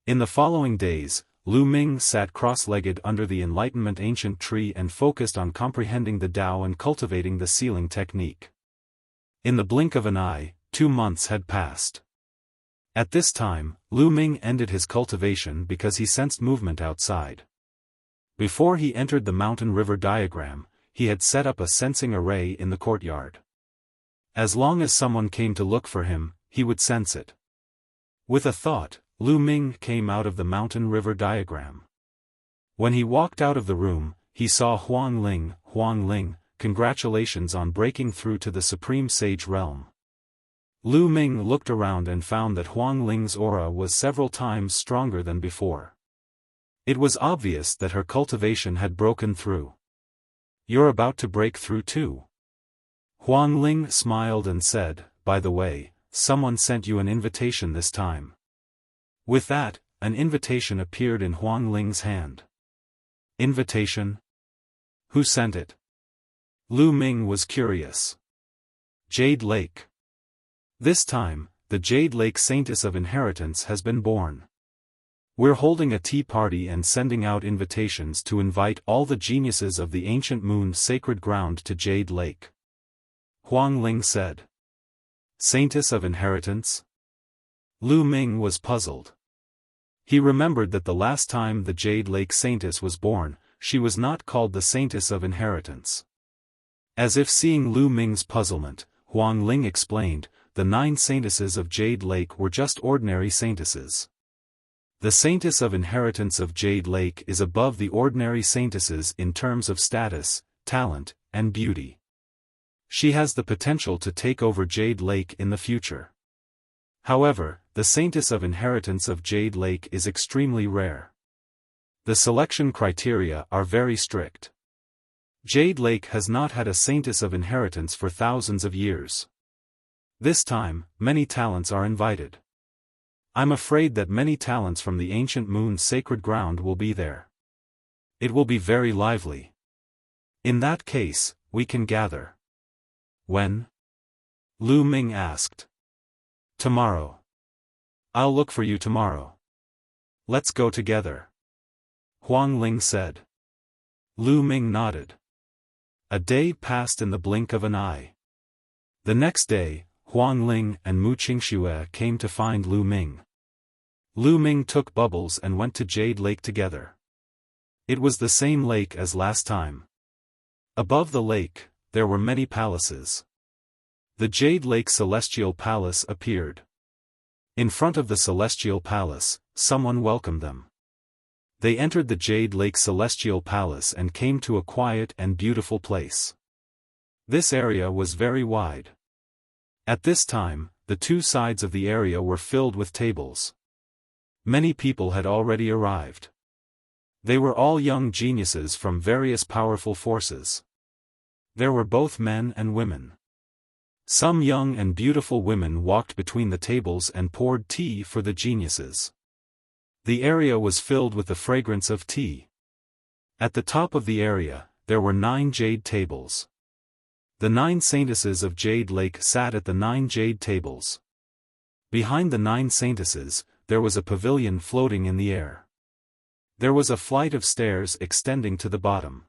In the following days, Lu Ming sat cross-legged under the Enlightenment Ancient Tree and focused on comprehending the Tao and cultivating the sealing technique. In the blink of an eye, 2 months had passed. At this time, Lu Ming ended his cultivation because he sensed movement outside. Before he entered the mountain river diagram, he had set up a sensing array in the courtyard. As long as someone came to look for him, he would sense it. With a thought, Lu Ming came out of the mountain river diagram. When he walked out of the room, he saw Huang Ling. Huang Ling, congratulations on breaking through to the Supreme Sage realm. Lu Ming looked around and found that Huang Ling's aura was several times stronger than before. It was obvious that her cultivation had broken through. You're about to break through too. Huang Ling smiled and said, by the way, someone sent you an invitation this time. With that, an invitation appeared in Huang Ling's hand. Invitation? Who sent it? Lu Ming was curious. Jade Lake. This time, the Jade Lake Saintess of Inheritance has been born. We're holding a tea party and sending out invitations to invite all the geniuses of the ancient moon's sacred ground to Jade Lake. Huang Ling said. Saintess of Inheritance? Lu Ming was puzzled. He remembered that the last time the Jade Lake Saintess was born, she was not called the Saintess of Inheritance. As if seeing Lu Ming's puzzlement, Huang Ling explained, the 9 saintesses of Jade Lake were just ordinary saintesses. The saintess of inheritance of Jade Lake is above the ordinary saintesses in terms of status, talent, and beauty. She has the potential to take over Jade Lake in the future. However, the saintess of inheritance of Jade Lake is extremely rare. The selection criteria are very strict. Jade Lake has not had a saintess of inheritance for thousands of years. This time, many talents are invited. I'm afraid that many talents from the ancient moon's sacred ground will be there. It will be very lively. In that case, we can gather. When? Lu Ming asked. Tomorrow. I'll look for you tomorrow. Let's go together. Huang Ling said. Lu Ming nodded. A day passed in the blink of an eye. The next day, Huang Ling and Mu Qingxue came to find Lu Ming. Lu Ming took Bubbles and went to Jade Lake together. It was the same lake as last time. Above the lake, there were many palaces. The Jade Lake Celestial Palace appeared. In front of the Celestial Palace, someone welcomed them. They entered the Jade Lake Celestial Palace and came to a quiet and beautiful place. This area was very wide. At this time, the 2 sides of the area were filled with tables. Many people had already arrived. They were all young geniuses from various powerful forces. There were both men and women. Some young and beautiful women walked between the tables and poured tea for the geniuses. The area was filled with the fragrance of tea. At the top of the area, there were 9 jade tables. The 9 saintesses of Jade Lake sat at the 9 jade tables. Behind the 9 saintesses, there was a pavilion floating in the air. There was a flight of stairs extending to the bottom.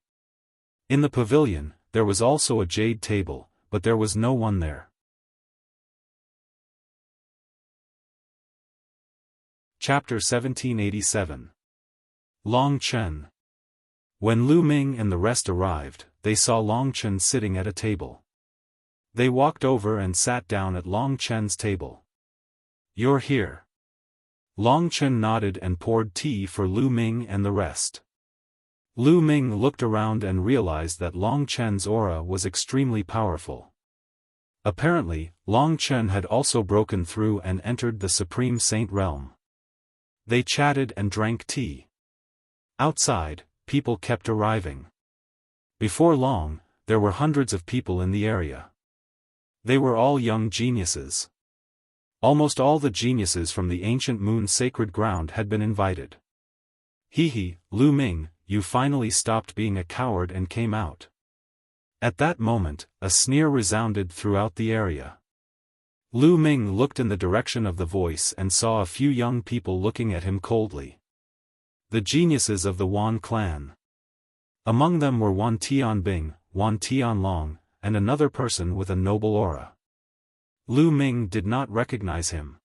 In the pavilion, there was also a jade table, but there was no one there. Chapter 1787. Long Chen. When Lu Ming and the rest arrived, they saw Long Chen sitting at a table. They walked over and sat down at Long Chen's table. You're here. Long Chen nodded and poured tea for Lu Ming and the rest. Lu Ming looked around and realized that Long Chen's aura was extremely powerful. Apparently, Long Chen had also broken through and entered the Supreme Saint realm. They chatted and drank tea. Outside, people kept arriving. Before long, there were hundreds of people in the area. They were all young geniuses. Almost all the geniuses from the ancient moon's sacred ground had been invited. Hee, Lu Ming, you finally stopped being a coward and came out. At that moment, a sneer resounded throughout the area. Lu Ming looked in the direction of the voice and saw a few young people looking at him coldly. The geniuses of the Wan clan. Among them were Wan Tianbing, Wan Tianlong, and another person with a noble aura. Lu Ming did not recognize him.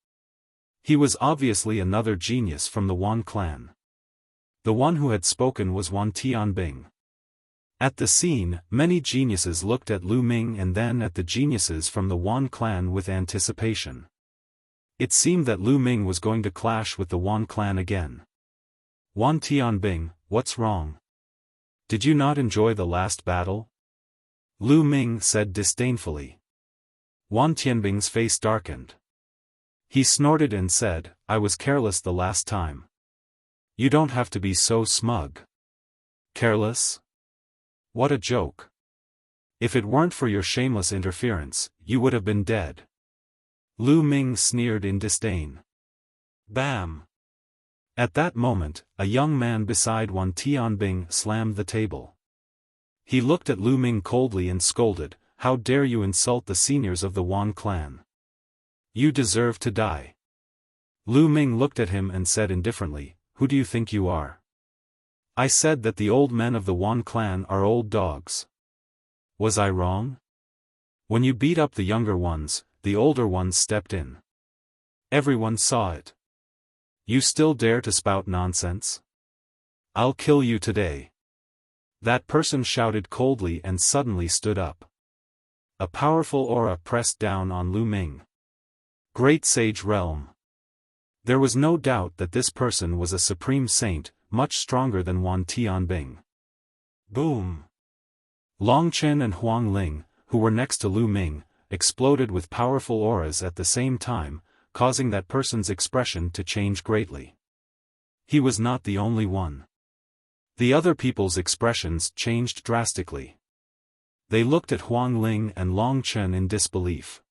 He was obviously another genius from the Wan clan. The one who had spoken was Wan Tianbing. At the scene, many geniuses looked at Lu Ming and then at the geniuses from the Wan clan with anticipation. It seemed that Lu Ming was going to clash with the Wan clan again. Wan Tianbing, what's wrong? Did you not enjoy the last battle? Lu Ming said disdainfully. Wan Tianbing's face darkened. He snorted and said, I was careless the last time. You don't have to be so smug. Careless? What a joke. If it weren't for your shameless interference, you would have been dead. Lu Ming sneered in disdain. Bam! At that moment, a young man beside Wan Tianbing slammed the table. He looked at Lu Ming coldly and scolded, How dare you insult the seniors of the Wan clan? You deserve to die. Lu Ming looked at him and said indifferently, Who do you think you are? I said that the old men of the Wan clan are old dogs. Was I wrong? When you beat up the younger ones, the older ones stepped in. Everyone saw it. You still dare to spout nonsense? I'll kill you today. That person shouted coldly and suddenly stood up. a powerful aura pressed down on Lu Ming. Great Sage Realm. There was no doubt that this person was a supreme saint, much stronger than Wan Tianbing. Boom! Long Chen and Huang Ling, who were next to Lu Ming, exploded with powerful auras at the same time, causing that person's expression to change greatly. He was not the only one. The other people's expressions changed drastically. They looked at Huang Ling and Long Chen in disbelief.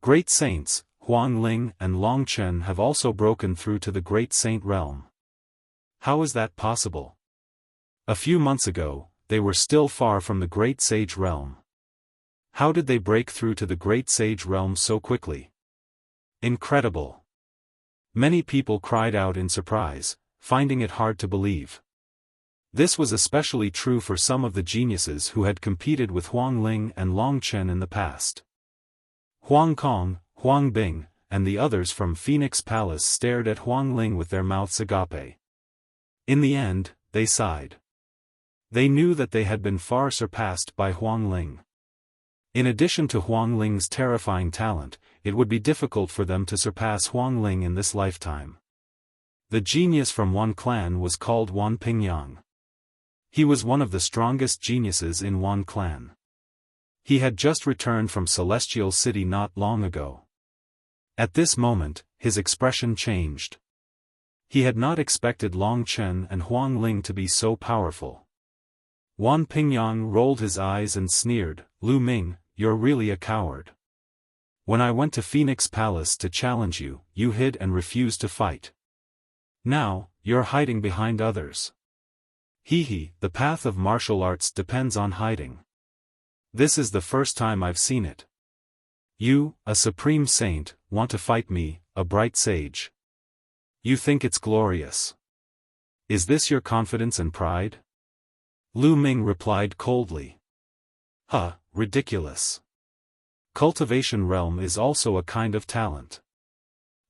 Great saints, Huang Ling and Long Chen have also broken through to the Great Saint realm. How is that possible? A few months ago, they were still far from the Great Sage realm. How did they break through to the Great Sage realm so quickly? Incredible! Many people cried out in surprise, finding it hard to believe. This was especially true for some of the geniuses who had competed with Huang Ling and Long Chen in the past. Huang Kong, Huang Bing, and the others from Phoenix Palace stared at Huang Ling with their mouths agape. In the end, they sighed. They knew that they had been far surpassed by Huang Ling. In addition to Huang Ling's terrifying talent, it would be difficult for them to surpass Huang Ling in this lifetime. The genius from Wan clan was called Wan Pingyang. He was one of the strongest geniuses in Wan clan. He had just returned from Celestial City not long ago. At this moment, his expression changed. He had not expected Long Chen and Huang Ling to be so powerful. Wan Pingyang rolled his eyes and sneered, "Lu Ming, you're really a coward. When I went to Phoenix Palace to challenge you, you hid and refused to fight. Now, you're hiding behind others. Hee, the path of martial arts depends on hiding. This is the first time I've seen it. You, a supreme saint, want to fight me, a bright sage. You think it's glorious. Is this your confidence and pride?" Lu Ming replied coldly. Ridiculous. Cultivation realm is also a kind of talent.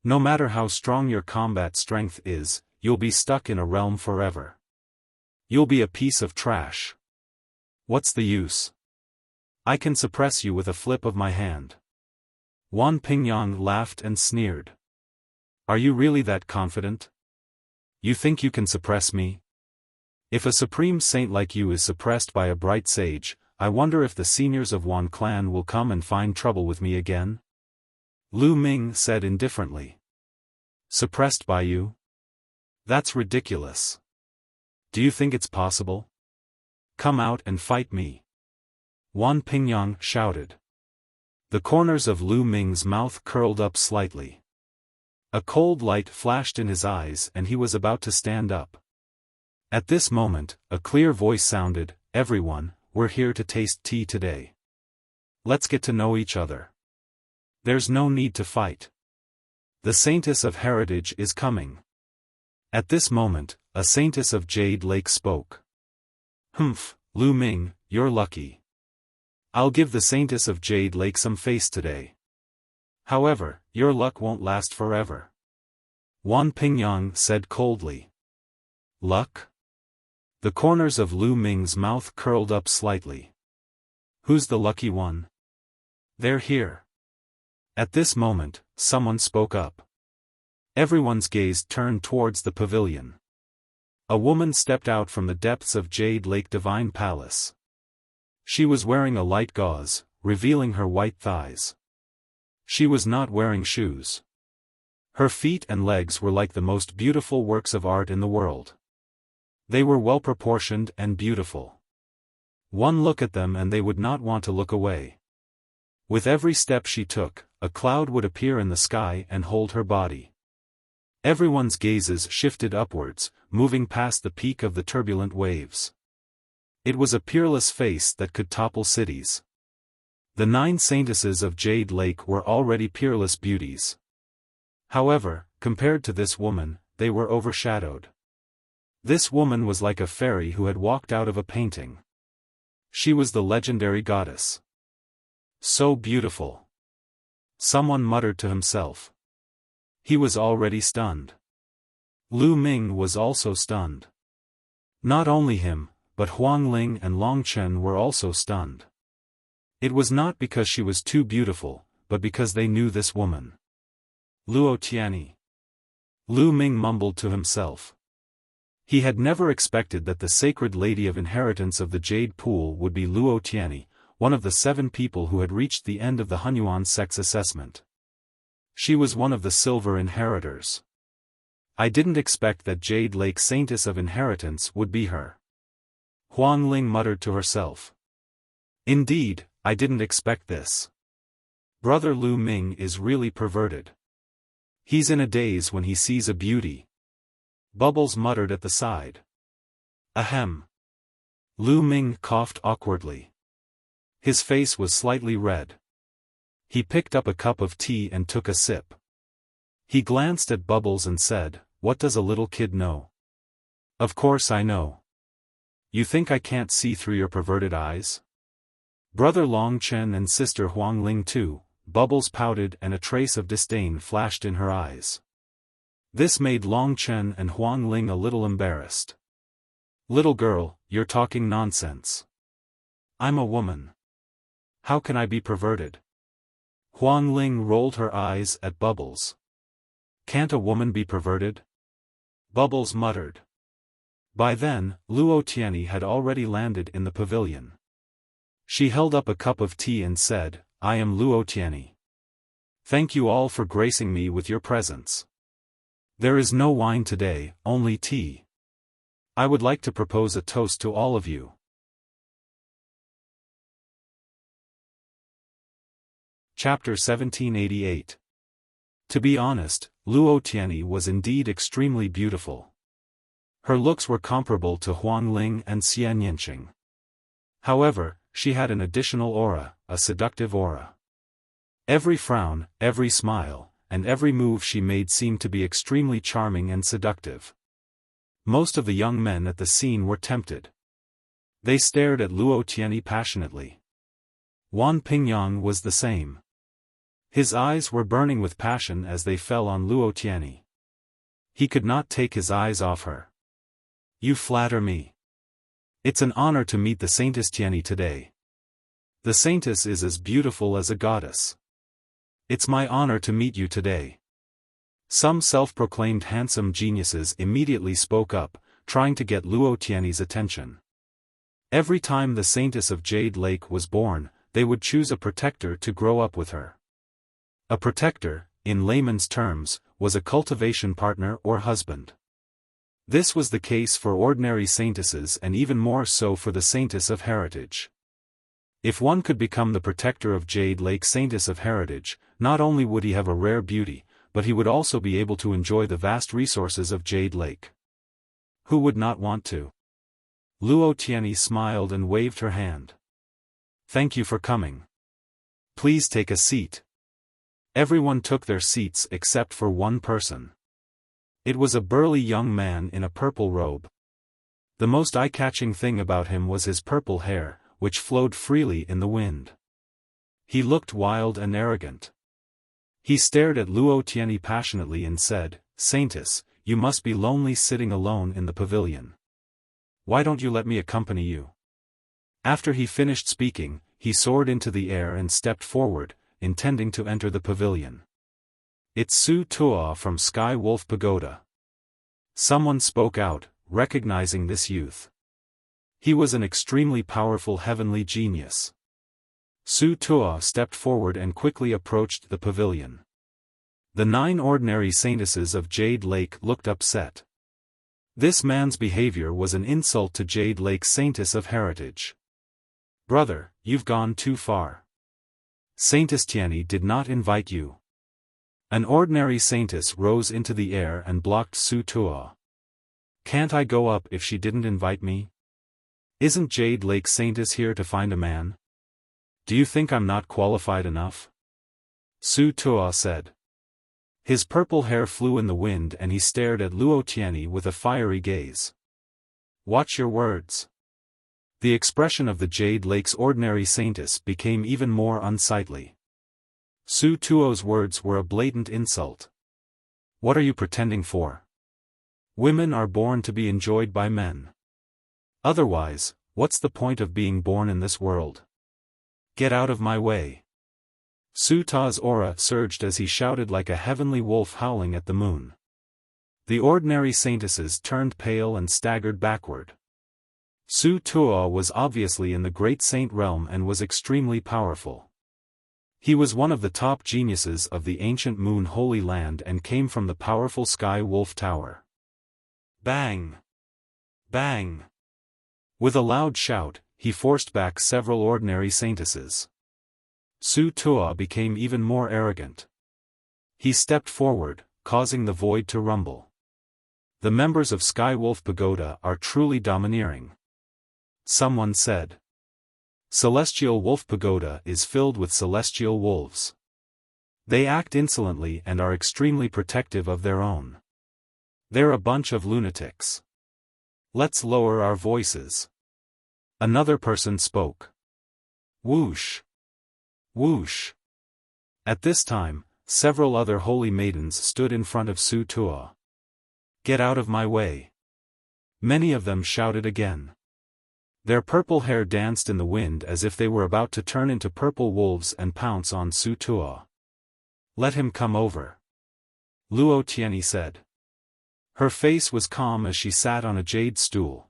No matter how strong your combat strength is, you'll be stuck in a realm forever. You'll be a piece of trash. What's the use? I can suppress you with a flip of my hand. Wan Pingyang laughed and sneered. Are you really that confident? You think you can suppress me? If a supreme saint like you is suppressed by a bright sage, I wonder if the seniors of Wan clan will come and find trouble with me again? Lu Ming said indifferently. Suppressed by you? That's ridiculous. Do you think it's possible? Come out and fight me. Wan Pingyang shouted. The corners of Lu Ming's mouth curled up slightly. A cold light flashed in his eyes and he was about to stand up. At this moment, a clear voice sounded, "Everyone, we're here to taste tea today. Let's get to know each other. There's no need to fight. The Saintess of Heritage is coming." At this moment, a Saintess of Jade Lake spoke. "Humph, Lu Ming, you're lucky. I'll give the Saintess of Jade Lake some face today. However, your luck won't last forever." Wan Pingyang said coldly. Luck? The corners of Lu Ming's mouth curled up slightly. Who's the lucky one? They're here. At this moment, someone spoke up. Everyone's gaze turned towards the pavilion. A woman stepped out from the depths of Jade Lake Divine Palace. She was wearing a light gauze, revealing her white thighs. She was not wearing shoes. Her feet and legs were like the most beautiful works of art in the world. They were well-proportioned and beautiful. One look at them and they would not want to look away. With every step she took, a cloud would appear in the sky and hold her body. Everyone's gazes shifted upwards, moving past the peak of the turbulent waves. It was a peerless face that could topple cities. The 9 saintesses of Jade Lake were already peerless beauties. However, compared to this woman, they were overshadowed. This woman was like a fairy who had walked out of a painting. She was the legendary goddess. So beautiful. Someone muttered to himself. He was already stunned. Lu Ming was also stunned. Not only him, but Huang Ling and Long Chen were also stunned. It was not because she was too beautiful, but because they knew this woman. Luo Tianyi. Lu Ming mumbled to himself. He had never expected that the sacred lady of inheritance of the Jade Pool would be Luo Tianyi, one of the 7 people who had reached the end of the Hunyuan sex assessment. She was one of the silver inheritors. I didn't expect that Jade Lake Saintess of Inheritance would be her. Huang Ling muttered to herself. Indeed, I didn't expect this. Brother Lu Ming is really perverted. He's in a daze when he sees a beauty. Bubbles muttered at the side. Ahem. Lu Ming coughed awkwardly. His face was slightly red. He picked up a cup of tea and took a sip. He glanced at Bubbles and said, "What does a little kid know?" "Of course I know. You think I can't see through your perverted eyes?" Brother Long Chen and sister Huang Ling too. Bubbles pouted and a trace of disdain flashed in her eyes. This made Long Chen and Huang Ling a little embarrassed. "Little girl, you're talking nonsense. I'm a woman. How can I be perverted?" Huang Ling rolled her eyes at Bubbles. "Can't a woman be perverted?" Bubbles muttered. By then, Luo Tianyi had already landed in the pavilion. She held up a cup of tea and said, "I am Luo Tianyi. Thank you all for gracing me with your presence. There is no wine today, only tea. I would like to propose a toast to all of you." Chapter 1788. To be honest, Luo Tianyi was indeed extremely beautiful. Her looks were comparable to Huang Ling and Xian Yanqing. However, she had an additional aura, a seductive aura. Every frown, every smile, and every move she made seemed to be extremely charming and seductive. Most of the young men at the scene were tempted. They stared at Luo Tianyi passionately. Wan Pingyang was the same. His eyes were burning with passion as they fell on Luo Tianyi. He could not take his eyes off her. "You flatter me. It's an honor to meet the Saintess Tianyi today. The Saintess is as beautiful as a goddess. It's my honor to meet you today." Some self-proclaimed handsome geniuses immediately spoke up, trying to get Luo Tianyi's attention. Every time the Saintess of Jade Lake was born, they would choose a protector to grow up with her. A protector, in layman's terms, was a cultivation partner or husband. This was the case for ordinary saintesses and even more so for the Saintess of Heritage. If one could become the protector of Jade Lake Saintess of Heritage, not only would he have a rare beauty, but he would also be able to enjoy the vast resources of Jade Lake. Who would not want to? Luo Tianyi smiled and waved her hand. "Thank you for coming. Please take a seat." Everyone took their seats except for one person. It was a burly young man in a purple robe. The most eye-catching thing about him was his purple hair, which flowed freely in the wind. He looked wild and arrogant. He stared at Luo Tianyi passionately and said, "Saintess, you must be lonely sitting alone in the pavilion. Why don't you let me accompany you?" After he finished speaking, he soared into the air and stepped forward, intending to enter the pavilion. "It's Su Tuo from Sky Wolf Pagoda." Someone spoke out, recognizing this youth. He was an extremely powerful heavenly genius. Su Tuo stepped forward and quickly approached the pavilion. The 9 ordinary saintesses of Jade Lake looked upset. This man's behavior was an insult to Jade Lake's Saintess of Heritage. "Brother, you've gone too far. Saintess Tianyi did not invite you." An ordinary saintess rose into the air and blocked Su Tuo. "Can't I go up if she didn't invite me? Isn't Jade Lake Saintess here to find a man? Do you think I'm not qualified enough?" Su Tuo said. His purple hair flew in the wind and he stared at Luo Tianyi with a fiery gaze. "Watch your words." The expression of the Jade Lake's ordinary saintess became even more unsightly. Su Tuo's words were a blatant insult. "What are you pretending for? Women are born to be enjoyed by men. Otherwise, what's the point of being born in this world? Get out of my way. Su Ta's aura surged as he shouted like a heavenly wolf howling at the moon. The ordinary saintesses turned pale and staggered backward. Su Tuo was obviously in the great saint realm and was extremely powerful. He was one of the top geniuses of the ancient Moon Holy Land and came from the powerful Sky Wolf Tower. Bang! Bang! With a loud shout, he forced back several ordinary saintesses. Su Tuo became even more arrogant. He stepped forward, causing the void to rumble. The members of Sky Wolf Pagoda are truly domineering. Someone said. Celestial Wolf Pagoda is filled with celestial wolves. They act insolently and are extremely protective of their own. They're a bunch of lunatics. Let's lower our voices. Another person spoke. Whoosh! Whoosh! At this time, several other holy maidens stood in front of Su Tuo. Get out of my way. Many of them shouted again. Their purple hair danced in the wind as if they were about to turn into purple wolves and pounce on Su Tuo. Let him come over. Luo Tianyi said. Her face was calm as she sat on a jade stool.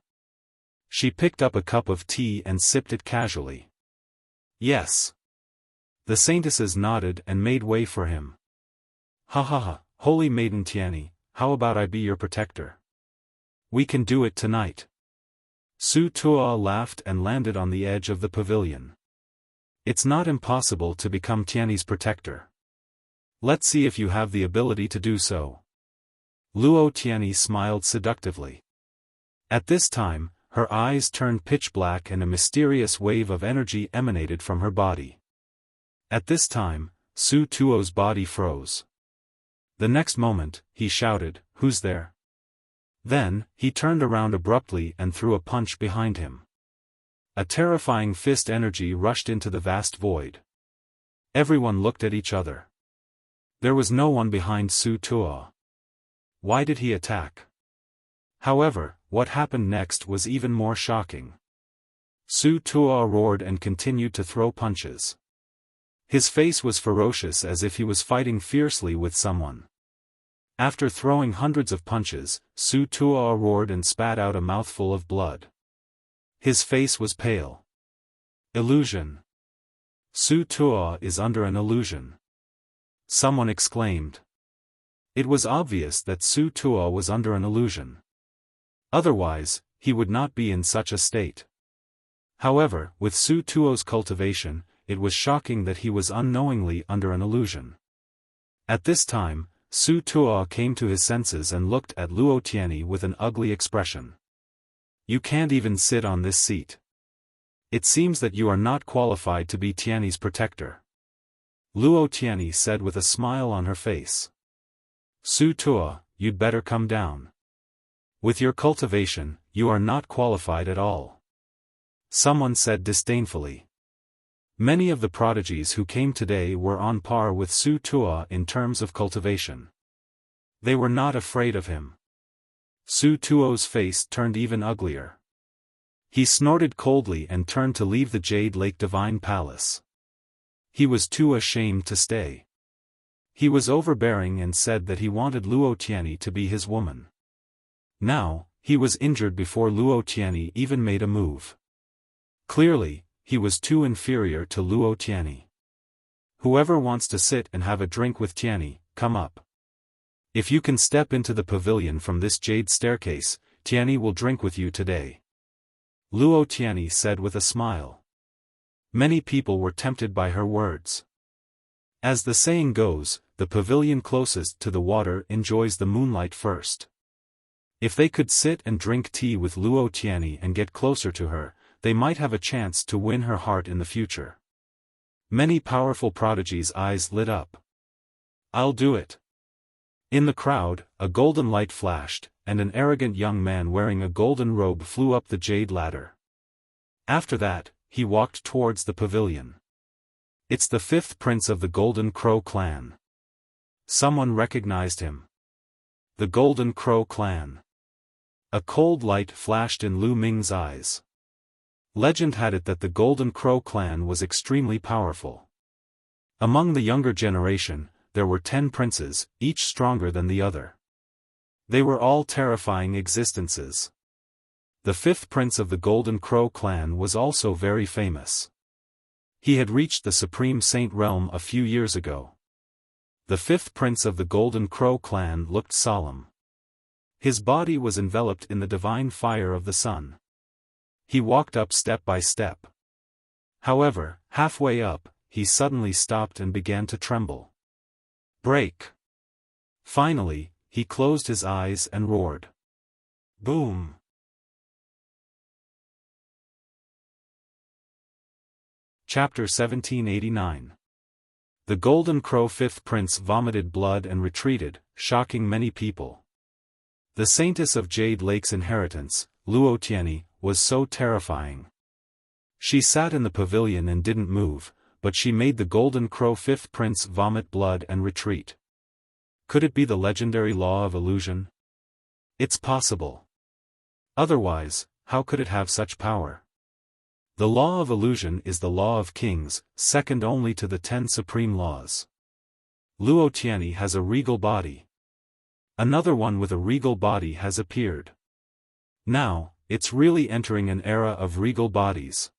She picked up a cup of tea and sipped it casually. Yes. The saintesses nodded and made way for him. Ha ha ha, holy maiden Tianyi, how about I be your protector? We can do it tonight. Su Tuo laughed and landed on the edge of the pavilion. It's not impossible to become Tianyi's protector. Let's see if you have the ability to do so. Luo Tianyi smiled seductively. At this time, her eyes turned pitch black and a mysterious wave of energy emanated from her body. At this time, Su Tuo's body froze. The next moment, he shouted, "Who's there?" Then, he turned around abruptly and threw a punch behind him. A terrifying fist energy rushed into the vast void. Everyone looked at each other. There was no one behind Su Tuo. Why did he attack? However, what happened next was even more shocking. Su Tuo roared and continued to throw punches. His face was ferocious as if he was fighting fiercely with someone. After throwing hundreds of punches, Su Tuo roared and spat out a mouthful of blood. His face was pale. Illusion. Su Tuo is under an illusion. Someone exclaimed. It was obvious that Su Tuo was under an illusion. Otherwise, he would not be in such a state. However, with Su Tuo's cultivation, it was shocking that he was unknowingly under an illusion. At this time, Su Tuo came to his senses and looked at Luo Tianyi with an ugly expression. You can't even sit on this seat. It seems that you are not qualified to be Tianyi's protector. Luo Tianyi said with a smile on her face. Su Tuo, you'd better come down. With your cultivation, you are not qualified at all. Someone said disdainfully. Many of the prodigies who came today were on par with Su Tuo in terms of cultivation. They were not afraid of him. Su Tuo's face turned even uglier. He snorted coldly and turned to leave the Jade Lake Divine Palace. He was too ashamed to stay. He was overbearing and said that he wanted Luo Tianyi to be his woman. Now, he was injured before Luo Tianyi even made a move. Clearly, he was too inferior to Luo Tianyi. Whoever wants to sit and have a drink with Tianyi, come up. If you can step into the pavilion from this jade staircase, Tianyi will drink with you today. Luo Tianyi said with a smile. Many people were tempted by her words. As the saying goes, the pavilion closest to the water enjoys the moonlight first. If they could sit and drink tea with Luo Tianyi and get closer to her, they might have a chance to win her heart in the future. Many powerful prodigies' eyes lit up. I'll do it. In the crowd, a golden light flashed, and an arrogant young man wearing a golden robe flew up the jade ladder. After that, he walked towards the pavilion. It's the fifth prince of the Golden Crow clan. Someone recognized him. The Golden Crow clan. A cold light flashed in Lu Ming's eyes. Legend had it that the Golden Crow clan was extremely powerful. Among the younger generation, there were 10 princes, each stronger than the other. They were all terrifying existences. The 5th prince of the Golden Crow clan was also very famous. He had reached the Supreme Saint realm a few years ago. The 5th prince of the Golden Crow clan looked solemn. His body was enveloped in the divine fire of the sun. He walked up step by step. However, halfway up, he suddenly stopped and began to tremble. Break! Finally, he closed his eyes and roared. Boom! Chapter 1789. The Golden Crow 5th prince vomited blood and retreated, shocking many people. The Saintess of Jade Lake's inheritance, Luotianni, was so terrifying. She sat in the pavilion and didn't move, but she made the Golden Crow 5th prince vomit blood and retreat. Could it be the legendary law of illusion? It's possible. Otherwise, how could it have such power? The law of illusion is the law of kings, second only to the 10 supreme laws. Luotianni has a regal body. Another one with a regal body has appeared. Now, it's really entering an era of regal bodies.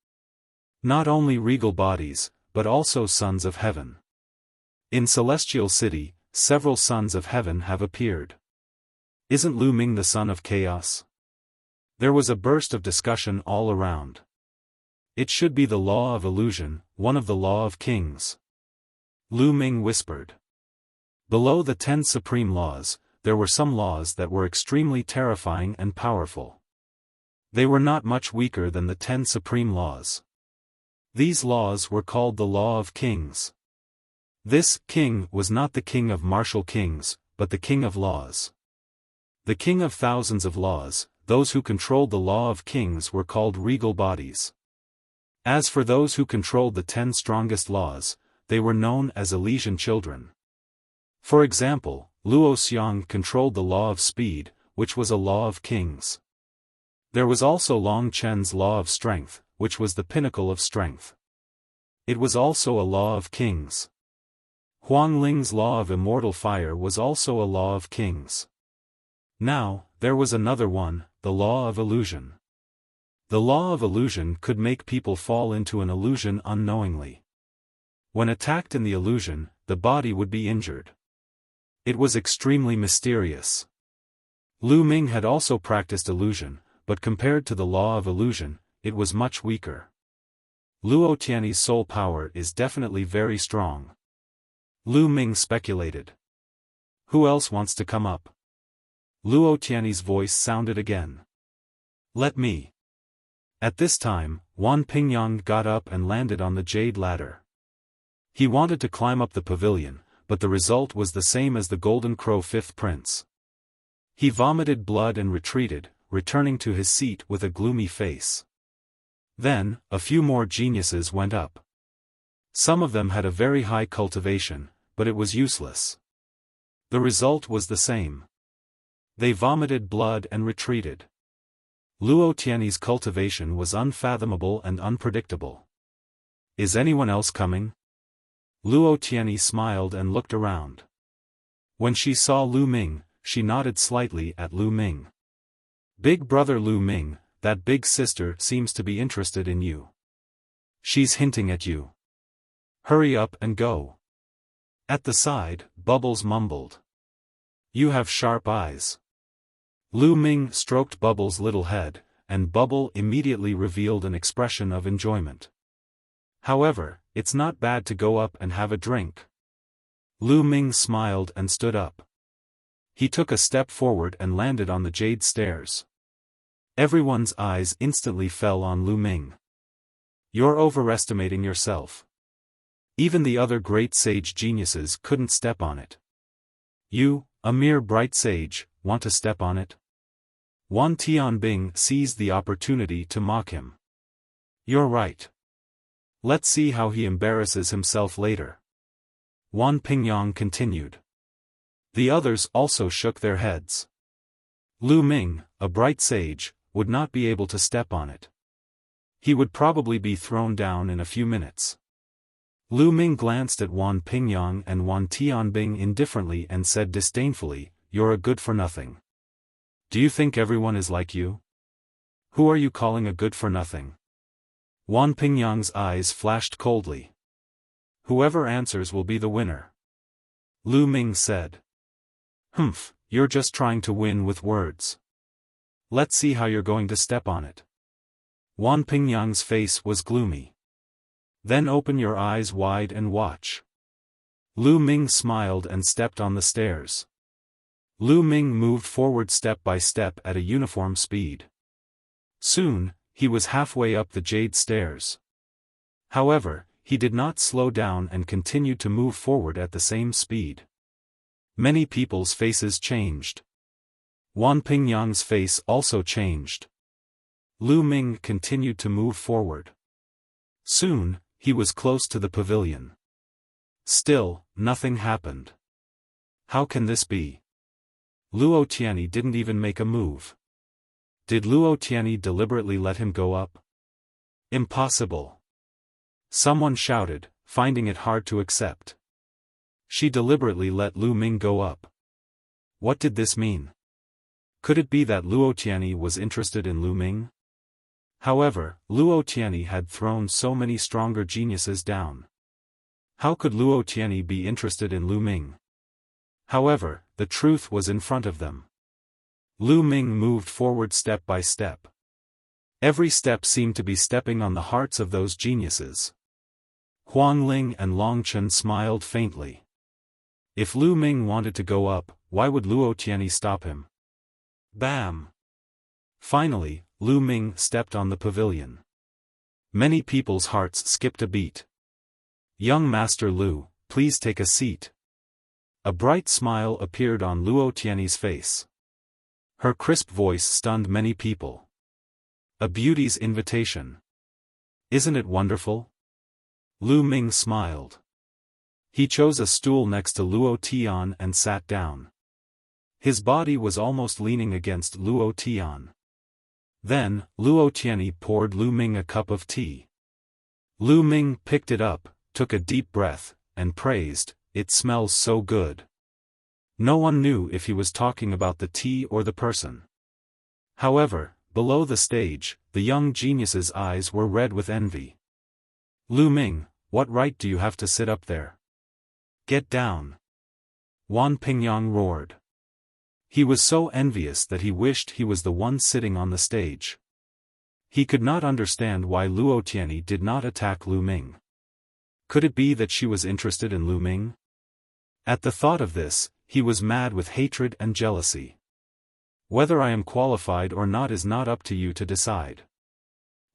Not only regal bodies, but also sons of heaven. In Celestial City, several sons of heaven have appeared. Isn't Lu Ming the son of chaos? There was a burst of discussion all around. It should be the law of illusion, one of the law of kings. Lu Ming whispered. Below the 10 supreme laws, there were some laws that were extremely terrifying and powerful. They were not much weaker than the 10 supreme laws. These laws were called the law of kings. This king was not the king of martial kings, but the king of laws. The king of thousands of laws, those who controlled the law of kings were called regal bodies. As for those who controlled the 10 strongest laws, they were known as Elysian children. For example, Luo Xiang controlled the law of speed, which was a law of kings. There was also Long Chen's law of strength, which was the pinnacle of strength. It was also a law of kings. Huang Ling's law of immortal fire was also a law of kings. Now, there was another one, the law of illusion. The law of illusion could make people fall into an illusion unknowingly. When attacked in the illusion, the body would be injured. It was extremely mysterious. Lu Ming had also practiced illusion, but compared to the law of illusion, it was much weaker. Luotianni's soul power is definitely very strong. Lu Ming speculated. Who else wants to come up? Luotianni's voice sounded again. Let me. At this time, Wan Pingyang got up and landed on the jade ladder. He wanted to climb up the pavilion, but the result was the same as the Golden Crow 5th prince. He vomited blood and retreated, returning to his seat with a gloomy face. Then, a few more geniuses went up. Some of them had a very high cultivation, but it was useless. The result was the same. They vomited blood and retreated. Luotianni's cultivation was unfathomable and unpredictable. Is anyone else coming? Luotianni smiled and looked around. When she saw Lu Ming, she nodded slightly at Lu Ming. Big brother Lu Ming, that big sister seems to be interested in you. She's hinting at you. Hurry up and go. At the side, Bubbles mumbled. You have sharp eyes. Lu Ming stroked Bubbles' little head, and Bubble immediately revealed an expression of enjoyment. However, it's not bad to go up and have a drink. Lu Ming smiled and stood up. He took a step forward and landed on the jade stairs. Everyone's eyes instantly fell on Lu Ming. You're overestimating yourself. Even the other great sage geniuses couldn't step on it. You, a mere bright sage, want to step on it? Wan Tianbing seized the opportunity to mock him. You're right. Let's see how he embarrasses himself later. Wan Pingyang continued. The others also shook their heads. Lu Ming, a bright sage, would not be able to step on it. He would probably be thrown down in a few minutes. Lu Ming glanced at Wan Pingyang and Wan Tianbing indifferently and said disdainfully, "You're a good-for-nothing. Do you think everyone is like you? Who are you calling a good-for-nothing?" Wan Pingyang's eyes flashed coldly. "Whoever answers will be the winner," Lu Ming said. "Humph, you're just trying to win with words. Let's see how you're going to step on it." Wan Pingyang's face was gloomy. "Then open your eyes wide and watch." Lu Ming smiled and stepped on the stairs. Lu Ming moved forward step by step at a uniform speed. Soon, he was halfway up the jade stairs. However, he did not slow down and continued to move forward at the same speed. Many people's faces changed. Wan Pingyang's face also changed. Lu Ming continued to move forward. Soon, he was close to the pavilion. Still, nothing happened. How can this be? Luo Tianyi didn't even make a move. Did Luo Tianyi deliberately let him go up? Impossible. Someone shouted, finding it hard to accept. She deliberately let Lu Ming go up. What did this mean? Could it be that Luo Tianyi was interested in Lu Ming? However, Luo Tianyi had thrown so many stronger geniuses down. How could Luo Tianyi be interested in Lu Ming? However, the truth was in front of them. Lu Ming moved forward step by step. Every step seemed to be stepping on the hearts of those geniuses. Huang Ling and Long Chen smiled faintly. If Lu Ming wanted to go up, why would Luo Tianyi stop him? Bam! Finally, Lu Ming stepped on the pavilion. Many people's hearts skipped a beat. "Young Master Lu, please take a seat." A bright smile appeared on Luo Tianyi's face. Her crisp voice stunned many people. A beauty's invitation. Isn't it wonderful? Lu Ming smiled. He chose a stool next to Luo Tian and sat down. His body was almost leaning against Luo Tian. Then, Luo Tianyi poured Lu Ming a cup of tea. Lu Ming picked it up, took a deep breath, and praised, "It smells so good." No one knew if he was talking about the tea or the person. However, below the stage, the young genius's eyes were red with envy. "Lu Ming, what right do you have to sit up there? Get down!" Wan Pingyang roared. He was so envious that he wished he was the one sitting on the stage. He could not understand why Luo Tianyi did not attack Lu Ming. Could it be that she was interested in Lu Ming? At the thought of this, he was mad with hatred and jealousy. "Whether I am qualified or not is not up to you to decide."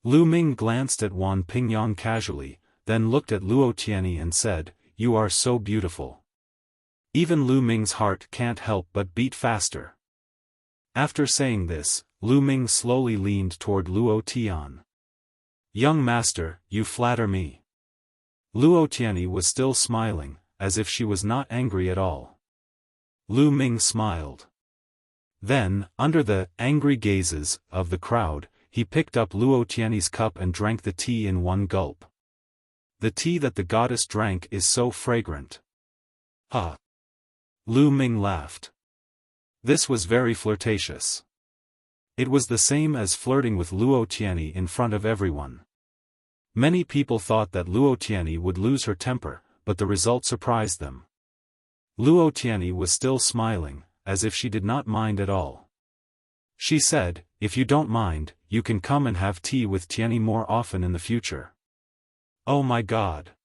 Lu Ming glanced at Wan Pingyang casually, then looked at Luo Tianyi and said, "You are so beautiful." Even Lu Ming's heart can't help but beat faster. After saying this, Lu Ming slowly leaned toward Luo Tian. "Young master, you flatter me." Luo Tianyi was still smiling, as if she was not angry at all. Lu Ming smiled. Then, under the angry gazes of the crowd, he picked up Luo Tianyi's cup and drank the tea in one gulp. "The tea that the goddess drank is so fragrant." "Ah!" Lu Ming laughed. This was very flirtatious. It was the same as flirting with Luo Tianyi in front of everyone. Many people thought that Luo Tianyi would lose her temper, but the result surprised them. Luo Tianyi was still smiling, as if she did not mind at all. She said, "If you don't mind, you can come and have tea with Tianyi more often in the future." Oh my God!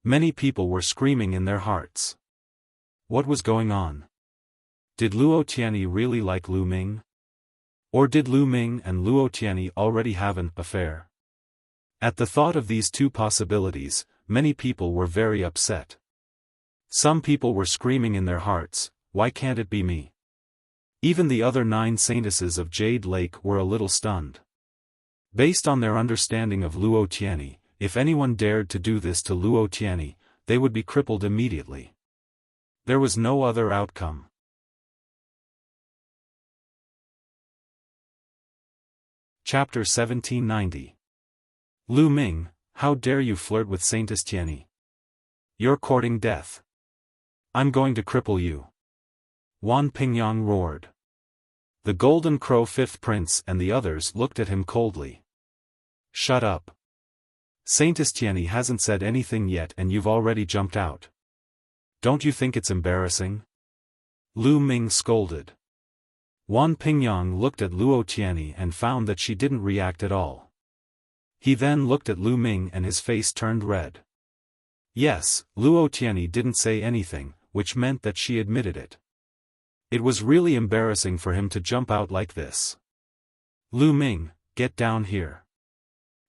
Many people were screaming in their hearts. What was going on? Did Luo Tianyi really like Lu Ming? Or did Lu Ming and Luo Tianyi already have an affair? At the thought of these two possibilities, many people were very upset. Some people were screaming in their hearts, "Why can't it be me?" Even the other 9 saintesses of Jade Lake were a little stunned. Based on their understanding of Luo Tianyi, if anyone dared to do this to Luo Tianyi, they would be crippled immediately. There was no other outcome. Chapter 1790. Lu Ming, how dare you flirt with Saintess Tianyi? You're courting death. I'm going to cripple you. Wan Pingyang roared. The Golden Crow Fifth Prince and the others looked at him coldly. Shut up. Saintess Tianyi hasn't said anything yet and you've already jumped out. Don't you think it's embarrassing? Lu Ming scolded. Wan Pingyang looked at Luo Tianyi and found that she didn't react at all. He then looked at Lu Ming and his face turned red. Yes, Luo Tianyi didn't say anything, which meant that she admitted it. It was really embarrassing for him to jump out like this. Lu Ming, get down here.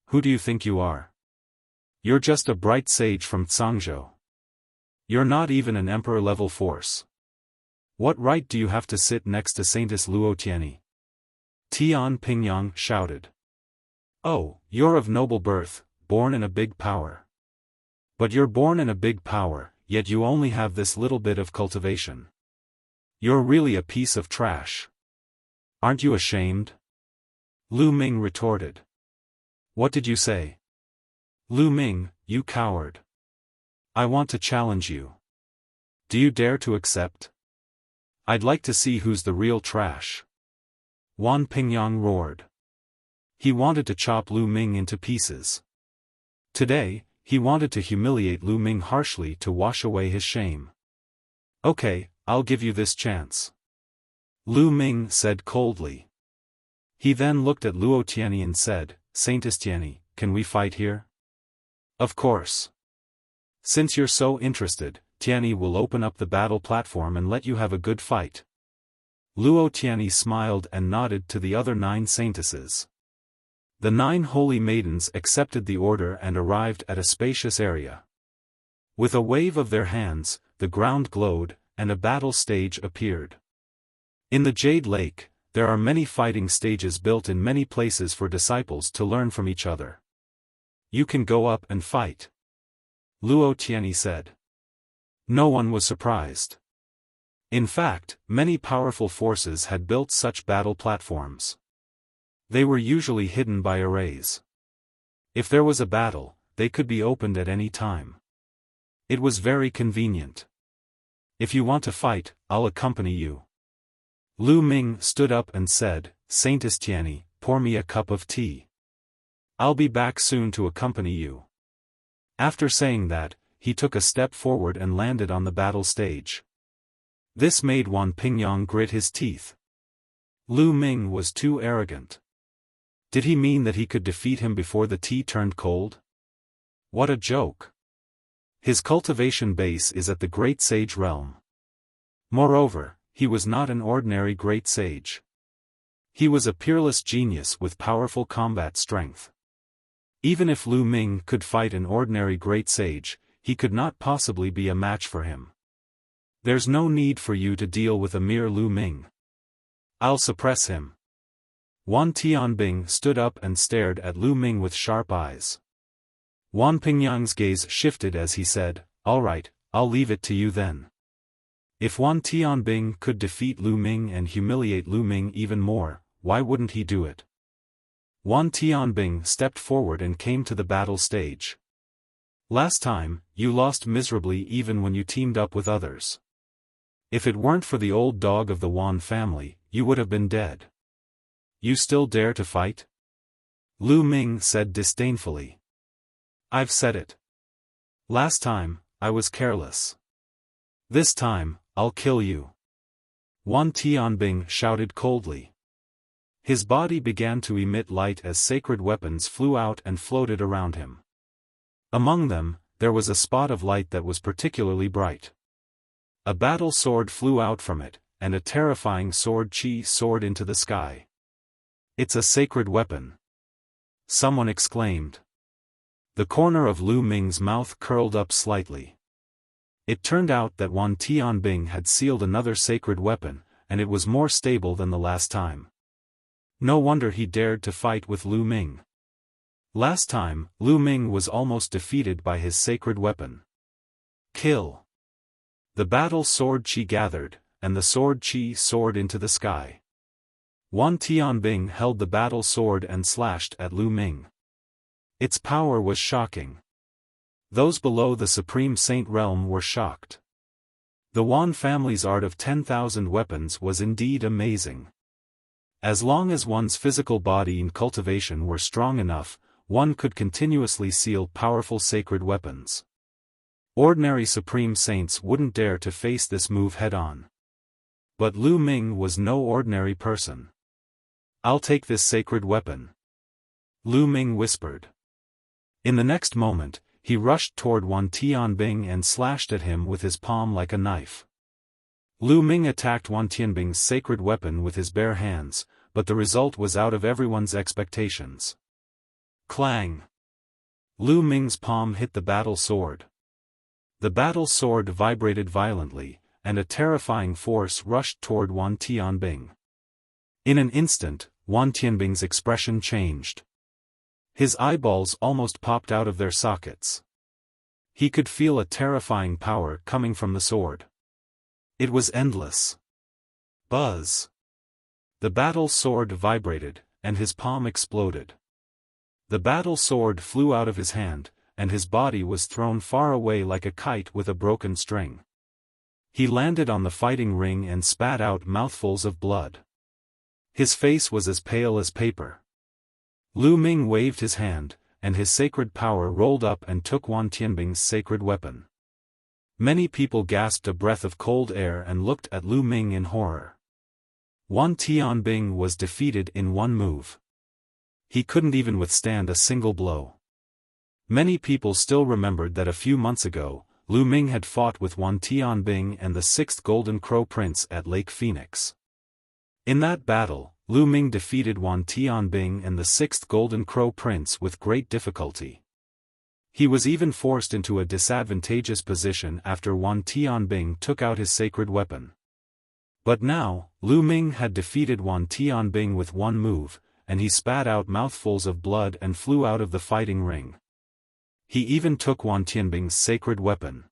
Who do you think you are? You're just a bright sage from Cangzhou. You're not even an emperor-level force. What right do you have to sit next to Saintess Luo Tianyi? Tian Pingyang shouted. Oh, you're of noble birth, born in a big power. But you're born in a big power, yet you only have this little bit of cultivation. You're really a piece of trash. Aren't you ashamed? Lu Ming retorted. What did you say? Lu Ming, you coward. I want to challenge you. Do you dare to accept? I'd like to see who's the real trash. Wan Pingyang roared. He wanted to chop Lu Ming into pieces. Today, he wanted to humiliate Lu Ming harshly to wash away his shame. Okay, I'll give you this chance. Lu Ming said coldly. He then looked at Luo Tianyi and said, Saintess Tianyi, can we fight here? Of course. Since you're so interested, Tianyi will open up the battle platform and let you have a good fight. Luo Tianyi smiled and nodded to the other 9 saintesses. The 9 holy maidens accepted the order and arrived at a spacious area. With a wave of their hands, the ground glowed, and a battle stage appeared. In the Jade Lake, there are many fighting stages built in many places for disciples to learn from each other. You can go up and fight. Luo Tianyi said. No one was surprised. In fact, many powerful forces had built such battle platforms. They were usually hidden by arrays. If there was a battle, they could be opened at any time. It was very convenient. If you want to fight, I'll accompany you. Lu Ming stood up and said, Saintess Tianyi, pour me a cup of tea. I'll be back soon to accompany you. After saying that, he took a step forward and landed on the battle stage. This made Wan Pingyang grit his teeth. Lu Ming was too arrogant. Did he mean that he could defeat him before the tea turned cold? What a joke. His cultivation base is at the Great Sage realm. Moreover, he was not an ordinary Great Sage. He was a peerless genius with powerful combat strength. Even if Lu Ming could fight an ordinary Great Sage, he could not possibly be a match for him. There's no need for you to deal with a mere Lu Ming. I'll suppress him. Wan Tianbing stood up and stared at Lu Ming with sharp eyes. Wan Pingyang's gaze shifted as he said, All right, I'll leave it to you then. If Wan Tianbing could defeat Lu Ming and humiliate Lu Ming even more, why wouldn't he do it? Wan Tianbing stepped forward and came to the battle stage. Last time, you lost miserably even when you teamed up with others. If it weren't for the old dog of the Wan family, you would have been dead. You still dare to fight? Lu Ming said disdainfully. I've said it. Last time, I was careless. This time, I'll kill you. Wan Tianbing shouted coldly. His body began to emit light as sacred weapons flew out and floated around him. Among them, there was a spot of light that was particularly bright. A battle sword flew out from it, and a terrifying sword chi soared into the sky. It's a sacred weapon. Someone exclaimed. The corner of Lu Ming's mouth curled up slightly. It turned out that Wan Tianbing had sealed another sacred weapon, and it was more stable than the last time. No wonder he dared to fight with Lu Ming. Last time, Lu Ming was almost defeated by his sacred weapon. Kill. The battle sword chi gathered, and the sword chi soared into the sky. Wan Tianbing held the battle sword and slashed at Lu Ming. Its power was shocking. Those below the Supreme Saint realm were shocked. The Wan family's art of 10,000 weapons was indeed amazing. As long as one's physical body and cultivation were strong enough, one could continuously seal powerful sacred weapons. Ordinary Supreme Saints wouldn't dare to face this move head-on. But Lu Ming was no ordinary person. "I'll take this sacred weapon," Lu Ming whispered. In the next moment, he rushed toward Wan Tianbing and slashed at him with his palm like a knife. Lu Ming attacked Wan Tianbing's sacred weapon with his bare hands, but the result was out of everyone's expectations. Clang! Lu Ming's palm hit the battle sword. The battle sword vibrated violently, and a terrifying force rushed toward Wan Tianbing. In an instant, Wan Tianbing's expression changed. His eyeballs almost popped out of their sockets. He could feel a terrifying power coming from the sword. It was endless. Buzz! The battle sword vibrated, and his palm exploded. The battle sword flew out of his hand, and his body was thrown far away like a kite with a broken string. He landed on the fighting ring and spat out mouthfuls of blood. His face was as pale as paper. Lu Ming waved his hand, and his sacred power rolled up and took Wan Tianbing's sacred weapon. Many people gasped a breath of cold air and looked at Lu Ming in horror. Wan Tianbing was defeated in one move. He couldn't even withstand a single blow. Many people still remembered that a few months ago, Lu Ming had fought with Wan Tianbing and the 6th Golden Crow Prince at Lake Phoenix. In that battle, Lu Ming defeated Wan Tianbing and the 6th Golden Crow Prince with great difficulty. He was even forced into a disadvantageous position after Wan Tianbing took out his sacred weapon. But now, Lu Ming had defeated Wan Tianbing with one move, and he spat out mouthfuls of blood and flew out of the fighting ring. He even took Wan Tianbing's sacred weapon.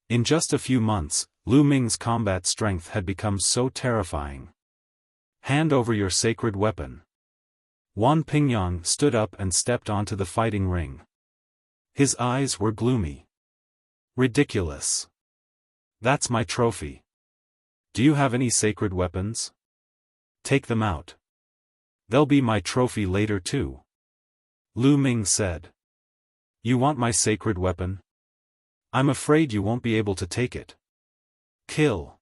In just a few months, Lu Ming's combat strength had become so terrifying. "Hand over your sacred weapon." Wan Pingyang stood up and stepped onto the fighting ring. His eyes were gloomy. "Ridiculous. That's my trophy. Do you have any sacred weapons? Take them out. They'll be my trophy later too," Lu Ming said. "You want my sacred weapon? I'm afraid you won't be able to take it." "Kill!"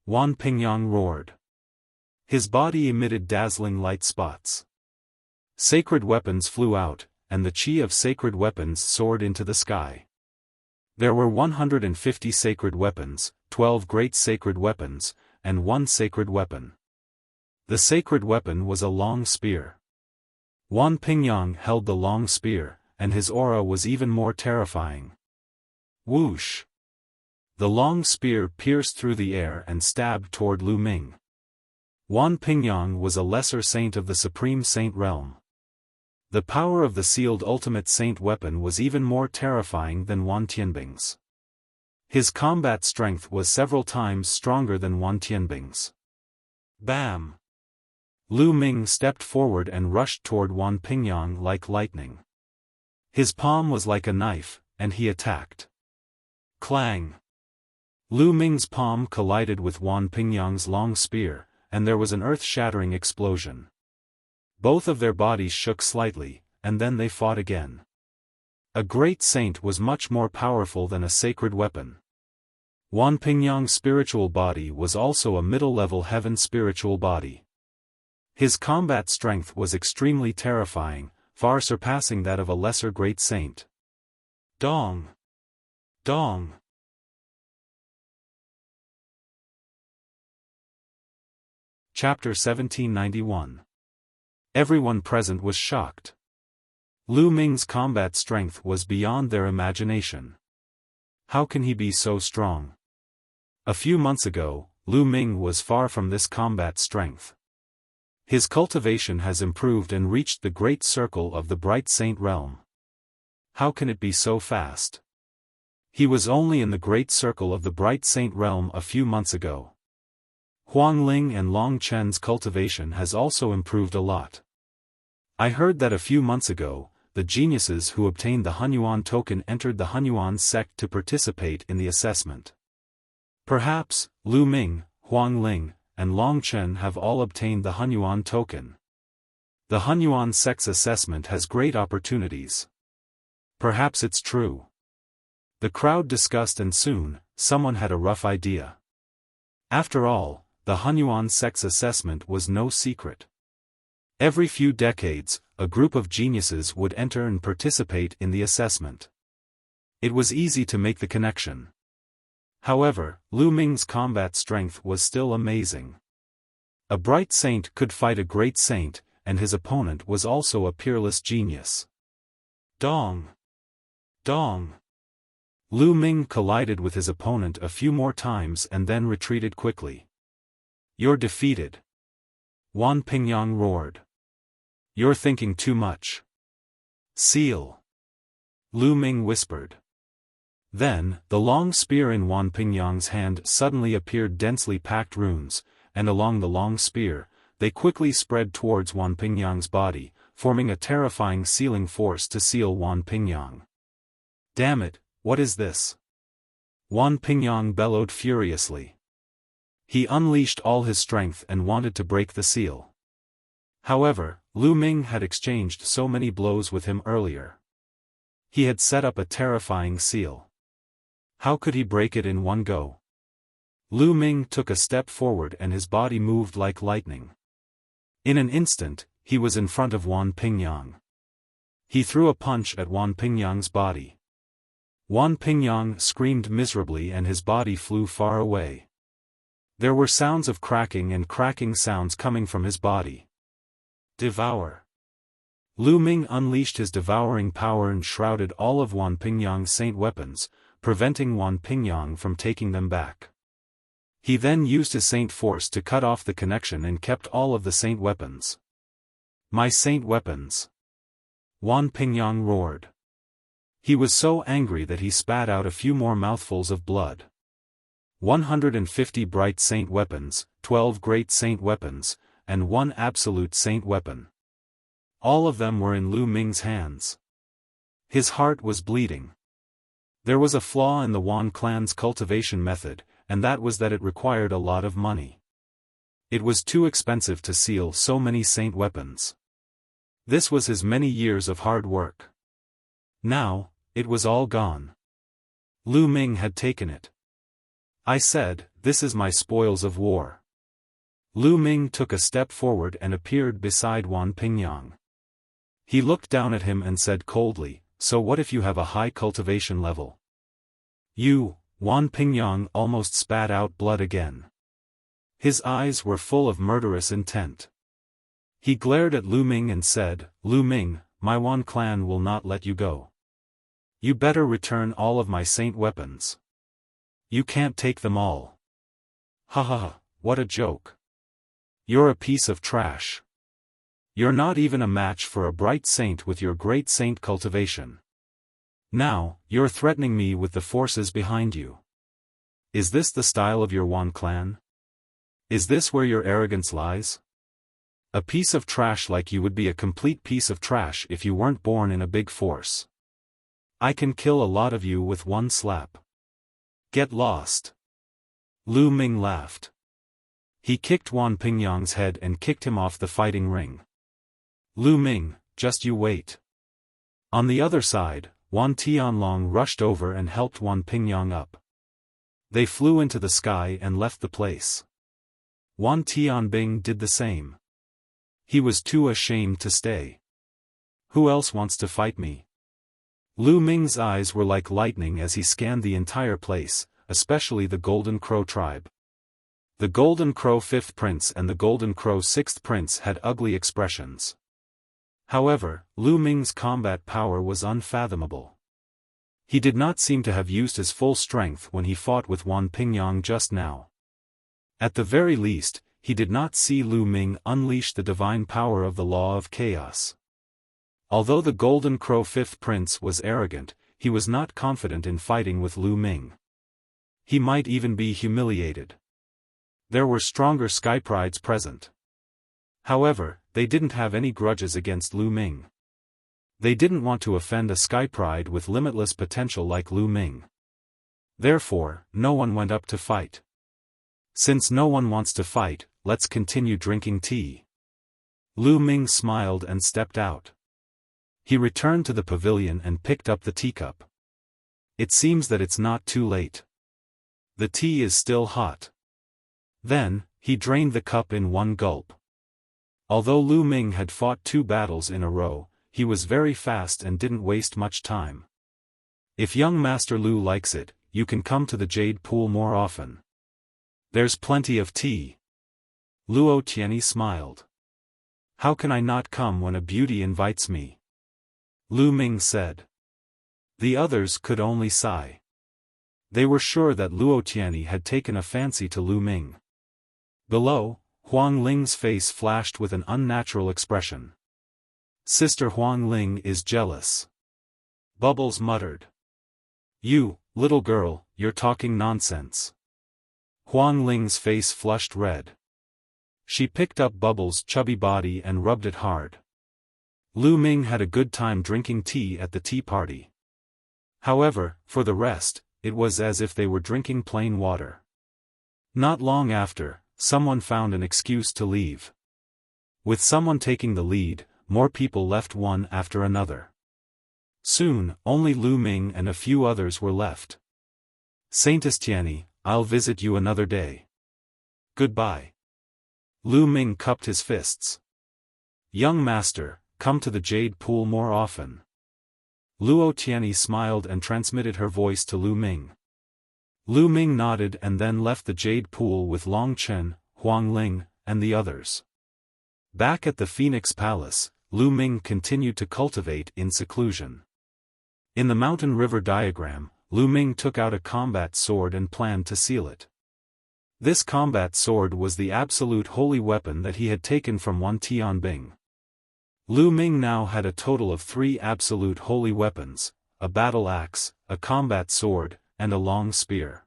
Wan Pingyang roared. His body emitted dazzling light spots. Sacred weapons flew out, and the chi of sacred weapons soared into the sky. There were 150 sacred weapons, 12 great sacred weapons, and one sacred weapon. The sacred weapon was a long spear. Wan Pingyang held the long spear, and his aura was even more terrifying. Whoosh! The long spear pierced through the air and stabbed toward Lu Ming. Wan Pingyang was a lesser saint of the Supreme Saint realm. The power of the sealed Ultimate Saint weapon was even more terrifying than Wan Tianbing's. His combat strength was several times stronger than Wan Tianbing's. Bam! Lu Ming stepped forward and rushed toward Wan Pingyang like lightning. His palm was like a knife, and he attacked. Clang! Lu Ming's palm collided with Wan Pingyang's long spear, and there was an earth-shattering explosion. Both of their bodies shook slightly, and then they fought again. A great saint was much more powerful than a sacred weapon. Wan Pingyang's spiritual body was also a middle-level heaven spiritual body. His combat strength was extremely terrifying, far surpassing that of a lesser great saint. Dong! Dong! Chapter 1791. Everyone present was shocked. Lu Ming's combat strength was beyond their imagination. How can he be so strong? A few months ago, Lu Ming was far from this combat strength. His cultivation has improved and reached the great circle of the Bright Saint realm. How can it be so fast? He was only in the great circle of the Bright Saint realm a few months ago. Huang Ling and Long Chen's cultivation has also improved a lot. I heard that a few months ago, the geniuses who obtained the Hunyuan token entered the Hunyuan sect to participate in the assessment. Perhaps, Lu Ming, Huang Ling, and Long Chen have all obtained the Hunyuan token. The Hunyuan sect's assessment has great opportunities. Perhaps it's true. The crowd discussed, and soon, someone had a rough idea. After all, the Hunyuan sect's assessment was no secret. Every few decades, a group of geniuses would enter and participate in the assessment. It was easy to make the connection. However, Lu Ming's combat strength was still amazing. A bright saint could fight a great saint, and his opponent was also a peerless genius. Dong! Dong! Lu Ming collided with his opponent a few more times and then retreated quickly. "You're defeated." Wan Pingyang roared. "You're thinking too much." "Seal," Lu Ming whispered. Then, the long spear in Wan Pingyang's hand suddenly appeared densely packed runes, and along the long spear, they quickly spread towards Wan Pingyang's body, forming a terrifying sealing force to seal Wan Pingyang. "Damn it, what is this?" Wan Pingyang bellowed furiously. He unleashed all his strength and wanted to break the seal. However, Lu Ming had exchanged so many blows with him earlier. He had set up a terrifying seal. How could he break it in one go? Lu Ming took a step forward and his body moved like lightning. In an instant, he was in front of Wan Pingyang. He threw a punch at Wan Pingyang's body. Wan Pingyang screamed miserably and his body flew far away. There were sounds of cracking and cracking sounds coming from his body. Devour. Lu Ming unleashed his devouring power and shrouded all of Wan Pingyang's saint weapons, preventing Wan Pingyang from taking them back. He then used his saint force to cut off the connection and kept all of the saint weapons. "My saint weapons!" Wan Pingyang roared. He was so angry that he spat out a few more mouthfuls of blood. 150 bright saint weapons, 12 great saint weapons, and 1 absolute saint weapon. All of them were in Lu Ming's hands. His heart was bleeding. There was a flaw in the Wan clan's cultivation method, and that was that it required a lot of money. It was too expensive to seal so many saint weapons. This was his many years of hard work. Now, it was all gone. Lu Ming had taken it. "I said, this is my spoils of war." Lu Ming took a step forward and appeared beside Wan Pingyang. He looked down at him and said coldly, "So what if you have a high cultivation level?" "You," Wan Pingyang almost spat out blood again. His eyes were full of murderous intent. He glared at Lu Ming and said, "Lu Ming, my Wan clan will not let you go. You better return all of my saint weapons. You can't take them all." "Ha ha ha, what a joke. You're a piece of trash. You're not even a match for a bright saint with your great saint cultivation. Now, you're threatening me with the forces behind you. Is this the style of your Wan clan? Is this where your arrogance lies? A piece of trash like you would be a complete piece of trash if you weren't born in a big force. I can kill a lot of you with one slap. Get lost." Lu Ming laughed. He kicked Wan Pingyang's head and kicked him off the fighting ring. "Lu Ming, just you wait." On the other side, Wan Tianlong rushed over and helped Wan Pingyang up. They flew into the sky and left the place. Wan Tianbing did the same. He was too ashamed to stay. "Who else wants to fight me?" Lu Ming's eyes were like lightning as he scanned the entire place, especially the Golden Crow tribe. The Golden Crow 5th Prince and the Golden Crow 6th Prince had ugly expressions. However, Lu Ming's combat power was unfathomable. He did not seem to have used his full strength when he fought with Wan Pingyang just now. At the very least, he did not see Lu Ming unleash the divine power of the law of chaos. Although the Golden Crow 5th Prince was arrogant, he was not confident in fighting with Lu Ming. He might even be humiliated. There were stronger sky prides present. However, they didn't have any grudges against Lu Ming. They didn't want to offend a sky pride with limitless potential like Lu Ming. Therefore, no one went up to fight. Since no one wants to fight, let's continue drinking tea. Lu Ming smiled and stepped out. He returned to the pavilion and picked up the teacup. It seems that it's not too late. The tea is still hot. Then, he drained the cup in one gulp. Although Lu Ming had fought 2 battles in a row, he was very fast and didn't waste much time. If young Master Lu likes it, you can come to the Jade Pool more often. There's plenty of tea. Luo Tianyi smiled. How can I not come when a beauty invites me? Lu Ming said. The others could only sigh. They were sure that Luo Tianyi had taken a fancy to Lu Ming. Below, Huang Ling's face flashed with an unnatural expression. Sister Huang Ling is jealous. Bubbles muttered. You, little girl, you're talking nonsense. Huang Ling's face flushed red. She picked up Bubbles' chubby body and rubbed it hard. Lu Ming had a good time drinking tea at the tea party. However, for the rest, it was as if they were drinking plain water. Not long after, someone found an excuse to leave. With someone taking the lead, more people left one after another. Soon, only Lu Ming and a few others were left. Saintess Tianyi, I'll visit you another day. Goodbye. Lu Ming cupped his fists. Young master, come to the Jade Pool more often. Luo Tianyi smiled and transmitted her voice to Lu Ming. Lu Ming nodded and then left the Jade Pool with Long Chen, Huang Ling, and the others. Back at the Phoenix Palace, Lu Ming continued to cultivate in seclusion. In the mountain river diagram, Lu Ming took out a combat sword and planned to seal it. This combat sword was the absolute holy weapon that he had taken from Wan Tianbing. Lu Ming now had a total of 3 absolute holy weapons, a battle axe, a combat sword, and a long spear.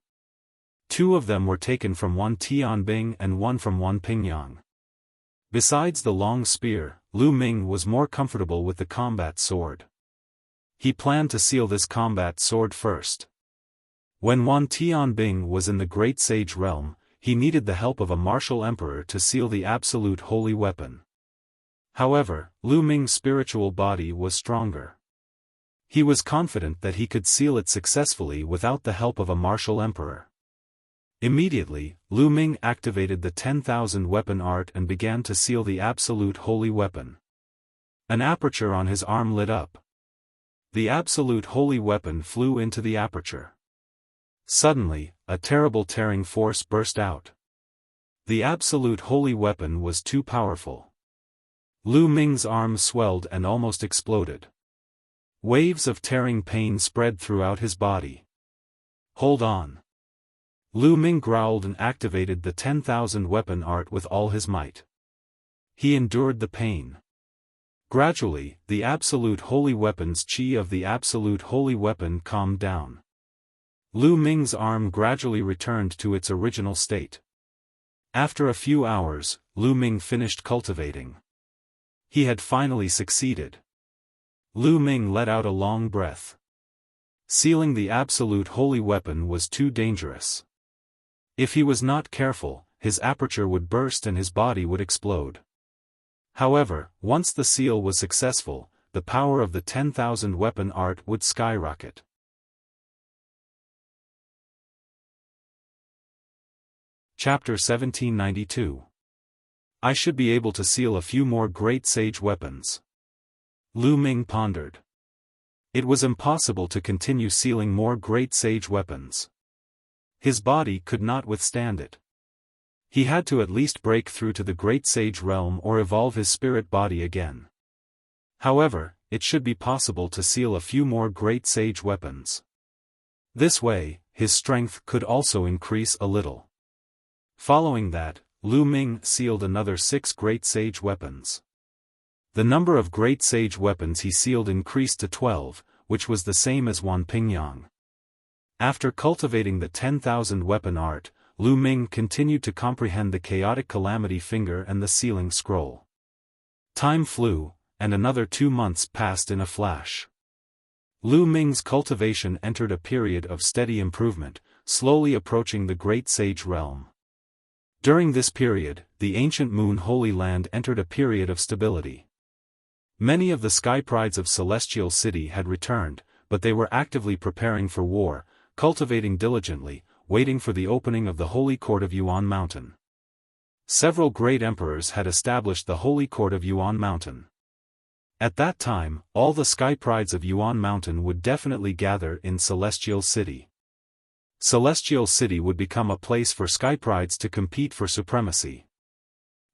2 of them were taken from Wan Tianbing and 1 from Wan Pingyang. Besides the long spear, Lu Ming was more comfortable with the combat sword. He planned to seal this combat sword first. When Wan Tianbing was in the Great Sage realm, he needed the help of a martial emperor to seal the absolute holy weapon. However, Lu Ming's spiritual body was stronger. He was confident that he could seal it successfully without the help of a martial emperor. Immediately, Lu Ming activated the 10,000 weapon art and began to seal the absolute holy weapon. An aperture on his arm lit up. The absolute holy weapon flew into the aperture. Suddenly, a terrible tearing force burst out. The absolute holy weapon was too powerful. Lu Ming's arm swelled and almost exploded. Waves of tearing pain spread throughout his body. Hold on. Lu Ming growled and activated the 10,000 weapon art with all his might. He endured the pain. Gradually, the absolute holy weapon's chi of the absolute holy weapon calmed down. Lu Ming's arm gradually returned to its original state. After a few hours, Lu Ming finished cultivating. He had finally succeeded. Lu Ming let out a long breath. Sealing the absolute holy weapon was too dangerous. If he was not careful, his aperture would burst and his body would explode. However, once the seal was successful, the power of the 10,000 weapon art would skyrocket. Chapter 1792. I should be able to seal a few more great sage weapons. Lu Ming pondered. It was impossible to continue sealing more great sage weapons. His body could not withstand it. He had to at least break through to the great sage realm or evolve his spirit body again. However, it should be possible to seal a few more great sage weapons. This way, his strength could also increase a little. Following that, Lu Ming sealed another 6 great sage weapons. The number of great sage weapons he sealed increased to 12, which was the same as Wan Pingyang. After cultivating the 10,000 weapon art, Lu Ming continued to comprehend the chaotic calamity finger and the sealing scroll. Time flew, and another 2 months passed in a flash. Lu Ming's cultivation entered a period of steady improvement, slowly approaching the Great Sage realm. During this period, the ancient Moon Holy Land entered a period of stability. Many of the sky prides of Celestial City had returned, but they were actively preparing for war, cultivating diligently, waiting for the opening of the Holy Court of Yuan Mountain. Several great emperors had established the Holy Court of Yuan Mountain. At that time, all the sky prides of Yuan Mountain would definitely gather in Celestial City. Celestial City would become a place for sky prides to compete for supremacy.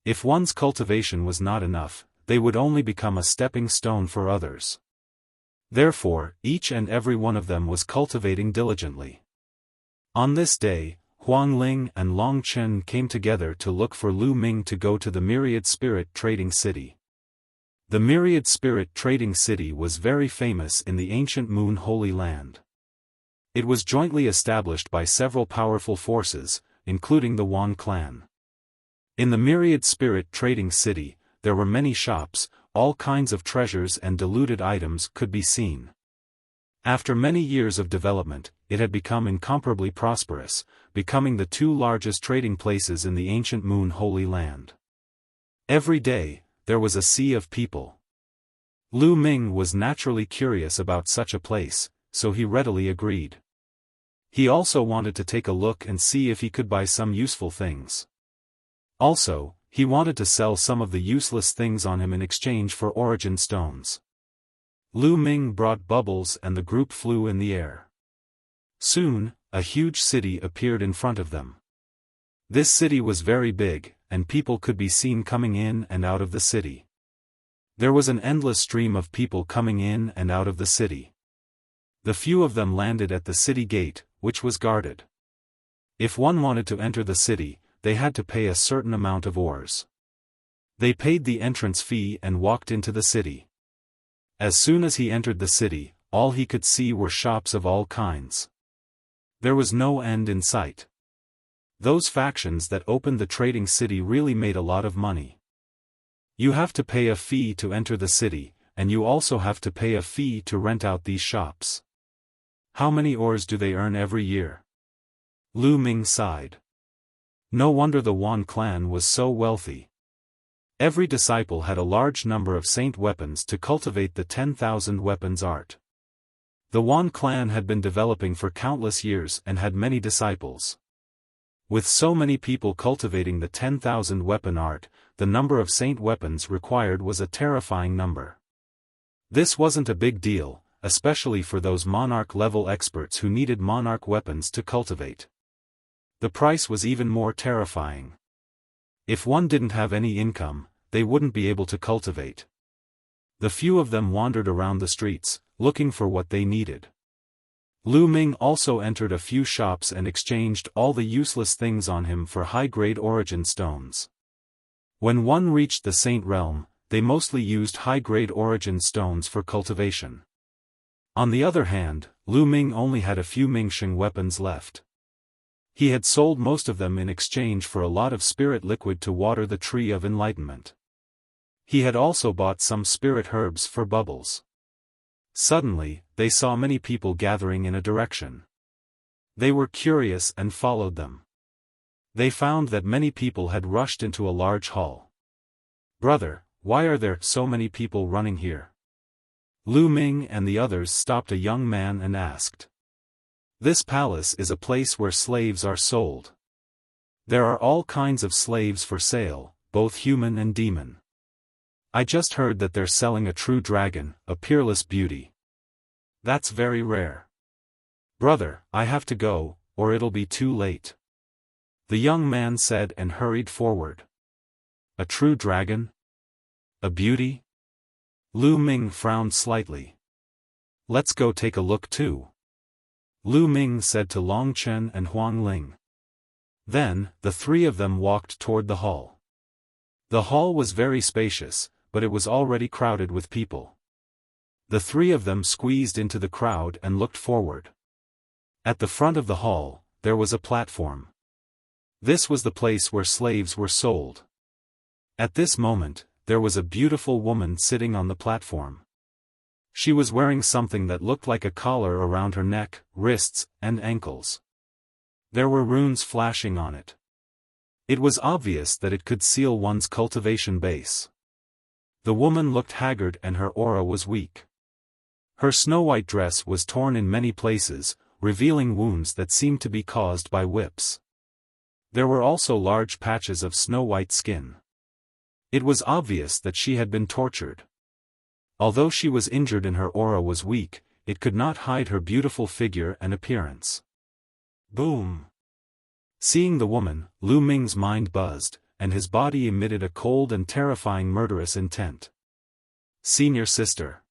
If one's cultivation was not enough, they would only become a stepping stone for others. Therefore, each and every one of them was cultivating diligently. On this day, Huang Ling and Long Chen came together to look for Lu Ming to go to the Myriad Spirit Trading City. The Myriad Spirit Trading City was very famous in the ancient Moon Holy Land. It was jointly established by several powerful forces, including the Wan clan. In the Myriad Spirit Trading City, there were many shops, all kinds of treasures and diluted items could be seen. After many years of development, it had become incomparably prosperous, becoming the 2 largest trading places in the ancient Moon Holy Land. Every day, there was a sea of people. Lu Ming was naturally curious about such a place, so he readily agreed. He also wanted to take a look and see if he could buy some useful things. Also, he wanted to sell some of the useless things on him in exchange for origin stones. Lu Ming brought bubbles and the group flew in the air. Soon, a huge city appeared in front of them. This city was very big, and people could be seen coming in and out of the city. There was an endless stream of people coming in and out of the city. The few of them landed at the city gate, which was guarded. If one wanted to enter the city, they had to pay a certain amount of ores. They paid the entrance fee and walked into the city. As soon as he entered the city, all he could see were shops of all kinds. There was no end in sight. Those factions that opened the trading city really made a lot of money. You have to pay a fee to enter the city, and you also have to pay a fee to rent out these shops. How many ores do they earn every year? Lu Ming sighed. No wonder the Wan clan was so wealthy. Every disciple had a large number of saint weapons to cultivate the 10,000 weapons art. The Wan clan had been developing for countless years and had many disciples. With so many people cultivating the 10,000 weapon art, the number of saint weapons required was a terrifying number. This wasn't a big deal, especially for those monarch-level experts who needed monarch weapons to cultivate. The price was even more terrifying. If one didn't have any income, they wouldn't be able to cultivate. The few of them wandered around the streets, looking for what they needed. Lu Ming also entered a few shops and exchanged all the useless things on him for high-grade origin stones. When one reached the Saint Realm, they mostly used high-grade origin stones for cultivation. On the other hand, Lu Ming only had a few Mingsheng weapons left. He had sold most of them in exchange for a lot of spirit liquid to water the tree of enlightenment. He had also bought some spirit herbs for bubbles. Suddenly, they saw many people gathering in a direction. They were curious and followed them. They found that many people had rushed into a large hall. "Brother, why are there so many people running here?" Lu Ming and the others stopped a young man and asked. "This palace is a place where slaves are sold. There are all kinds of slaves for sale, both human and demon. I just heard that they're selling a true dragon, a peerless beauty. That's very rare. Brother, I have to go, or it'll be too late." The young man said and hurried forward. "A true dragon? A beauty?" Lu Ming frowned slightly. "Let's go take a look too," Lu Ming said to Long Chen and Huang Ling. Then, the three of them walked toward the hall. The hall was very spacious, but it was already crowded with people. The three of them squeezed into the crowd and looked forward. At the front of the hall, there was a platform. This was the place where slaves were sold. At this moment, there was a beautiful woman sitting on the platform. She was wearing something that looked like a collar around her neck, wrists, and ankles. There were runes flashing on it. It was obvious that it could seal one's cultivation base. The woman looked haggard and her aura was weak. Her snow-white dress was torn in many places, revealing wounds that seemed to be caused by whips. There were also large patches of snow-white skin. It was obvious that she had been tortured. Although she was injured and her aura was weak, it could not hide her beautiful figure and appearance. Boom! Seeing the woman, Lu Ming's mind buzzed, and his body emitted a cold and terrifying murderous intent. Senior sister.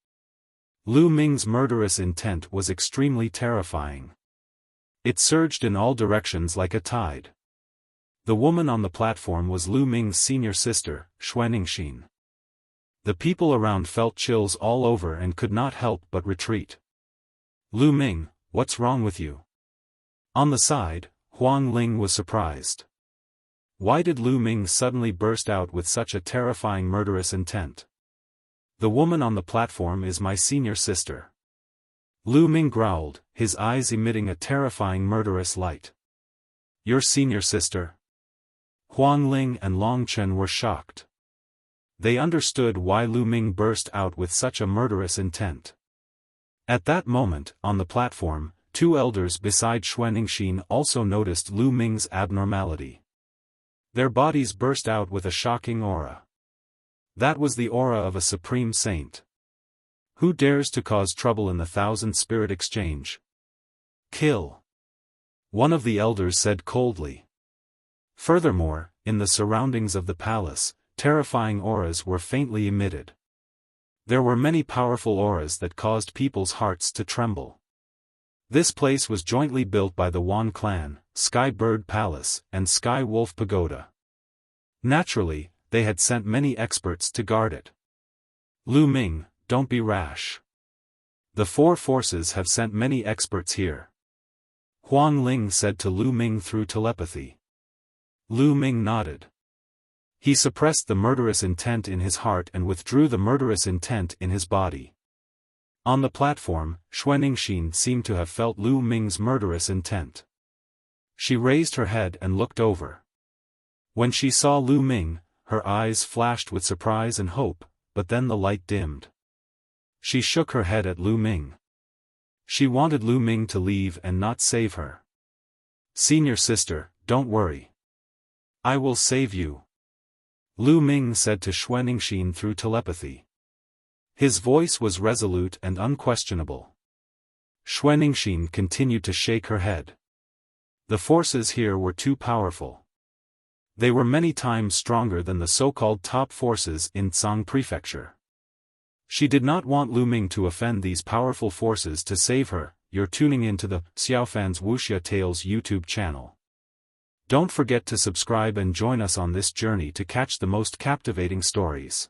Lu Ming's murderous intent was extremely terrifying. It surged in all directions like a tide. The woman on the platform was Lu Ming's senior sister, Xuanixin. The people around felt chills all over and could not help but retreat. Lu Ming, what's wrong with you? On the side, Huang Ling was surprised. Why did Lu Ming suddenly burst out with such a terrifying murderous intent? The woman on the platform is my senior sister. Lu Ming growled, his eyes emitting a terrifying murderous light. Your senior sister? Huang Ling and Long Chen were shocked. They understood why Lu Ming burst out with such a murderous intent. At that moment, on the platform, two elders beside Xuanixin also noticed Lu Ming's abnormality. Their bodies burst out with a shocking aura. That was the aura of a supreme saint. Who dares to cause trouble in the Thousand Spirit Exchange? Kill! One of the elders said coldly. Furthermore, in the surroundings of the palace, terrifying auras were faintly emitted. There were many powerful auras that caused people's hearts to tremble. This place was jointly built by the Wan clan, Sky Bird Palace, and Sky Wolf Pagoda. Naturally, they had sent many experts to guard it. Lu Ming, don't be rash. The four forces have sent many experts here. Huang Ling said to Lu Ming through telepathy. Lu Ming nodded. He suppressed the murderous intent in his heart and withdrew the murderous intent in his body. On the platform, Xuanixin seemed to have felt Lu Ming's murderous intent. She raised her head and looked over. When she saw Lu Ming, her eyes flashed with surprise and hope, but then the light dimmed. She shook her head at Lu Ming. She wanted Lu Ming to leave and not save her. Senior sister, don't worry. I will save you. Lu Ming said to Xuanixin through telepathy. His voice was resolute and unquestionable. Xuanixin continued to shake her head. The forces here were too powerful. They were many times stronger than the so-called top forces in Tsang Prefecture. She did not want Lu Ming to offend these powerful forces to save her. You're tuning into the Xiaofan's Wuxia Tales YouTube channel. Don't forget to subscribe and join us on this journey to catch the most captivating stories.